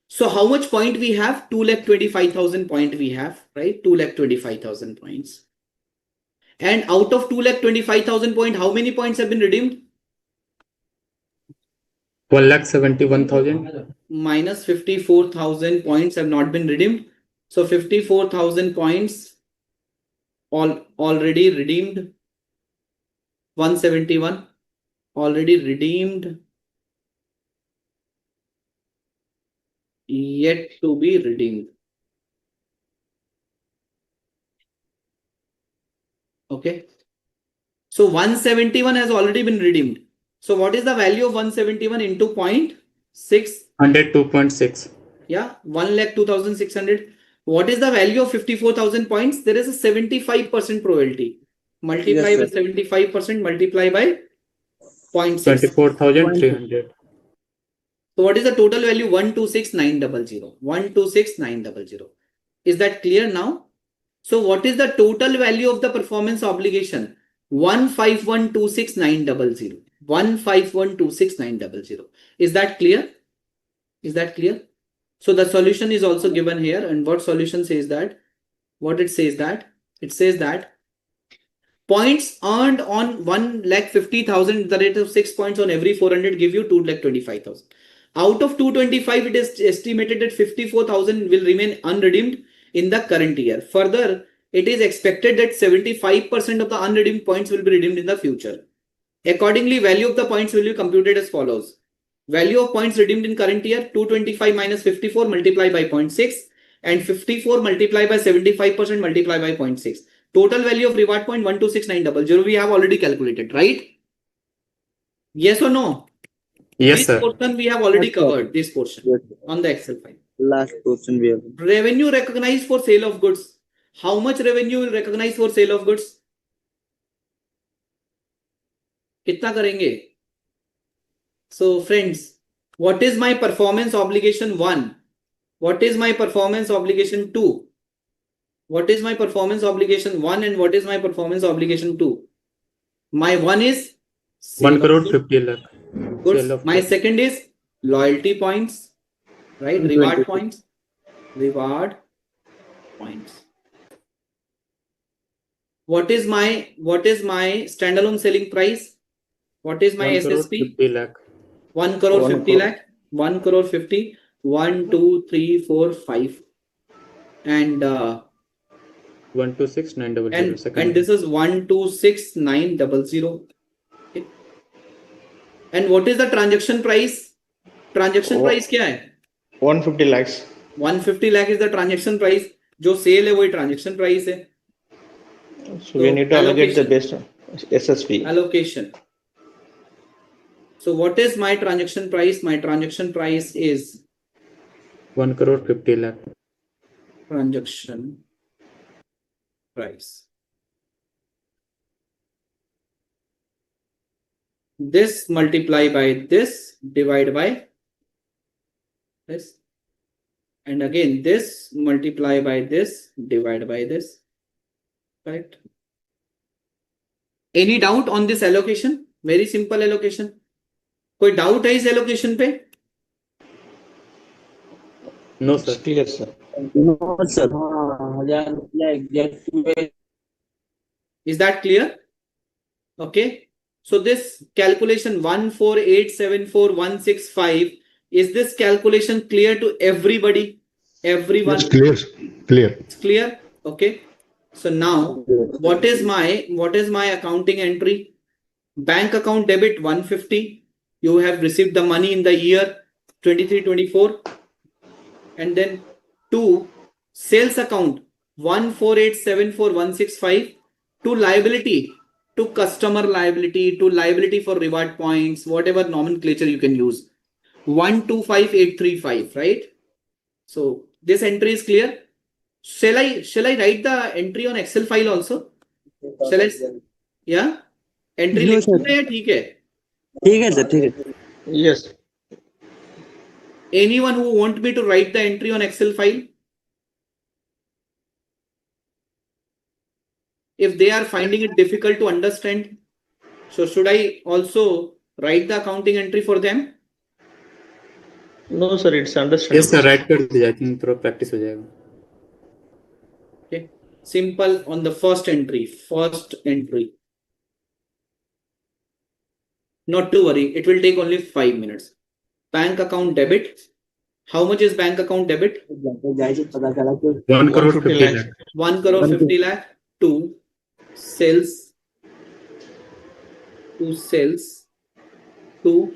So how much point we have? 2,25,000 point we have, right? 2,25,000 points. And out of 2,25,000 point, how many points have been redeemed?
1,71,000.
Minus 54,000 points have not been redeemed. So 54,000 points already redeemed. 171 already redeemed. yet to be redeemed. Okay. So 171 has already been redeemed. So what is the value of 171 into 0.6?
102.6.
Yeah, 1,02,600. What is the value of 54,000 points? There is a 75% probability. Multiply
Yes,
by
sir.
75%, multiply by 0.6.
24,300.
So what is the total value? 126,900. 126,900. Is that clear now? So what is the total value of the performance obligation? 15126,900. 15126,900. Is that clear? Is that clear? So the solution is also given here. And what solution says that? What it says that? It says that points earned on 1,50,000, the rate of 6 points on every 400 give you 2,25,000. Out of 225, it is estimated that 54,000 will remain unredeemed in the current year. Further, it is expected that 75% of the unredeemed points will be redeemed in the future. Accordingly, value of the points will be computed as follows. Value of points redeemed in current year, 225 minus 54 multiplied by 0.6 and 54 multiplied by 75% multiplied by 0.6. Total value of reward point 126,900 we have already calculated, right? Yes or no?
Yes,
This
sir.
portion we have already
Yes, sir.
covered, this portion
Yes.
on the Excel file.
Last question we have.
Revenue recognized for sale of goods. How much revenue will recognize for sale of goods? कितना करेंगे? So friends, what is my performance obligation 1? What is my performance obligation 2? What is my performance obligation 1 and what is my performance obligation 2? My 1 is
1 crore
goods.
50 lakh. Sale of
My
goods.
second is loyalty points, right? Reward points. Reward points. What is my standalone selling price? What is my
1 crore
SSP?
50 lakh.
1 crore 50 lakh. 1 crore 50. 1, 2, 3, 4, 5. And
126,900. Second
and this is 126,900. Okay. And what is the transaction price? Transaction price क्या है?
150 lakhs.
150 lakh is the transaction price. जो sale है वही transaction price है.
So we need to allocate the
allocation.
best SSP.
Allocation. So what is my transaction price? My transaction price is
1 crore 50 lakh.
transaction price. This multiply by this, divide by this. And again, this multiply by this, divide by this. Correct? Any doubt on this allocation? Very simple allocation. कोई doubt है इस allocation पे?
No,
It's
sir.
clear, sir.
No, sir.
Is that clear? Okay. So this calculation 14874,165, is this calculation clear to everybody? Everyone?
Yes, clear. Clear.
It's clear? Okay. So now, what is my accounting entry? Bank account debit 150. You have received the money in the year 23-24. And then 2, sales account 14874,165 to liability, to customer liability, to liability for reward points, whatever nomenclature you can use. 125,835, right? So this entry is clear. Shall I write the entry on Excel file also? Shall I? Yeah. Entry
No,
लिख
sir.
सकते हैं, ठीक है?
ठीक है sir, ठीक है.
Yes.
Anyone who want me to write the entry on Excel file? If they are finding it difficult to understand, so should I also write the accounting entry for them?
No, sir, it's understandable.
Yes, sir. Right कर दीजिए. I think थोड़ा practice हो जाएगा.
Okay. Simple on the first entry. First entry. Not to worry, it will take only 5 minutes. Bank account debit. How much is bank account debit?
1 crore 50 lakh.
1 crore 50 lakh to sales to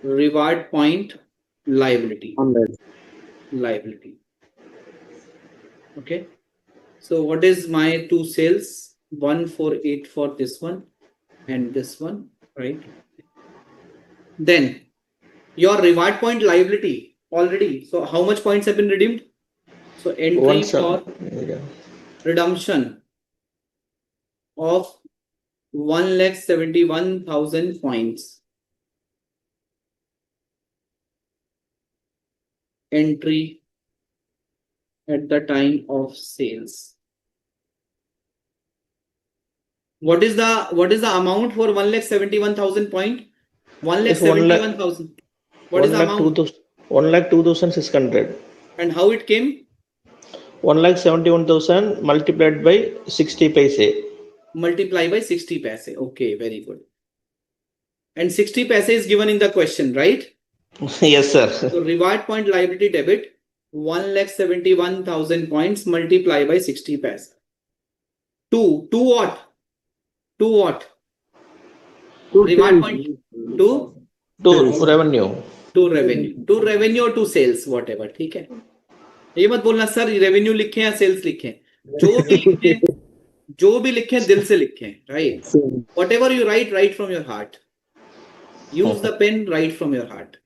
reward point liability.
Online.
Liability. Okay. So what is my two sales? 148 for this one and this one, right? Then your reward point liability already. So how much points have been redeemed? So entry for redemption of 1,71,000 points. Entry at the time of sales. What is the amount for 1,71,000 point? 1,71,000. What is the amount?
1,02,600.
And how it came?
1,71,000 multiplied by 60 paise.
Multiply by 60 paise. Okay, very good. And 60 paise is given in the question, right?
Yes, sir.
So reward point liability debit 1,71,000 points multiply by 60 paise. To what? To what? Reward point to
revenue.
To revenue. To revenue or to sales, whatever. ठीक है. ये मत बोलना sir revenue लिखे या sales लिखे, जो भी लिखे दिल से लिखे, right? Whatever you write from your heart. Use the pen, write from your heart.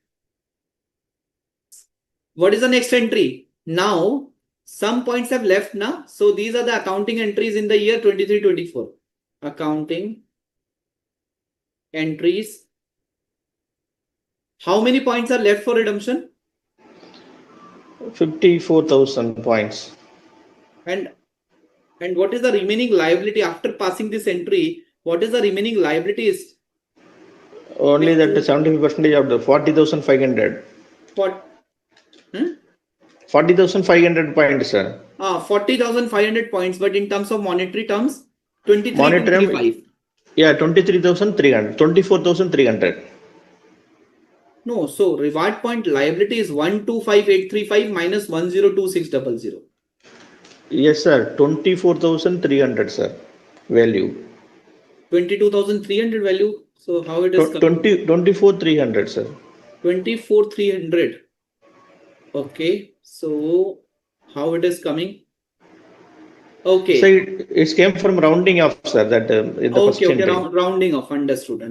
What is the next entry? Now some points have left now, so these are the accounting entries in the year 23-24. Accounting entries. How many points are left for redemption?
54,000 points.
And what is the remaining liability after passing this entry? What is the remaining liability? Is
only that 75% of the 40,500.
What?
40,500 points, sir.
40,500 points, but in terms of monetary terms, 23,235.
Yeah, 23,300, 24,300.
No, so reward point liability is 125,835 minus 102,600.
Yes, sir. 24,300, sir. Value.
22,300 value. So how it is?
24,300, sir.
24,300. Okay. So how it is coming? Okay.
So it came from rounding off, sir. That in the first entry.
Rounding off. Understood.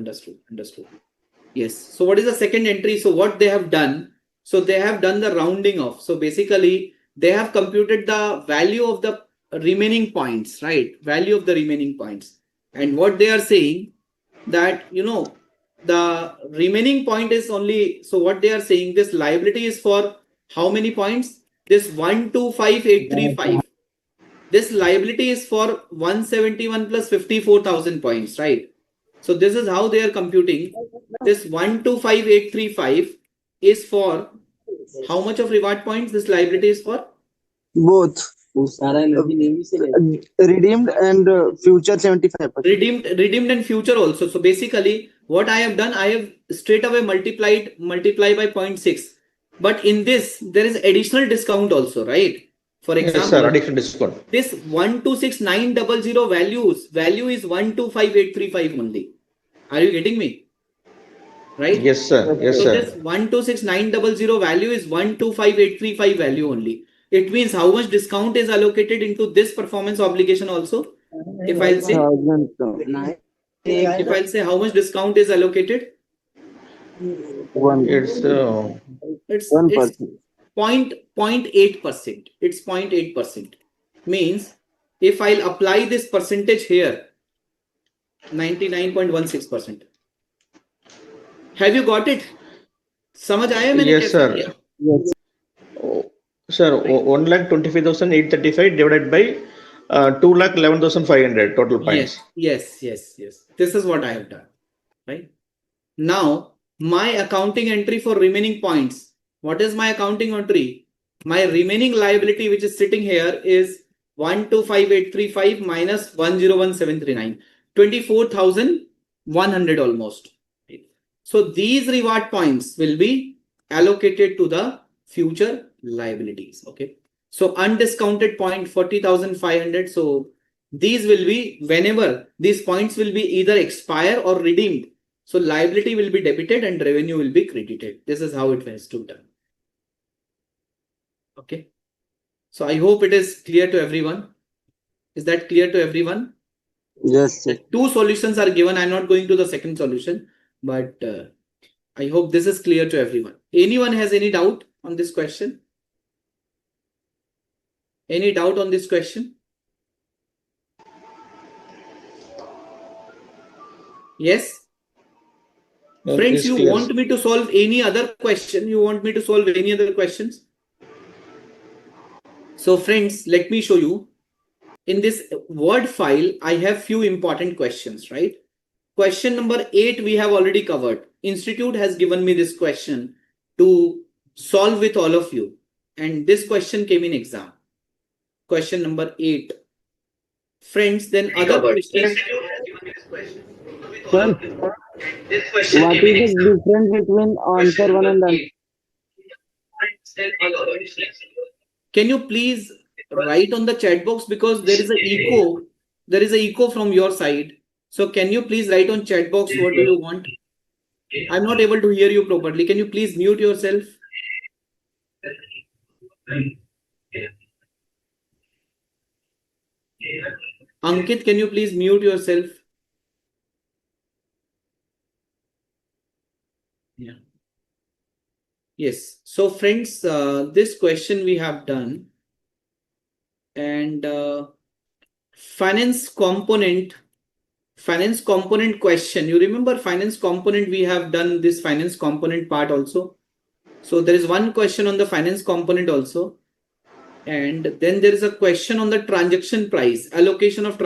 Yes. So what is the second entry? So what they have done? So they have done the rounding off. So basically they have computed the value of the remaining points, right? Value of the remaining points. And what they are saying that, the remaining point is only, so what they are saying, this liability is for how many points? This 125,835. This liability is for 171 plus 54,000 points, right? So this is how they are computing. This 125,835 is for how much of reward points this liability is for?
Both. Redeemed and future 75%.
Redeemed and future also. So basically what I have done, I have straight away multiply by 0.6. But in this, there is additional discount also, right? For example,
yes, sir, additional discount.
This 126,900 value is 125,835 only. Are you getting me? Right?
Yes, sir. Yes,
so
sir.
This 126,900 value is 125,835 value only. It means how much discount is allocated into this performance obligation also. If I'll say how much discount is allocated,
it's
0.8%. It's 0.8%. Means if I'll apply this percentage here, 99.16%. Have you got it? समझ आया मैंने
yes, sir. Yes. Sir, 1,25,835 divided by 2,11,500 total points.
Yes. This is what I have done. Right? Now, my accounting entry for remaining points. What is my accounting entry? My remaining liability, which is sitting here, is 125,835 minus 101,739. 24,100 almost. So these reward points will be allocated to the future liabilities. Okay. So undiscounted point 40,500. So these will be whenever these points will be either expire or redeemed. So liability will be debited and revenue will be credited. This is how it has to be done. Okay. So I hope it is clear to everyone. Is that clear to everyone?
Yes, sir.
Two solutions are given. I'm not going to the second solution, but I hope this is clear to everyone. Anyone has any doubt on this question? Any doubt on this question? Yes? Friends, you
clear.
want me to solve any other question? You want me to solve any other questions? So friends, let me show you. In this Word file, I have few important questions, right? Question number 8 we have already covered. Institute has given me this question to solve with all of you. And this question came in exam. Question number 8. Friends, then other questions.
Sir, what is the difference between answer 1 and answer?
Can you please write on the chat box, because there is an echo. There is an echo from your side. So can you please write on chat box what do you want? I'm not able to hear you properly. Can you please mute yourself? Ankit, can you please mute yourself? Yeah. Yes. So friends, this question we have done, and finance component question. You remember finance component? We have done this finance component part also. So there is one question on the finance component also. And then there is a question on the transaction price, allocation of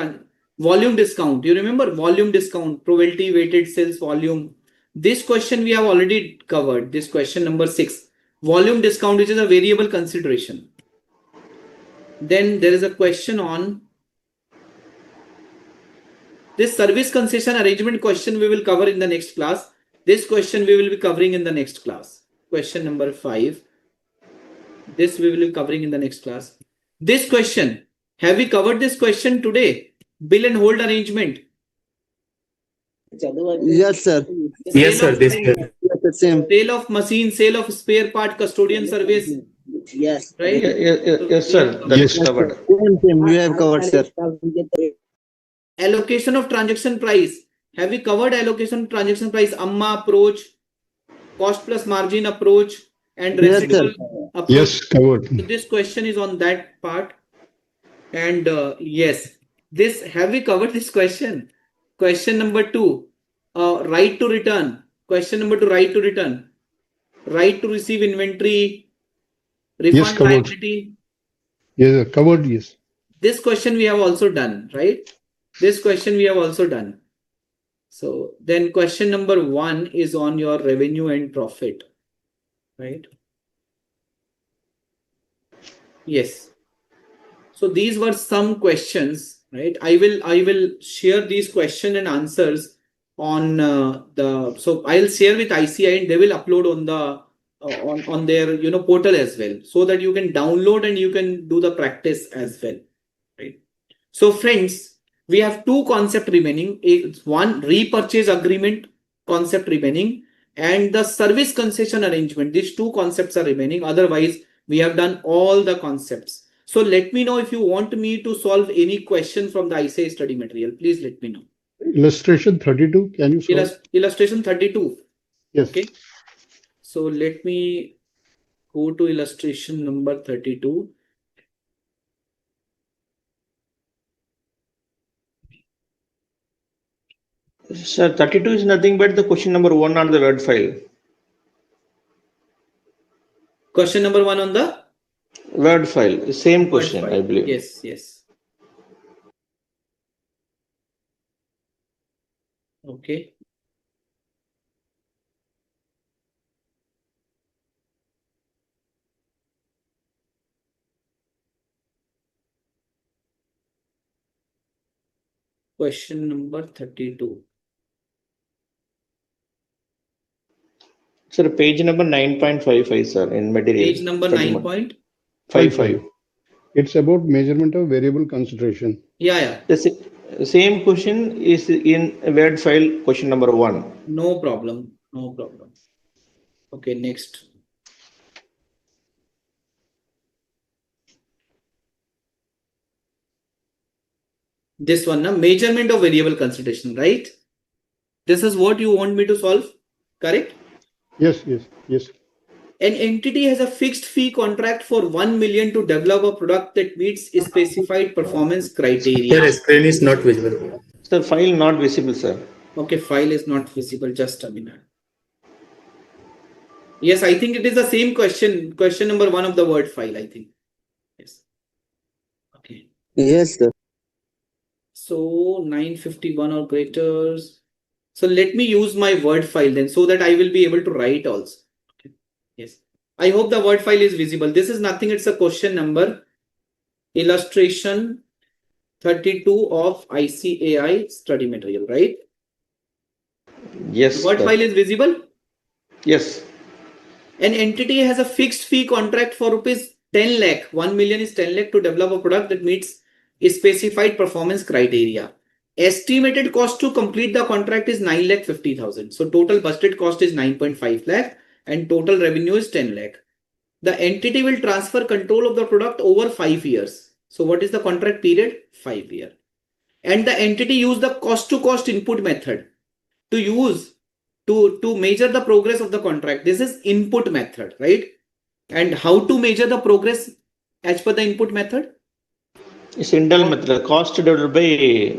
volume discount. You remember volume discount, probability weighted sales volume. This question we have already covered. This question number 6, volume discount, which is a variable consideration. Then there is a question on this service concession arrangement question we will cover in the next class. This question we will be covering in the next class. Question number 5. This we will be covering in the next class. This question, have we covered this question today? Bill and hold arrangement.
Yes, sir.
Yes, sir. This
Yes, sir. Same.
Sale of machine, sale of spare part, custodian service.
Yes.
Right?
Yes, sir. That is covered.
Same. You have covered, sir.
Allocation of transaction price. Have we covered allocation of transaction price? Amma approach, cost plus margin approach, and
Yes,
residual
sir.
approach.
Yes, covered.
So this question is on that part. And yes, this have we covered this question? Question number 2, right to return. Question number 2, right to return. Right to receive inventory, refund
covered.
liability.
Yes, covered. Yes.
This question we have also done, right? This question we have also done. So then question number 1 is on your revenue and profit, right? Yes. So these were some questions, right? I will share these question and answers on so I'll share with ICAI, and they will upload on the on their portal as well, so that you can download and you can do the practice as well, right? So friends, we have two concepts remaining. It's one, repurchase agreement concept remaining, and the service concession arrangement. These two concepts are remaining. Otherwise, we have done all the concepts. So let me know if you want me to solve any question from the ICAI study material. Please let me know.
Illustration 32. Can you solve?
Illustration 32.
Yes.
Okay. So let me go to illustration number 32.
Sir, 32 is nothing but the question number 1 on the Word file.
Question number 1 on the
Word file. Same
Word
question,
file.
I believe.
Yes, yes. Okay. Question number 32.
Sir, page number 9.55, sir, in material.
Page number
9.55.
It's about measurement of variable consideration.
Yeah.
The same question is in Word file, question number 1.
No problem. No problem. Okay, next. This one, na, measurement of variable consideration, right? This is what you want me to solve, correct?
Yes.
An entity has a fixed fee contract for 1 million to develop a product that meets specified performance criteria.
Sir, screen is not visible.
Sir, file not visible, sir.
Okay, file is not visible. Just a minute. Yes, I think it is the same question. Question number 1 of the word file, I think. Yes. Okay.
Yes, sir.
So 951 or greater. So let me use my word file then, so that I will be able to write also. Okay. Yes. I hope the word file is visible. This is nothing. It's a question number. Illustration 32 of ICAI study material, right?
Yes.
Word
Sir.
file is visible?
Yes.
An entity has a fixed fee contract for rupees 10 lakh. 1 million is 10 lakh to develop a product that meets a specified performance criteria. Estimated cost to complete the contract is 9 lakh 50,000. So total budgeted cost is 9.5 lakh and total revenue is 10 lakh. The entity will transfer control of the product over 5 years. So what is the contract period? 5 years. And the entity used the cost to cost input method to measure the progress of the contract. This is input method, right? And how to measure the progress as per the input method?
It's internal method. Cost divided by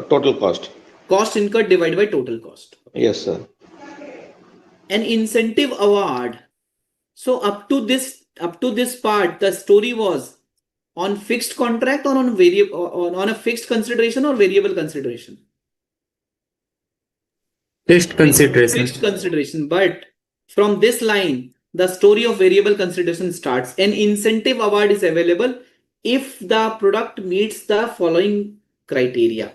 total cost.
Cost incurred divided by total cost.
Yes, sir.
An incentive award. So up to this part, the story was on fixed contract or on variable, on a fixed consideration or variable consideration.
Fixed consideration.
Fixed consideration. But from this line, the story of variable consideration starts. An incentive award is available if the product meets the following criteria.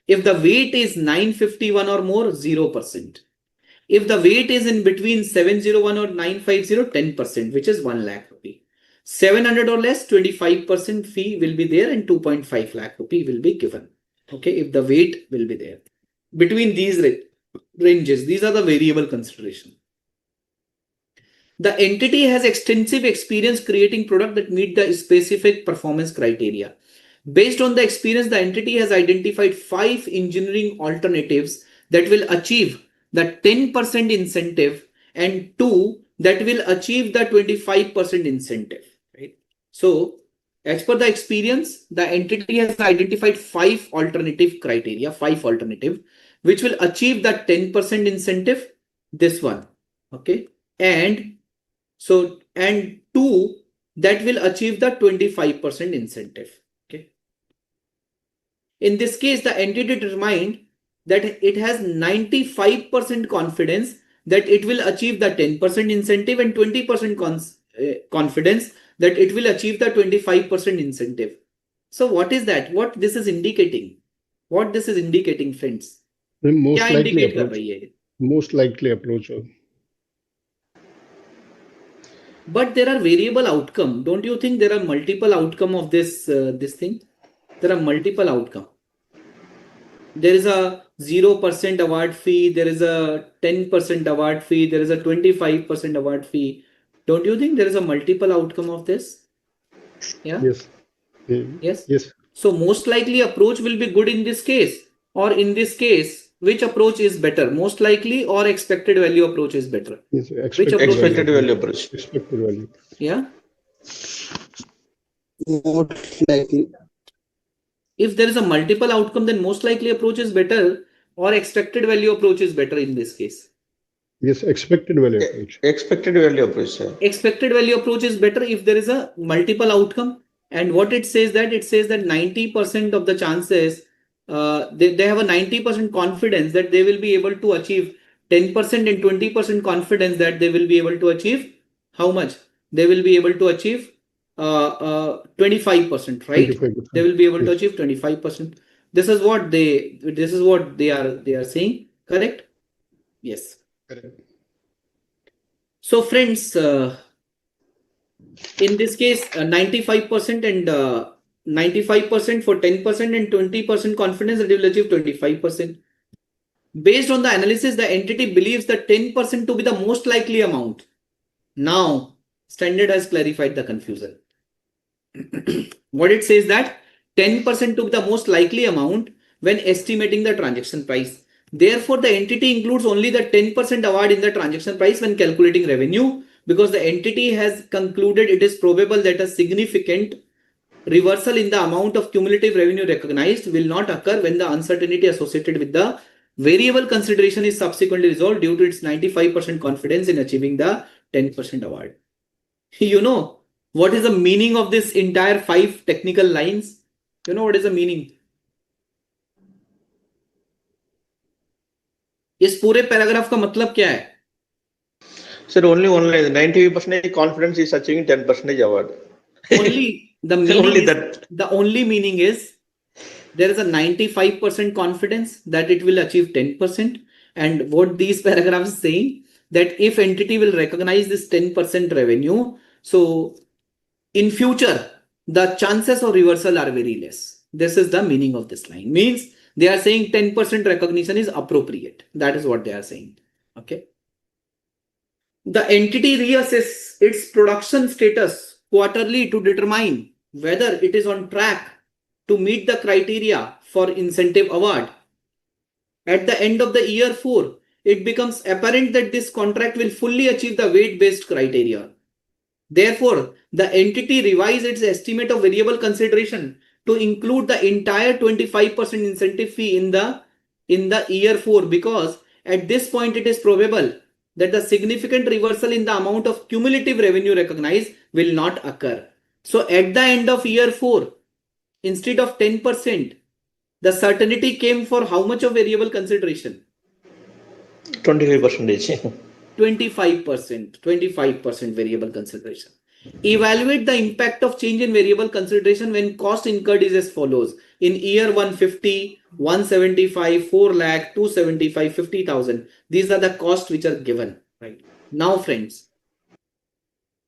If the weight is 951 or more, 0%. If the weight is in between 701 or 950, 10%, which is 1 lakh rupee. 700 or less, 25% fee will be there and 2.5 lakh rupee will be given. Okay, if the weight will be there. Between these ranges, these are the variable consideration. The entity has extensive experience creating product that meet the specific performance criteria. Based on the experience, the entity has identified 5 engineering alternatives that will achieve the 10% incentive and 2 that will achieve the 25% incentive. Right? So, as per the experience, the entity has identified 5 alternative criteria, 5 alternative, which will achieve the 10% incentive, this one. Okay. And 2 that will achieve the 25% incentive. Okay. In this case, the entity determined that it has 95% confidence that it will achieve the 10% incentive and 20% confidence that it will achieve the 25% incentive. So what is that? What this is indicating? What this is indicating, friends?
The most likely approach.
But there are variable outcome. Don't you think there are multiple outcome of this thing? There are multiple outcome. There is a 0% award fee. There is a 10% award fee. There is a 25% award fee. Don't you think there is a multiple outcome of this? Yeah.
Yes.
Yes. So most likely approach will be good in this case, or in this case, which approach is better? Most likely or expected value approach is better?
Yes,
Expected value approach.
Expected value.
Yeah.
Most likely.
If there is a multiple outcome, then most likely approach is better or expected value approach is better in this case?
Yes, expected value approach.
Expected value approach, sir.
Expected value approach is better if there is a multiple outcome. And what it says that 90% of the chances, they have a 90% confidence that they will be able to achieve 10% and 20% confidence that they will be able to achieve how much? They will be able to achieve 25%, right? 25%. They will be able to achieve 25%. This is what they are saying, correct? Yes.
Correct.
So friends, in this case, 95% and 95% for 10% and 20% confidence that it will achieve 25%. Based on the analysis, the entity believes that 10% to be the most likely amount. Now, standard has clarified the confusion. What it says that 10% took the most likely amount when estimating the transaction price. Therefore, the entity includes only the 10% award in the transaction price when calculating revenue, because the entity has concluded it is probable that a significant reversal in the amount of cumulative revenue recognized will not occur when the uncertainty associated with the variable consideration is subsequently resolved due to its 95% confidence in achieving the 10% award. You know what is the meaning of this entire 5 technical lines? You know what is the meaning? इस पूरे paragraph का मतलब क्या है?
Sir, only 95% confidence is achieving 10% award.
Only the meaning
Only
is,
that.
the only meaning is there is a 95% confidence that it will achieve 10%. And what these paragraphs is saying, that if entity will recognize this 10% revenue, so in future, the chances of reversal are very less. This is the meaning of this line. Means they are saying 10% recognition is appropriate. That is what they are saying. Okay. The entity reassesses its production status quarterly to determine whether it is on track to meet the criteria for incentive award. At the end of the year 4, it becomes apparent that this contract will fully achieve the weight-based criteria. Therefore, the entity revised its estimate of variable consideration to include the entire 25% incentive fee in the year 4, because at this point it is probable that the significant reversal in the amount of cumulative revenue recognized will not occur. So at the end of year 4, instead of 10%, the certainty came for how much of variable consideration?
25%.
25% variable consideration. Evaluate the impact of change in variable consideration when cost incurred is as follows. In year 150, 175, 4 lakh, 275, 50,000. These are the costs which are given. Right. Now, friends,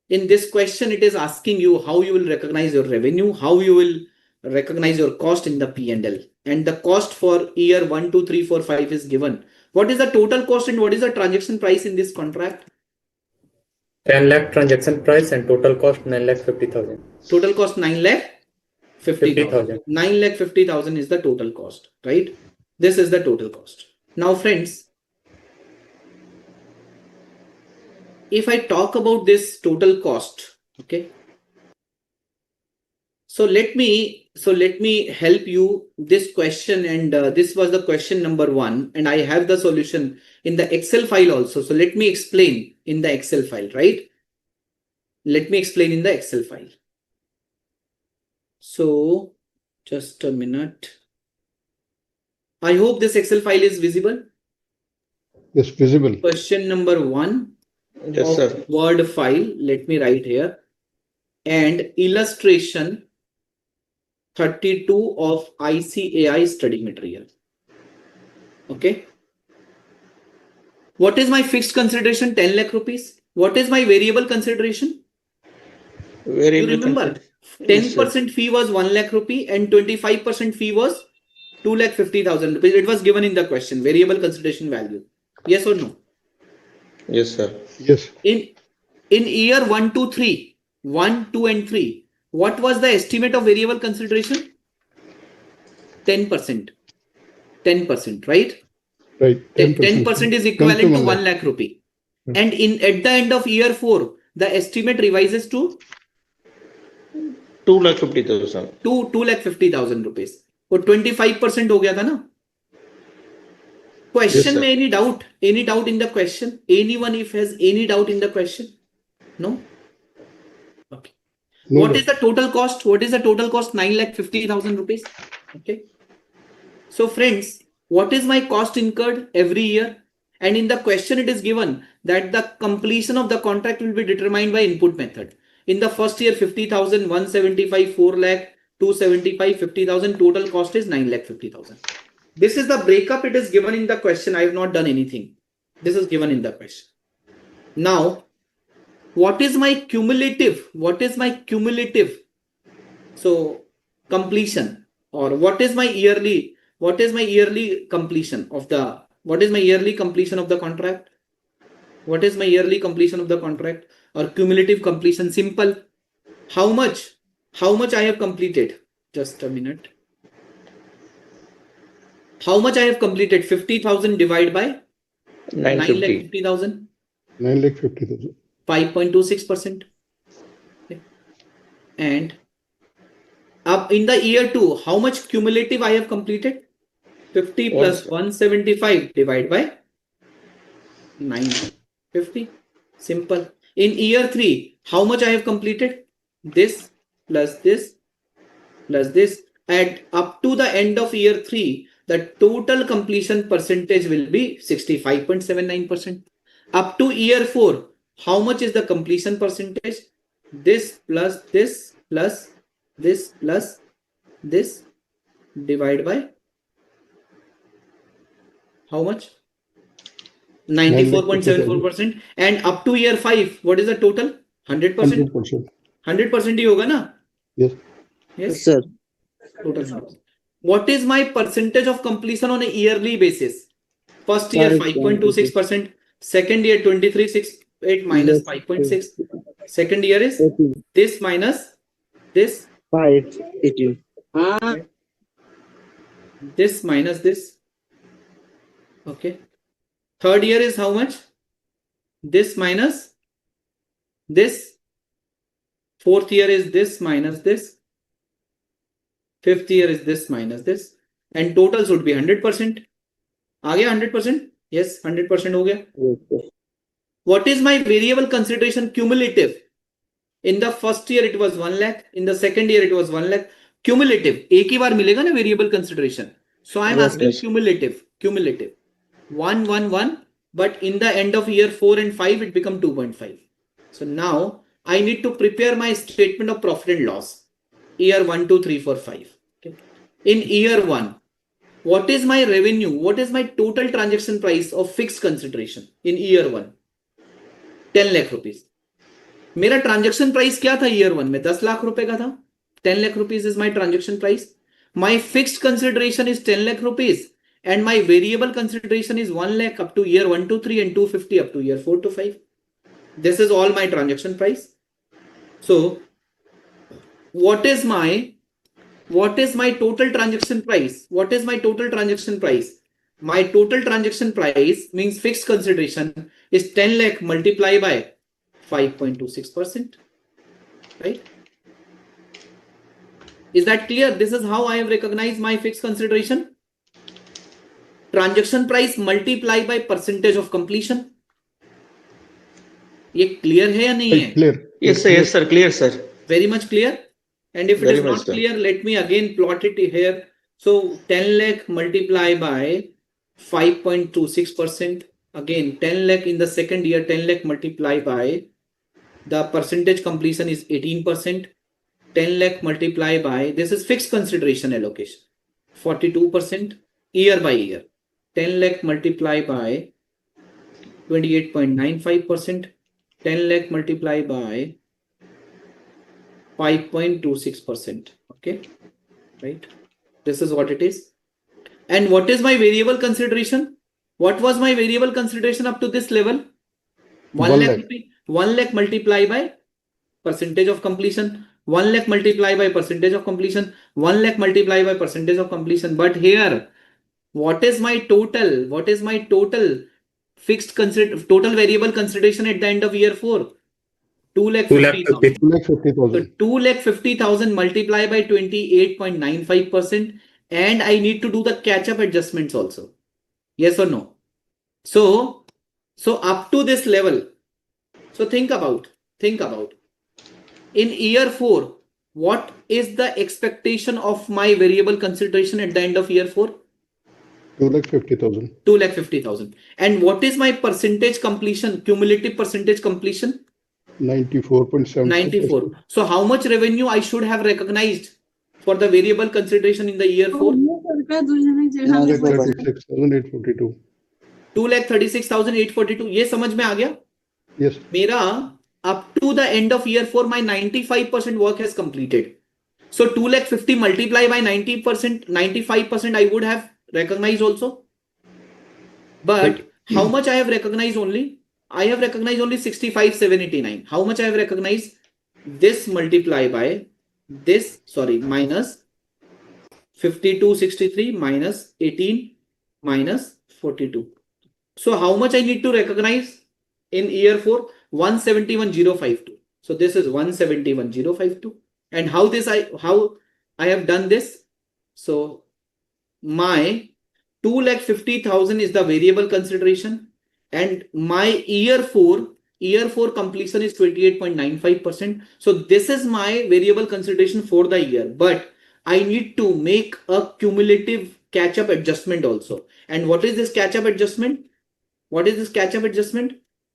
in this question, it is asking you how you will recognize your revenue, how you will recognize your cost in the P&L. And the cost for year 1, 2, 3, 4, 5 is given. What is the total cost and what is the transaction price in this contract?
10 lakh transaction price and total cost 9,50,000.
Total cost 9,50,000. 9,50,000 is the total cost, right? This is the total cost. Now, friends, if I talk about this total cost, okay. So let me help you this question, and this was the question number 1, and I have the solution in the Excel file also. So let me explain in the Excel file, right? Let me explain in the Excel file. So just a minute. I hope this Excel file is visible.
Yes, visible.
Question number 1
Yes,
of
sir.
Word file. Let me write here. And illustration 32 of ICAI study material. Okay. What is my fixed consideration? 10 lakh rupees. What is my variable consideration?
Variable
You remember, 10% fee was 1 lakh rupee and 25% fee was 2,50,000 rupees. It was given in the question, variable consideration value. Yes or no?
Yes, sir.
Yes.
In year 1, 2, 3, 1, 2, and 3, what was the estimate of variable consideration? 10%. 10%, right?
Right.
10% is equivalent to 1 lakh rupee. And at the end of year 4, the estimate revises to
2,50,000.
2,50,000 rupees. वो 25% हो गया था ना? Question
Yes,
में any doubt? Any doubt in the question? Anyone if has any doubt in the question? No? Okay.
No,
What is the total cost? What is the total cost? 9,50,000 rupees. Okay. So friends, what is my cost incurred every year? And in the question it is given that the completion of the contract will be determined by input method. In the first year 50,000, 175, 4 lakh, 275, 50,000, total cost is 9,50,000. This is the breakup. It is given in the question. I have not done anything. This is given in the question. Now, what is my cumulative? What is my cumulative? So completion, or what is my yearly? What is my yearly completion of the? What is my yearly completion of the contract? What is my yearly completion of the contract or cumulative completion? Simple. How much I have completed? Just a minute. How much I have completed? 50,000 divided by
950.
9,50,000.
9,50,000.
5.26%. Okay. And up in the year 2, how much cumulative I have completed? 50 plus 175 divided by 950. Simple. In year 3, how much I have completed? This plus this plus this. And up to the end of year 3, the total completion percentage will be 65.79%. Up to year 4, how much is the completion percentage? This plus this plus this plus this divided by how much? 94.74%. And up to year 5, what is the total? 100%.
100%.
100% ही होगा ना?
Yes.
Yes,
sir.
total 100%. What is my percentage of completion on a yearly basis? First year 5.26%, second year 23.68 minus 5.6. Second year is this minus this,
580.
this minus this. Okay. Third year is how much? This minus this. Fourth year is this minus this. Fifth year is this minus this. And total should be 100%. आ गया 100%? Yes, 100% हो गया.
Yes, sir.
What is my variable consideration cumulative? In the first year it was 1 lakh. In the second year it was 1 lakh. Cumulative. एक ही बार मिलेगा ना variable consideration. So I am asking cumulative. 111. But in the end of year 4 and 5 it become 2.5. So now I need to prepare my statement of profit and loss. Year 1, 2, 3, 4, 5. Okay. In year 1, what is my revenue? What is my total transaction price of fixed consideration in year 1? 10 lakh rupees. मेरा transaction price क्या था year 1 में? 10 lakh रुपए का था. 10 lakh rupees is my transaction price. My fixed consideration is 10 lakh rupees. And my variable consideration is 1 lakh up to year 1 to 3 and 250 up to year 4 to 5. This is all my transaction price. So what is my total transaction price? What is my total transaction price? My total transaction price means fixed consideration is 10 lakh multiplied by 5.26%. Right? Is that clear? This is how I have recognized my fixed consideration. Transaction price multiplied by percentage of completion. ये clear है या नहीं है?
Clear.
Yes, sir. Yes, sir. Clear, sir.
Very much clear. And if it
Very
is not
much, sir.
clear, let me again plot it here. So 10 lakh multiplied by 5.26%. Again, 10 lakh in the second year, 10 lakh multiplied by the percentage completion is 18%. 10 lakh multiplied by, this is fixed consideration allocation, 42% year by year. 10 lakh multiplied by 28.95%. 10 lakh multiplied by 5.26%. Okay, right? This is what it is. And what is my variable consideration? What was my variable consideration up to this level? 1 lakh. 1 lakh multiplied by percentage of completion. 1 lakh multiplied by percentage of completion. 1 lakh multiplied by percentage of completion. But here, what is my total? What is my total fixed total variable consideration at the end of year 4? 2,50,000.
2,50,000.
So 2,50,000 multiplied by 28.95%. And I need to do the catch-up adjustments also. Yes or no? So up to this level. So think about. In year 4, what is the expectation of my variable consideration at the end of year 4?
2,50,000.
2,50,000. And what is my percentage completion, cumulative percentage completion?
94.7.
94. So how much revenue I should have recognized for the variable consideration in the year 4?
2,36,842.
2,36,842. ये समझ में आ गया?
Yes.
मेरा up to the end of year 4, my 95% work has completed. So 2,50,000 multiplied by 90%, 95% I would have recognized also. But how much I have recognized only? I have recognized only 65,789. How much I have recognized? This multiplied by this, minus 5263 minus 18 minus 42. So how much I need to recognize in year 4? 171,052. So this is 171,052. And how I have done this? So my 2,50,000 is the variable consideration, and my year 4 completion is 28.95%. So this is my variable consideration for the year, but I need to make a cumulative catch-up adjustment also. And what is this catch-up adjustment?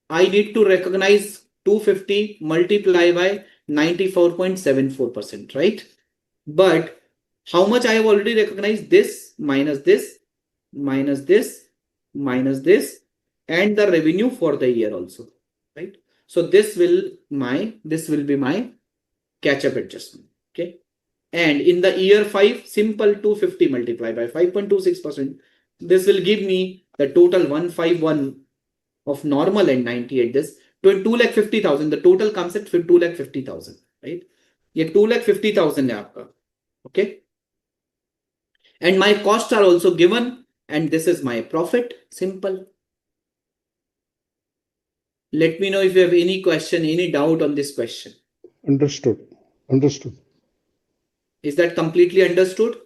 I need to recognize 250 multiplied by 94.74%, right? But how much I have already recognized? This minus this minus this minus this, and the revenue for the year also, right? So this will be my catch-up adjustment. Okay. And in the year 5, simple 250 multiplied by 5.26%. This will give me the total 151 of normal and 98. This 2,50,000. The total comes at 2,50,000, right? ये 2,50,000 है आपका. Okay. And my costs are also given, and this is my profit. Simple. Let me know if you have any question, any doubt on this question.
Understood.
Is that completely understood?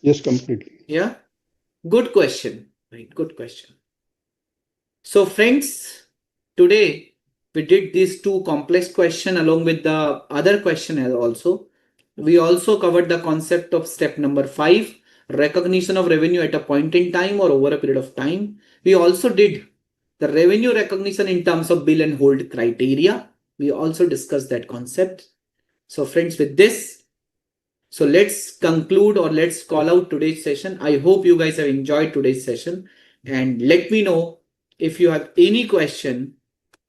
Yes, completely.
Yeah. Good question. Right. Good question. So friends, today we did these 2 complex questions along with the other question also. We also covered the concept of step number 5, recognition of revenue at a point in time or over a period of time. We also did the revenue recognition in terms of bill and hold criteria. We also discussed that concept. So friends, with this, so let's conclude, or let's call out today's session. I hope you guys have enjoyed today's session, and let me know if you have any question,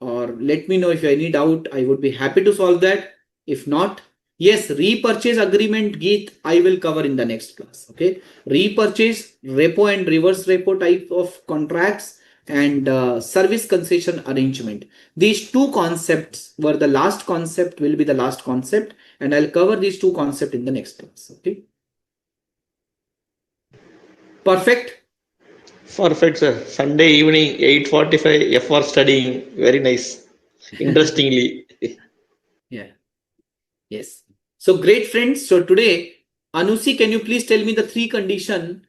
or let me know if you have any doubt. I would be happy to solve that. If not, yes, repurchase agreement, Geet, I will cover in the next class. Okay. Repurchase, repo and reverse repo type of contracts, and service concession arrangement. These 2 concepts were the last concept, will be the last concept, and I'll cover these 2 concepts in the next class. Okay. Perfect.
Perfect, sir. Sunday evening, 8:45, FR studying. Very nice. Interestingly.
Yeah. Yes. So great, friends. So today, Anusi, can you please tell me the 3 conditions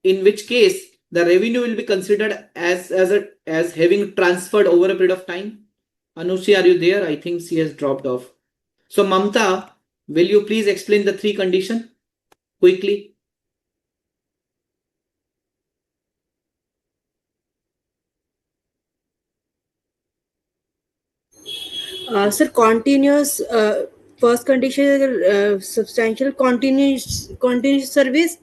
in which case the revenue will be considered as having transferred over a period of time? Anusi, are you there? I think she has dropped off. So Mamta, will you please explain the 3 conditions quickly?
Sir, continuous, first condition is substantial continuous service,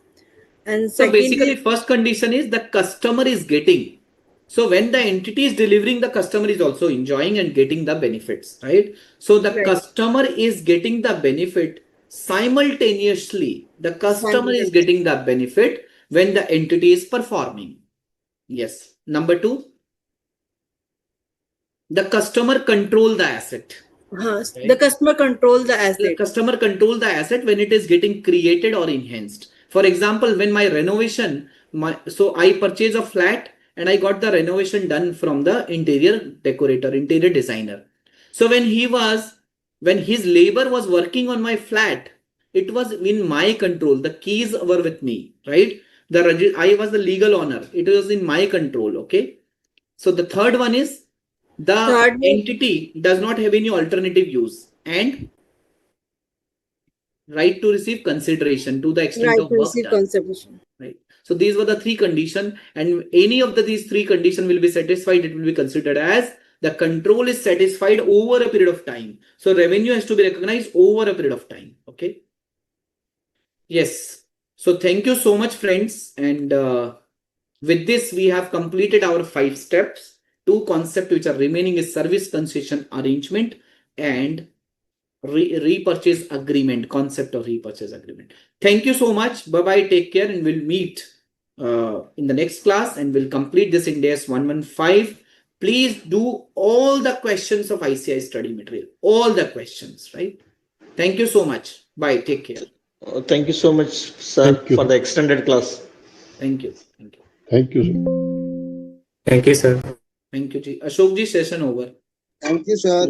and
So
second
basically,
is,
first condition is the customer is getting. So when the entity is delivering, the customer is also enjoying and getting the benefits, right? So the
right,
customer is getting the benefit simultaneously. The customer is getting the benefit when the entity is performing. Yes. Number 2, the customer control the asset.
the customer control the asset.
The customer control the asset when it is getting created or enhanced. For example, when my renovation, so I purchase a flat and I got the renovation done from the interior decorator, interior designer. So when his labor was working on my flat, it was in my control. The keys were with me, right? I was the legal owner. It was in my control. Okay. So the third one is the entity does not have any alternative use and right to receive consideration to the extent of work done. Right. So these were the 3 conditions, and any of these 3 conditions will be satisfied. It will be considered as the control is satisfied over a period of time. So revenue has to be recognized over a period of time. Okay. Yes. So thank you so much, friends. And with this, we have completed our 5 steps. 2 concepts which are remaining is service concession arrangement and repurchase agreement, concept of repurchase agreement. Thank you so much. Bye-bye. Take care, and we'll meet in the next class, and we'll complete this in days 115. Please do all the questions of ICAI study material. All the questions, right? Thank you so much. Bye. Take care.
Thank you so much, sir,
Thank you,
for
sir.
the extended class.
Thank you. Thank you.
Thank you, sir.
Thank you, sir.
Thank you, ji. Ashok ji, session over.
Thank you, sir.